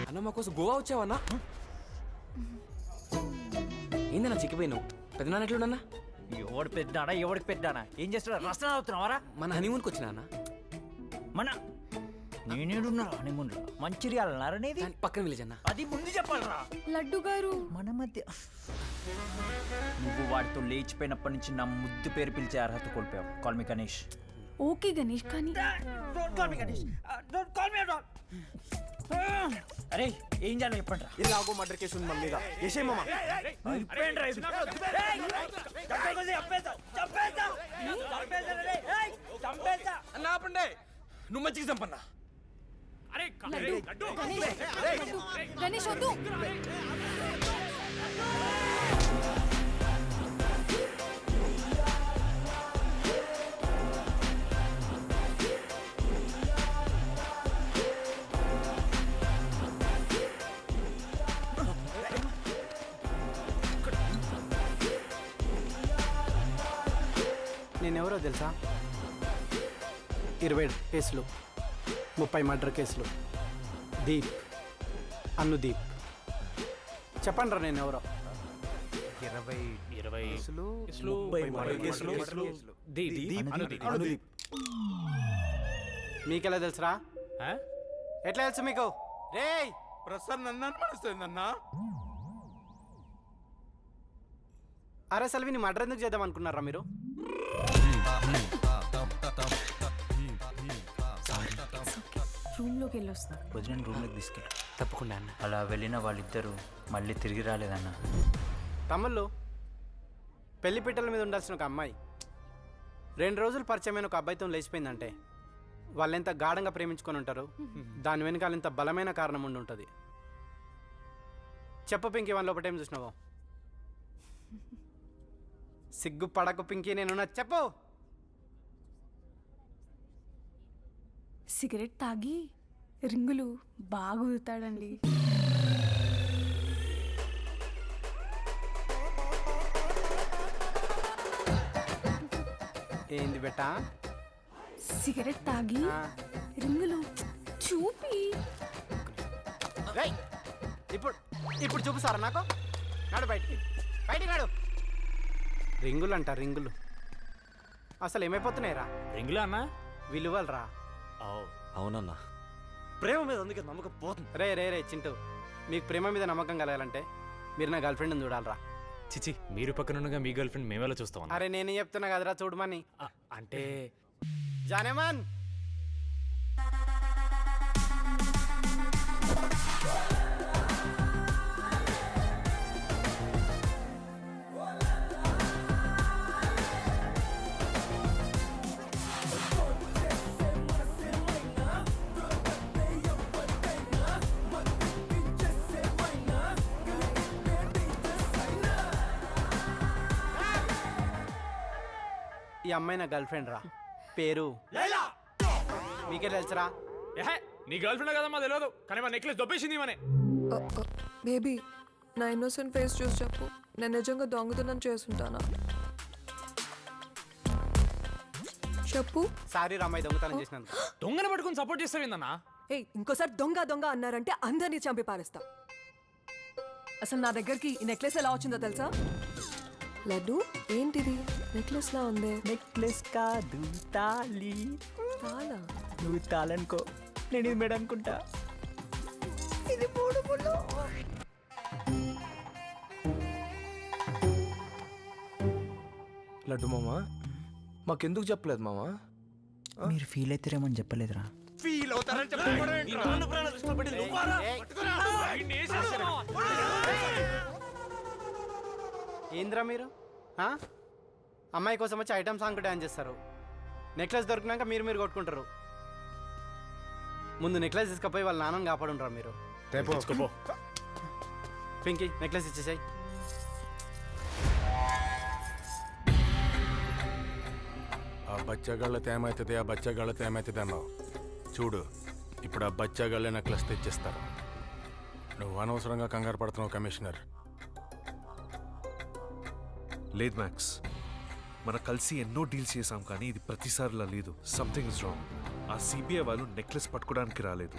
A: అన్న మా కోసం గోవా వచ్చావన్నా? ఏందన్నా చిక్కిపోయినావు? పెద్దనాన్న ఎట్లున్నా?
H: ఎవడు పెద్దాడా ఎవడికి పెద్దానా? ఏం చేస్తాడా? రసన అవుతున్నావారా?
A: మన హనీమూన్కి వచ్చినా అన్న.
H: మన నేనేడున్నా హనీమూన్లో మంచిర్యాలన్నారనేది
A: పక్కన విలేజ్ అన్న.
H: అది ముందు చెప్పాలరా.
L: లడ్డు గారు
H: మన మధ్య
D: నువ్వు వాడితో లేచిపోయినప్పటి నుంచి నా ముద్దు పేరు పిలిచే అర్హత కోల్పోయావు. Call me Ganesh.
L: Okay Ganesh, కానీ
H: అరే ఏం చేయాలి చెప్పండి రా.
E: ఇలాగో మర్డర్ కేసు ఉంది మమ్మీగా. ఏసే మామ.
A: అన్న ఆపండి, నువ్వు మంచిగా చంపన్నా.
L: గణేష్ వద్దు.
K: నేనెవరో తెలుసా? 20 కేసులు, 30 మర్డర్ కేసులు. దీప్, అనుదీప్. చెప్పండి రా నేనెవరో.
G: 20
K: కేసులు,
G: 30 మర్డర్ కేసులు.
K: అనుదీప్. మీకెలా తెలుసురా? ఎట్లా తెలుసు మీకు? రేయ్
P: ప్రసన్న మనస్తుందన్నా.
K: అరే సెల్విని మర్డర్ ఎందుకు చేద్దాం అనుకున్నారా మీరు?
L: రూమ్లోకి వెళ్ళొస్తా.
D: వదిన రూమ్లోకి తీసుకెళ్ళి.
H: తప్పకుండా అన్న.
D: అలా వెళ్ళిన వాళ్ళిద్దరూ మళ్ళీ తిరిగి రాలేదన్న.
K: తమ్ముళ్ళు, పెళ్లి పీటల మీద ఉండాల్సిన ఒక అమ్మాయి 2 రోజులు పరిచయమైన ఒక అబ్బాయితో లేచిపోయిందంటే వాళ్ళు ఎంత గాఢంగా ప్రేమించుకొని ఉంటారు. దాని వెనకాల ఇంత బలమైన కారణం ఉండి ఉంటుంది. చెప్పు పింకీ, వాళ్ళ లోపల ఏం చూసినావో? సిగ్గు పడకు పింకీ, నేను చెప్పు.
L: సిగరెట్ తాగి రింగులు బాగా ఊతాడండి.
K: ఏంది బెట్టా?
L: సిగరెట్ తాగి రింగులు చూపి.
K: ఇప్పుడు చూపిస్తారా నాకు? నాడు బయటికి, బయటికి నాడు. రింగులు అంట, రింగులు. అసలు ఏమైపోతున్నాయిరా
G: రింగులా అన్నా
K: విలువలరా.
Q: అవునన్నా, ప్రేమ మీద అందుకే నమ్మకం పోతుంది.
K: రే రే రే చింటూ, మీకు ప్రేమ మీద నమ్మకం కలగాలంటే మీరు నా గర్ల్ ఫ్రెండ్ని చూడాలరా.
G: చిచి, మీరు పక్కనుండగా మీ గర్ల్ ఫ్రెండ్ మేమేలా చూస్తాం?
K: అరే నేనే చెప్తున్నా కదరా చూడమని.
G: అంటే
K: జానేమన్ ఈ అమ్మాయి నా గర్ల్ ఫ్రెండ్ రా. పేరు మీకే తెలుసురా?
G: నీ గర్ల్ ఫ్రెండ్ కదమ్మా తెలియదు, కానీ మా నెక్లెస్ దొబ్బేసింది మనే.
W: బేబీ నా ఇన్నోసెంట్ ఫేస్ చూసి చెప్పు, నేను నిజంగా దొంగతనం చేసుంటానా? చెప్పు.
K: సారీ రామ్మాయి దొంగతనం చేసినందుకు.
G: దొంగను పట్టుకుని సపోర్ట్ చేస్తావేందన్నా?
W: ఇంకోసారి దొంగ దొంగ అన్నారంటే అందరినీ చంపి పారేస్తా. అసలు నా దగ్గరికి ఈ నెక్లెస్ ఎలా వచ్చిందో తెలుసా? లడ్డు ఏంటిది నెక్లెస్ లా ఉంది?
H: నెక్లెస్ కాదు తాళి.
W: తాళా?
H: నువ్వు తాళనుకో, నేను ఇది మేడం అనుకుంటా. ఇది మూడు ముళ్ళు.
E: లడ్డు మామా మాకెందుకు చెప్పలేదు మామా?
D: మీరు ఫీల్ అవుతారేమని చెప్పలేదురా.
K: ఫీల్ అవుతారని ఏంద్రా మీరు? అమ్మాయి కోసం వచ్చి ఐటమ్ సాంగ్ డాన్స్ చేస్తారు, నెక్లెస్ దొరికినాక మీరు కొట్టుకుంటారు. ముందు నెక్లెస్ తీసుకపోయి వాళ్ళ నాన్నని కాపాడుంటారు మీరు. పింకీ నెక్లెస్ ఇచ్చేసాయి.
X: ఆ బచ్చగాళ్ళతో ఏమవుతుంది, ఆ బచ్చగాళ్ళతో ఏమవుతుంది అన్నావు చూడు. ఇప్పుడు ఆ బచ్చగాళ్ళే నెక్లెస్ తెచ్చిస్తారు. నువ్వు అనవసరంగా కంగారు పడుతున్నావు కమిషనర్.
N: లేదు మ్యాక్స్, మనం కలిసి ఎన్నో డీల్స్ చేసాం, కానీ ఇది ప్రతిసారిలా లేదు. Something is wrong. ఆ సిబిఐ వాళ్ళు నెక్లెస్ పట్టుకోవడానికి రాలేదు,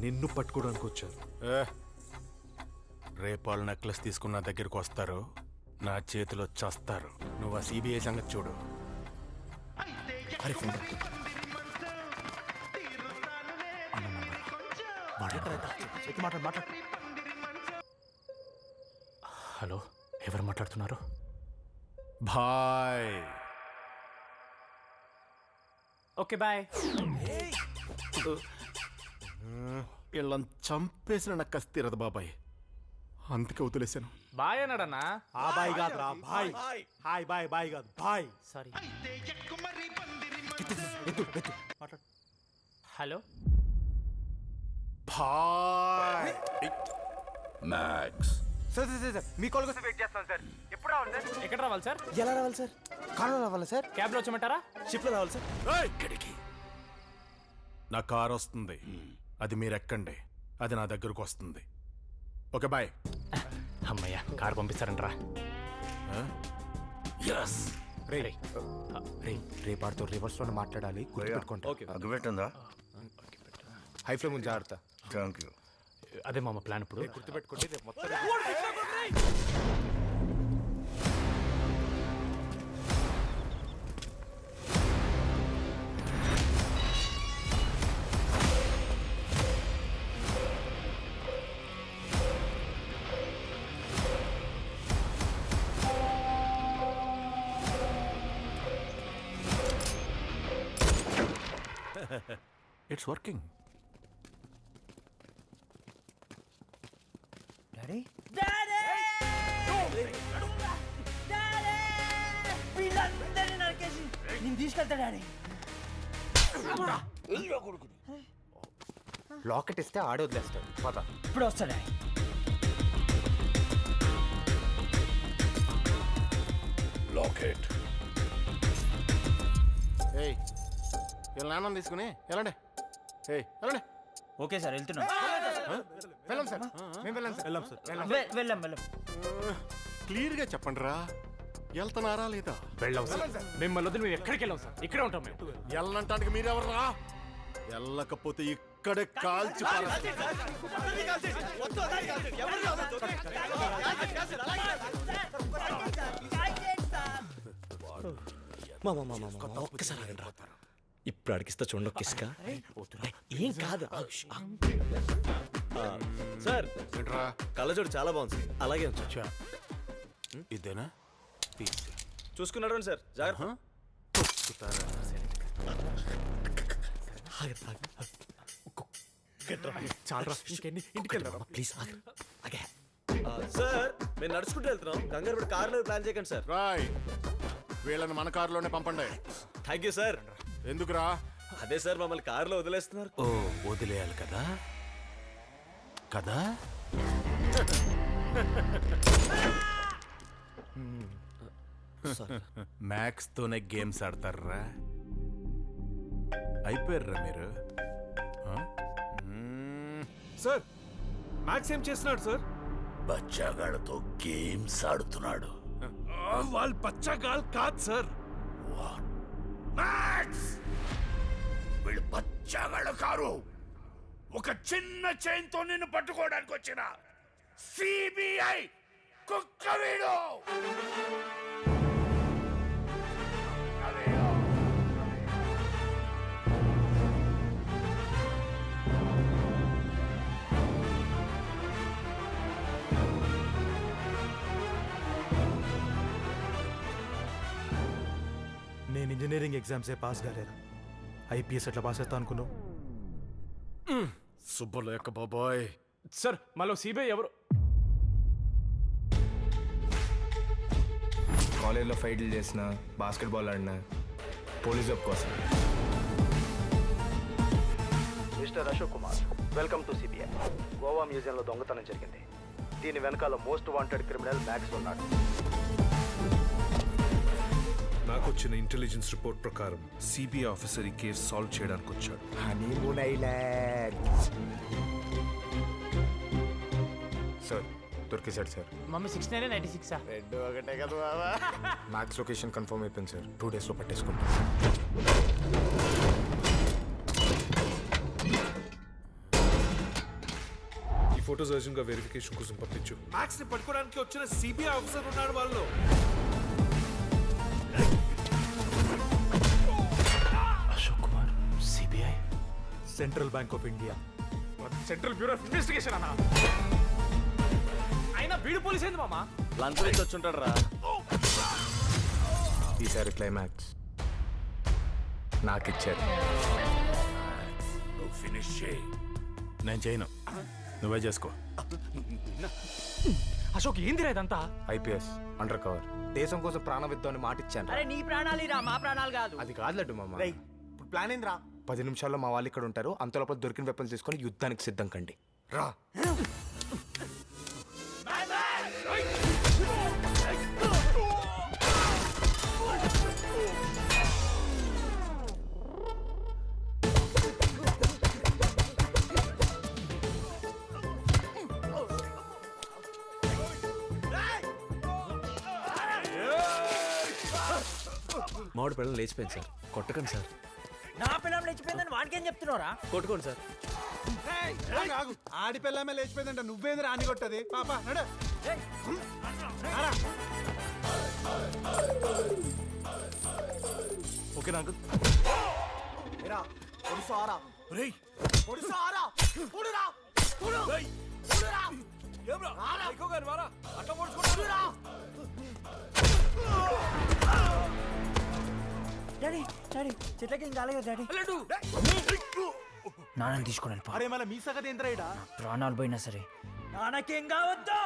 N: నిన్ను పట్టుకోవడానికి వచ్చారు.
X: రేపు వాళ్ళు నెక్లెస్ తీసుకున్న దగ్గరికి వస్తారు, నా చేతిలో చస్తారు. నువ్వు ఆ సిబిఐ సంగతి చూడు.
M: హలో, ఎవరు మాట్లాడుతున్నారు?
X: బాయ్.
H: Okay bye.
X: వీళ్ళని చంపేసిన నాకు కస్తీరదు బాబాయ్, అందుకే వదిలేశాను.
G: బాయ్ అన్నాడన్నా.
B: ఆ బాయ్ కాదురా, బాయ్. హాయ్ బాయ్, బాయ్ కాదు bye.
H: Sorry. Hello
X: bye.
F: Max
E: sir sir sir మీ కాల్ కోసం వెయిట్ చేస్తాను సార్. ఎప్పుడు రావాలి సార్?
G: ఎక్కడ రావాలి సార్?
E: ఎలా రావాలి సార్? కార్లో రావాలా సార్?
G: క్యాబ్లో వచ్చమంటారా?
Q: షిప్లో రావాలి సార్.
X: ఇక్కడికి నా కార్ వస్తుంది, అది మీరు ఎక్కండి, అది నా దగ్గరకు వస్తుంది. Okay bye.
M: అమ్మయ్య, కార్ పంపిస్తారంటరా?
E: రేపాడుతో రివర్స్ లో మాట్లాడాలి, గుర్తుపెట్టుకుంటా. హై ఫ్లేమ్ ఉంది, జాగ్రత్త.
F: Thank you.
M: అదే మామ ప్లాన్ ఇప్పుడు.
E: గుర్తుపెట్టుకోండి రేపు మొత్తం.
X: It's working.
H: డాడీ వీళ్ళందరినీ నరికేసి నేను తీసుకెళ్తా డాడీ.
E: లాకెట్ ఇస్తే ఆడే వదిలేస్తాడు. పద.
H: ఇప్పుడు వస్తా డాడీ.
F: లాకెట్.
X: ఏయ్, వీళ్ళ నాన్న తీసుకుని వెళ్ళండి. ఏయ్ వెళ్ళండి.
H: ఓకే సార్, వెళ్తున్నాం.
E: వెళ్ళాం సార్, మేము వెళ్ళాం సార్. వెళ్ళాం సార్,
H: వెళ్ళాం వెళ్ళాం.
X: క్లియర్గా చెప్పండి రా, వెళ్తున్నారా లేదా?
G: వెళ్ళాం సార్. మిమ్మల్ని వదిలి మేము ఎక్కడికి వెళ్ళాం సార్, ఇక్కడే ఉంటాం మేము.
X: వెళ్ళంటానికి మీరెవర్రా? వెళ్ళకపోతే ఇక్కడే కాల్చి
Q: ఒక్కసారి ఆగండి రా. ఇప్పుడు అడిగిస్తా చూడండి ఒక కిస్క. ఏం కాదు. సార్ కళ్ళజోడు చాలా బాగుంది సార్. అలాగే ఉంచు.
X: ఇదేనా
Q: చూసుకున్నాడు సార్. జాగ్రత్త.
X: ప్లీజ్
Q: సార్ మేము నడుచుకుంటూ వెళ్తున్నాం. కంగారు పడి కార్లో ప్లాన్ చేయకండి సార్.
X: రాయ్ వీళ్ళని మన కారులోనే పంపండి.
Q: Thank you sir.
X: ఎందుకురా?
Q: అదే సార్ మమ్మల్ని కారులో వదిలేస్తున్నారు.
X: ఓ వదిలేయాలి కదా కదా. మ్యాక్స్ తోనే గేమ్స్ ఆడతారా? అయిపోయారా మీరు?
N: సార్ మ్యాక్స్ ఏం చేస్తున్నాడు సార్?
F: బచ్చాగాళ్ళతో గేమ్స్ ఆడుతున్నాడు.
N: వాళ్ళు బచ్చాగాళ్ళు కాదు సార్.
F: మ్యాక్స్ వీళ్ళు బచ్చాగాళ్ళు కారు. ఒక చిన్న చైన్ తో నిన్ను పట్టుకోవడానికి వచ్చిన సిబిఐ కుక్క వీడు.
B: నేను ఇంజనీరింగ్ ఎగ్జామ్సే పాస్ కాలేను. ఐపీఎస్ ఎట్లా పాస్ అవుతా అనుకున్నావు?
N: సుబ్బలేక బాబాయ్.
G: సార్ మళ్ళీ సిబిఐ ఎవరు?
E: కాలేజ్లో ఫైట్లు చేసిన, బాస్కెట్బాల్ ఆడినా, పోలీస్ జాబ్ కోసం.
C: Mister Ashok Kumar, welcome to CBI. Goa మ్యూజియంలో దొంగతనం జరిగింది. దీని వెనకాల మోస్ట్ వాంటెడ్ క్రిమినల్ మ్యాక్స్ ఉన్నాడు.
N: నాకు వచ్చిన ఇంటెలిజెన్స్ రిపోర్ట్ ప్రకారం సిబిఐ ఆఫీసర్ ఈ కేసు సాల్వ్ చేయడానికి వచ్చాడు.
E: Honeymoon island. సార్ దొరికేశాడు సార్.
H: మమ్మీ 6996
E: రెండు ఒకటే కదా బాబా. మ్యాక్స్ లొకేషన్ కన్ఫర్మ్ అయిపోయింది సార్. 2 days లో పట్టేసుకుంటాం.
N: ఈ ఫోటోస్ అర్జెంట్ గా వెరిఫికేషన్ కోసం పంపించు. మ్యాక్స్ ని పట్టుకోవడానికి వచ్చిన సిబిఐ ఆఫీసర్ ఉన్నాడు వాళ్ళు.
M: Ashok Kumar, CBI,
B: central bank of India,
G: central bureau of investigation అన్నా. అయినా వీడు పోలీస్ ఏంది మామా?
Q: లంచ్ నుంచి వచ్చుంటాడు రా.
E: ఈసారి క్లైమాక్స్ నాకు ఇచ్చారు.
F: నువ్వు ఫినిష్ చేయి.
X: నేను చేయను, నువ్వే చేసుకో.
G: అశోక్ ఏందిరా ఇదంతా?
E: IPS under cover. దేశం కోసం ప్రాణం ఇద్దామని మాట ఇచ్చాను.
H: అరే నీ ప్రాణాలు రా, మా ప్రాణాలు కాదు.
E: అది కాదు లడ్డు మామ.
K: ఇప్పుడు ప్లాన్ ఏంద్రా?
E: 10 నిమిషాల్లో మా వాళ్ళు ఇక్కడ ఉంటారు. అంత లోపల దొరికిన వెపన్స్ తీసుకొని యుద్ధానికి సిద్ధం కండి. రా.
Q: మామిడి పిల్లలు లేచిపోయింది సార్. కొట్టకండి సార్.
H: నా పిల్లం లేచిపోయిందని వాడికేం చెప్తున్నారా?
Q: కొట్టుకోండి సార్.
P: ఆడి పిల్లమే లేచిపోయిందంట. నువ్వేంద్ర రాని కొట్టది పాప. నడు.
Q: ఓకే నాకు
H: డాడీ డాడీ చెట్లకి ఏం కాలేదు డాడీ.
D: నాన్నని తీసుకొని వెళ్ళిపో.
K: అరే మళ్ళీ మీ సగతి ఏంద్రా ఇడా?
D: ప్రాణాలు పోయినా సరే
H: నాన్నకేం కావద్దు.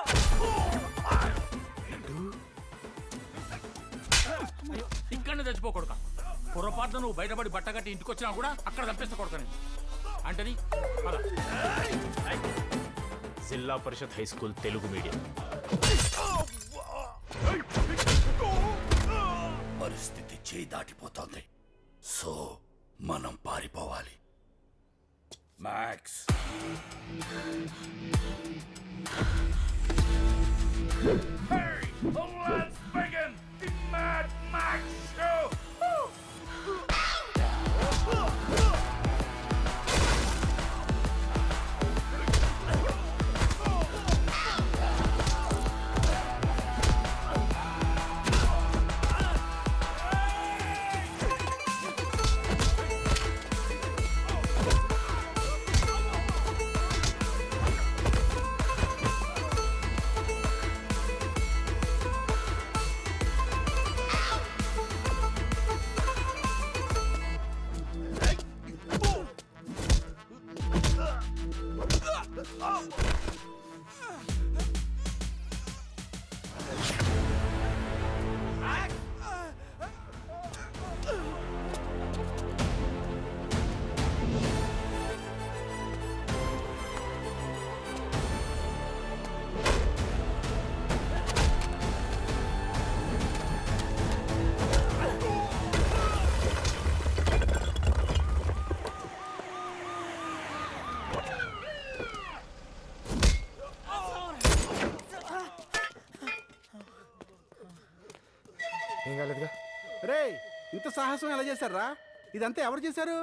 O: ఇక్కడనే చచ్చిపోకూడక. పొరపాటున నువ్వు బయటపడి బట్ట కట్టి ఇంటికి వచ్చినా కూడా అక్కడ చంపేస్తా కొడుకని అంటని.
M: Zilla Parishad high school Telugu medium.
F: పరిస్థితి చేయి దాటిపోతోంది. సో మనం పారిపోవాలి. Max let's begin the Mad Max show.
E: ఏం కాలేదుగా.
P: రే ఇంత సాహసం ఎలా చేశారా? ఇదంతా ఎవరు చేశారు?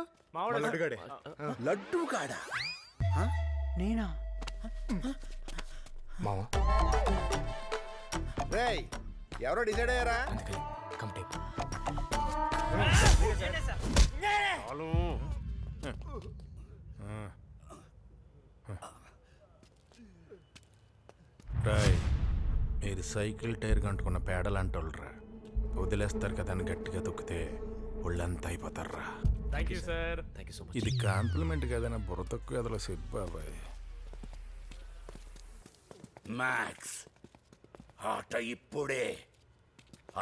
E: లడ్డుగాడే.
P: లడ్డు కాడా?
H: నేనా?
E: మామ
P: రే ఎవరో డిసైడ్ అయ్యారా?
X: రాయ్, మీరు సైకిల్ టైర్ కంటుకున్న పేడలు అంటోళ్ళరా, వదిలేస్తారు కదా అని గట్టిగా తొక్కితే ఒళ్ళంతా అయిపోతారా.
G: Thank you sir. Thank you so much.
X: ఇది కాంప్లిమెంట్ కదన్నా, బుర్ర తక్కువ ఎదలో చెప్పు బాబాయ్.
F: మ్యాక్స్, ఆట ఇప్పుడే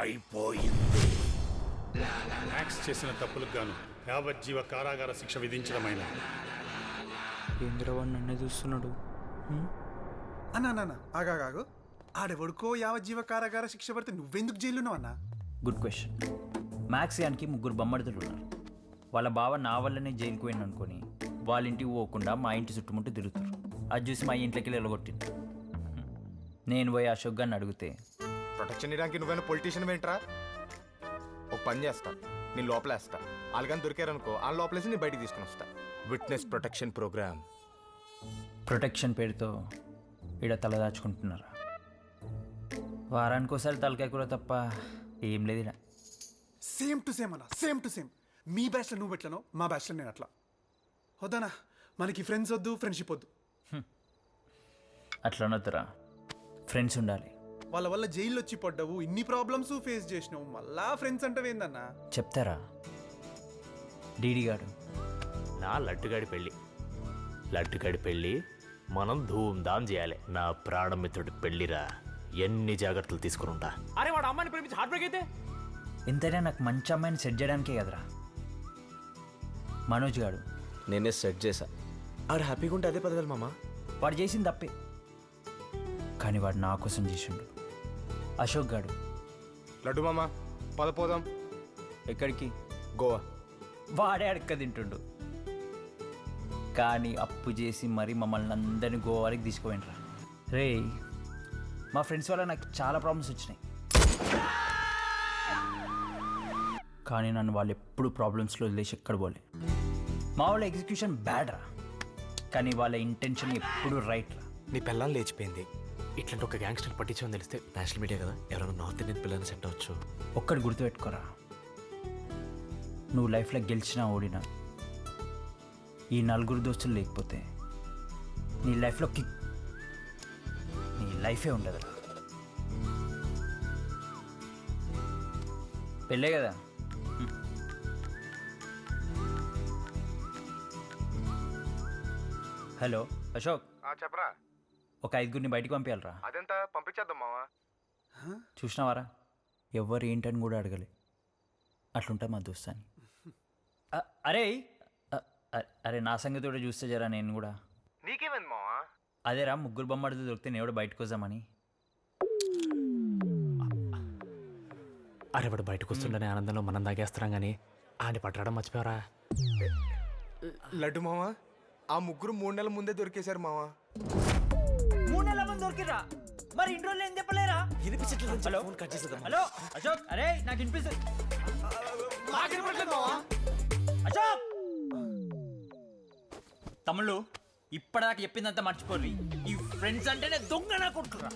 F: అయిపోయింది.
R: మ్యాక్స్ చేసిన తప్పులకు గాను యావజ్జీవ కారాగార శిక్ష విధించడమైన.
D: ఇంద్రవాడు నన్నే చూస్తున్నాడు.
S: అన్నా ఆగాగాగు, ఆడెవడుకో యావజ్జీవ కారాగార శిక్ష పడితే నువ్వెందుకు జైలున్నావు అన్నా?
D: Good question. మ్యాక్స్ యాన్కి 3 బొమ్మడిదలు ఉన్నారు. వాళ్ళ బావ నా వల్లనే జైలుకు పోయింది అనుకొని వాళ్ళ ఇంటికి పోకుండా మా ఇంటి చుట్టుముట్టు తిరుగుతారు. అది చూసి మా ఇంట్లోకి వెళ్ళగొట్టింది. నేను పోయి అశోక్ గారిని అడిగితే,
E: ప్రొటెక్షన్ ఇవ్వడానికి నువ్వేనా పొలిటీషియన్ ఏంట్రా? ఒక పని చేస్తా, నేను లోపలేస్తా. వాళ్ళని దొరికారనుకో, వాళ్ళ లోపలేసి నేను బయటికి తీసుకుని వస్తా. Witness protection programme.
D: ప్రొటెక్షన్ పేరుతో ఈడ తల దాచుకుంటున్నారా? వారానికి ఒకసారి తలకాయ కూర తప్ప ఏం లేదు ఇలా.
S: సేమ్ టు సేమ్ అన్న, సేమ్ టు సేమ్. మీ బ్యాచ్లో నువ్వు ఎట్లనో, మా బ్యాచ్లో నేను అట్లా. వద్దనా, మనకి ఫ్రెండ్స్ వద్దు, ఫ్రెండ్షిప్ వద్దు.
D: అట్లా అనొద్దురా, ఫ్రెండ్స్ ఉండాలి.
S: వాళ్ళ వల్ల జైలు వచ్చి పడ్డావు, ఇన్ని ప్రాబ్లమ్స్ ఫేస్ చేసినావు, మళ్ళా ఫ్రెండ్స్ అంటే ఏందన్నా?
D: చెప్తారా? డీడీ గాడు
M: నా లడ్డుగాడి పెళ్ళి. లడ్డుగాడి పెళ్ళి మనం ధూమ్ధామ్ చేయాలి. నా ప్రాణమిత్రుడి పెళ్ళిరా, ఎన్ని జాగ్రత్తలు తీసుకుని ఉంటా.
G: అరే వాడు అమ్మాయిని ప్రేమించి హార్ట్ బ్రేక్ అయితే
D: ఎంతైనా నాకు మంచి అమ్మాయిని సెట్ చేయడానికే కదరా. మనోజ్ గాడు
K: నేనే సెట్ చేశా. ఆడు హ్యాపీగా ఉంటే అదే పదవేలు మామ.
D: వాడు చేసింది తప్పే, కానీ వాడు నా కోసం చేసిండు. అశోక్ గాడు,
E: లడ్డు మామ పదపోదాం.
D: ఎక్కడికి?
E: గోవా.
D: వాడే అడక్క తింటుండు, కానీ అప్పు చేసి మరి మమ్మల్ని అందరినీ గోవా వరకు తీసుకుపోయినరా. రే, మా ఫ్రెండ్స్ వల్ల నాకు చాలా ప్రాబ్లమ్స్ వచ్చినాయి, కానీ నన్ను వాళ్ళు ఎప్పుడు ప్రాబ్లమ్స్లో వదిలేసి ఎక్కడ పోలే. మా వాళ్ళ ఎగ్జిక్యూషన్ బ్యాడ్ రా, కానీ వాళ్ళ ఇంటెన్షన్ ఎప్పుడు రైట్ రా.
Q: నీ పిల్లలు లేచిపోయింది, ఇట్లాంటి ఒక గ్యాంగ్స్టర్ పట్టించామని తెలిస్తే నేషనల్ మీడియా కదా, ఎవరైనా నార్త్ ఇండియన్ పిల్లల్ని సెట్ అవ్వచ్చు.
D: ఒక్కటి గుర్తుపెట్టుకోరా, నువ్వు లైఫ్లో గెలిచినా ఓడినా ఈ 4 దోస్తులు లేకపోతే నీ లైఫ్లో నీ లైఫే ఉండదురా. పెళ్ళే కదా. హలో అశోక్,
E: చెప్పరా.
D: ఒక 5గురిని బయటికి పంపించాలరా.
E: అదెంత పంపించేద్దాం మావా.
D: చూసినావారా, ఎవరు ఏంటని కూడా అడగలే. అట్లుంటా మా దోస్తాని. అరే అరే నా సంగతి కూడా చూస్తే జరా నేను కూడా.
E: నీకేమైంది మావా?
D: అదేరా 3 బొమ్మడితో దొరికితే నేను కూడా బయటకు వద్దామని.
M: అరే వాడు బయటకు వస్తుండని ఆనందంలో మనం దాగేస్తున్నాం కానీ ఆడి పట్టడం మర్చిపోయారా?
E: లడ్డు మావా, ఆ 3 3 నెలల ముందే దొరికేశారు మావా.
H: 3 నెలల ముందు దొరికిరా, మరి ఇన్ని రోజులు ఏం చెప్పలేరా?
K: హలో ఫోన్ కట్ చేసేద్దాం.
H: హలో అశోక్, అరే నాకు వినిపిస్తుంది. అశోక్
D: తమ్ముళ్ళు, ఇప్పటిదాకా చెప్పిందంతా మర్చిపోర్రి. ఈ ఫ్రెండ్స్ అంటేనే దొంగ నా కొట్టురా.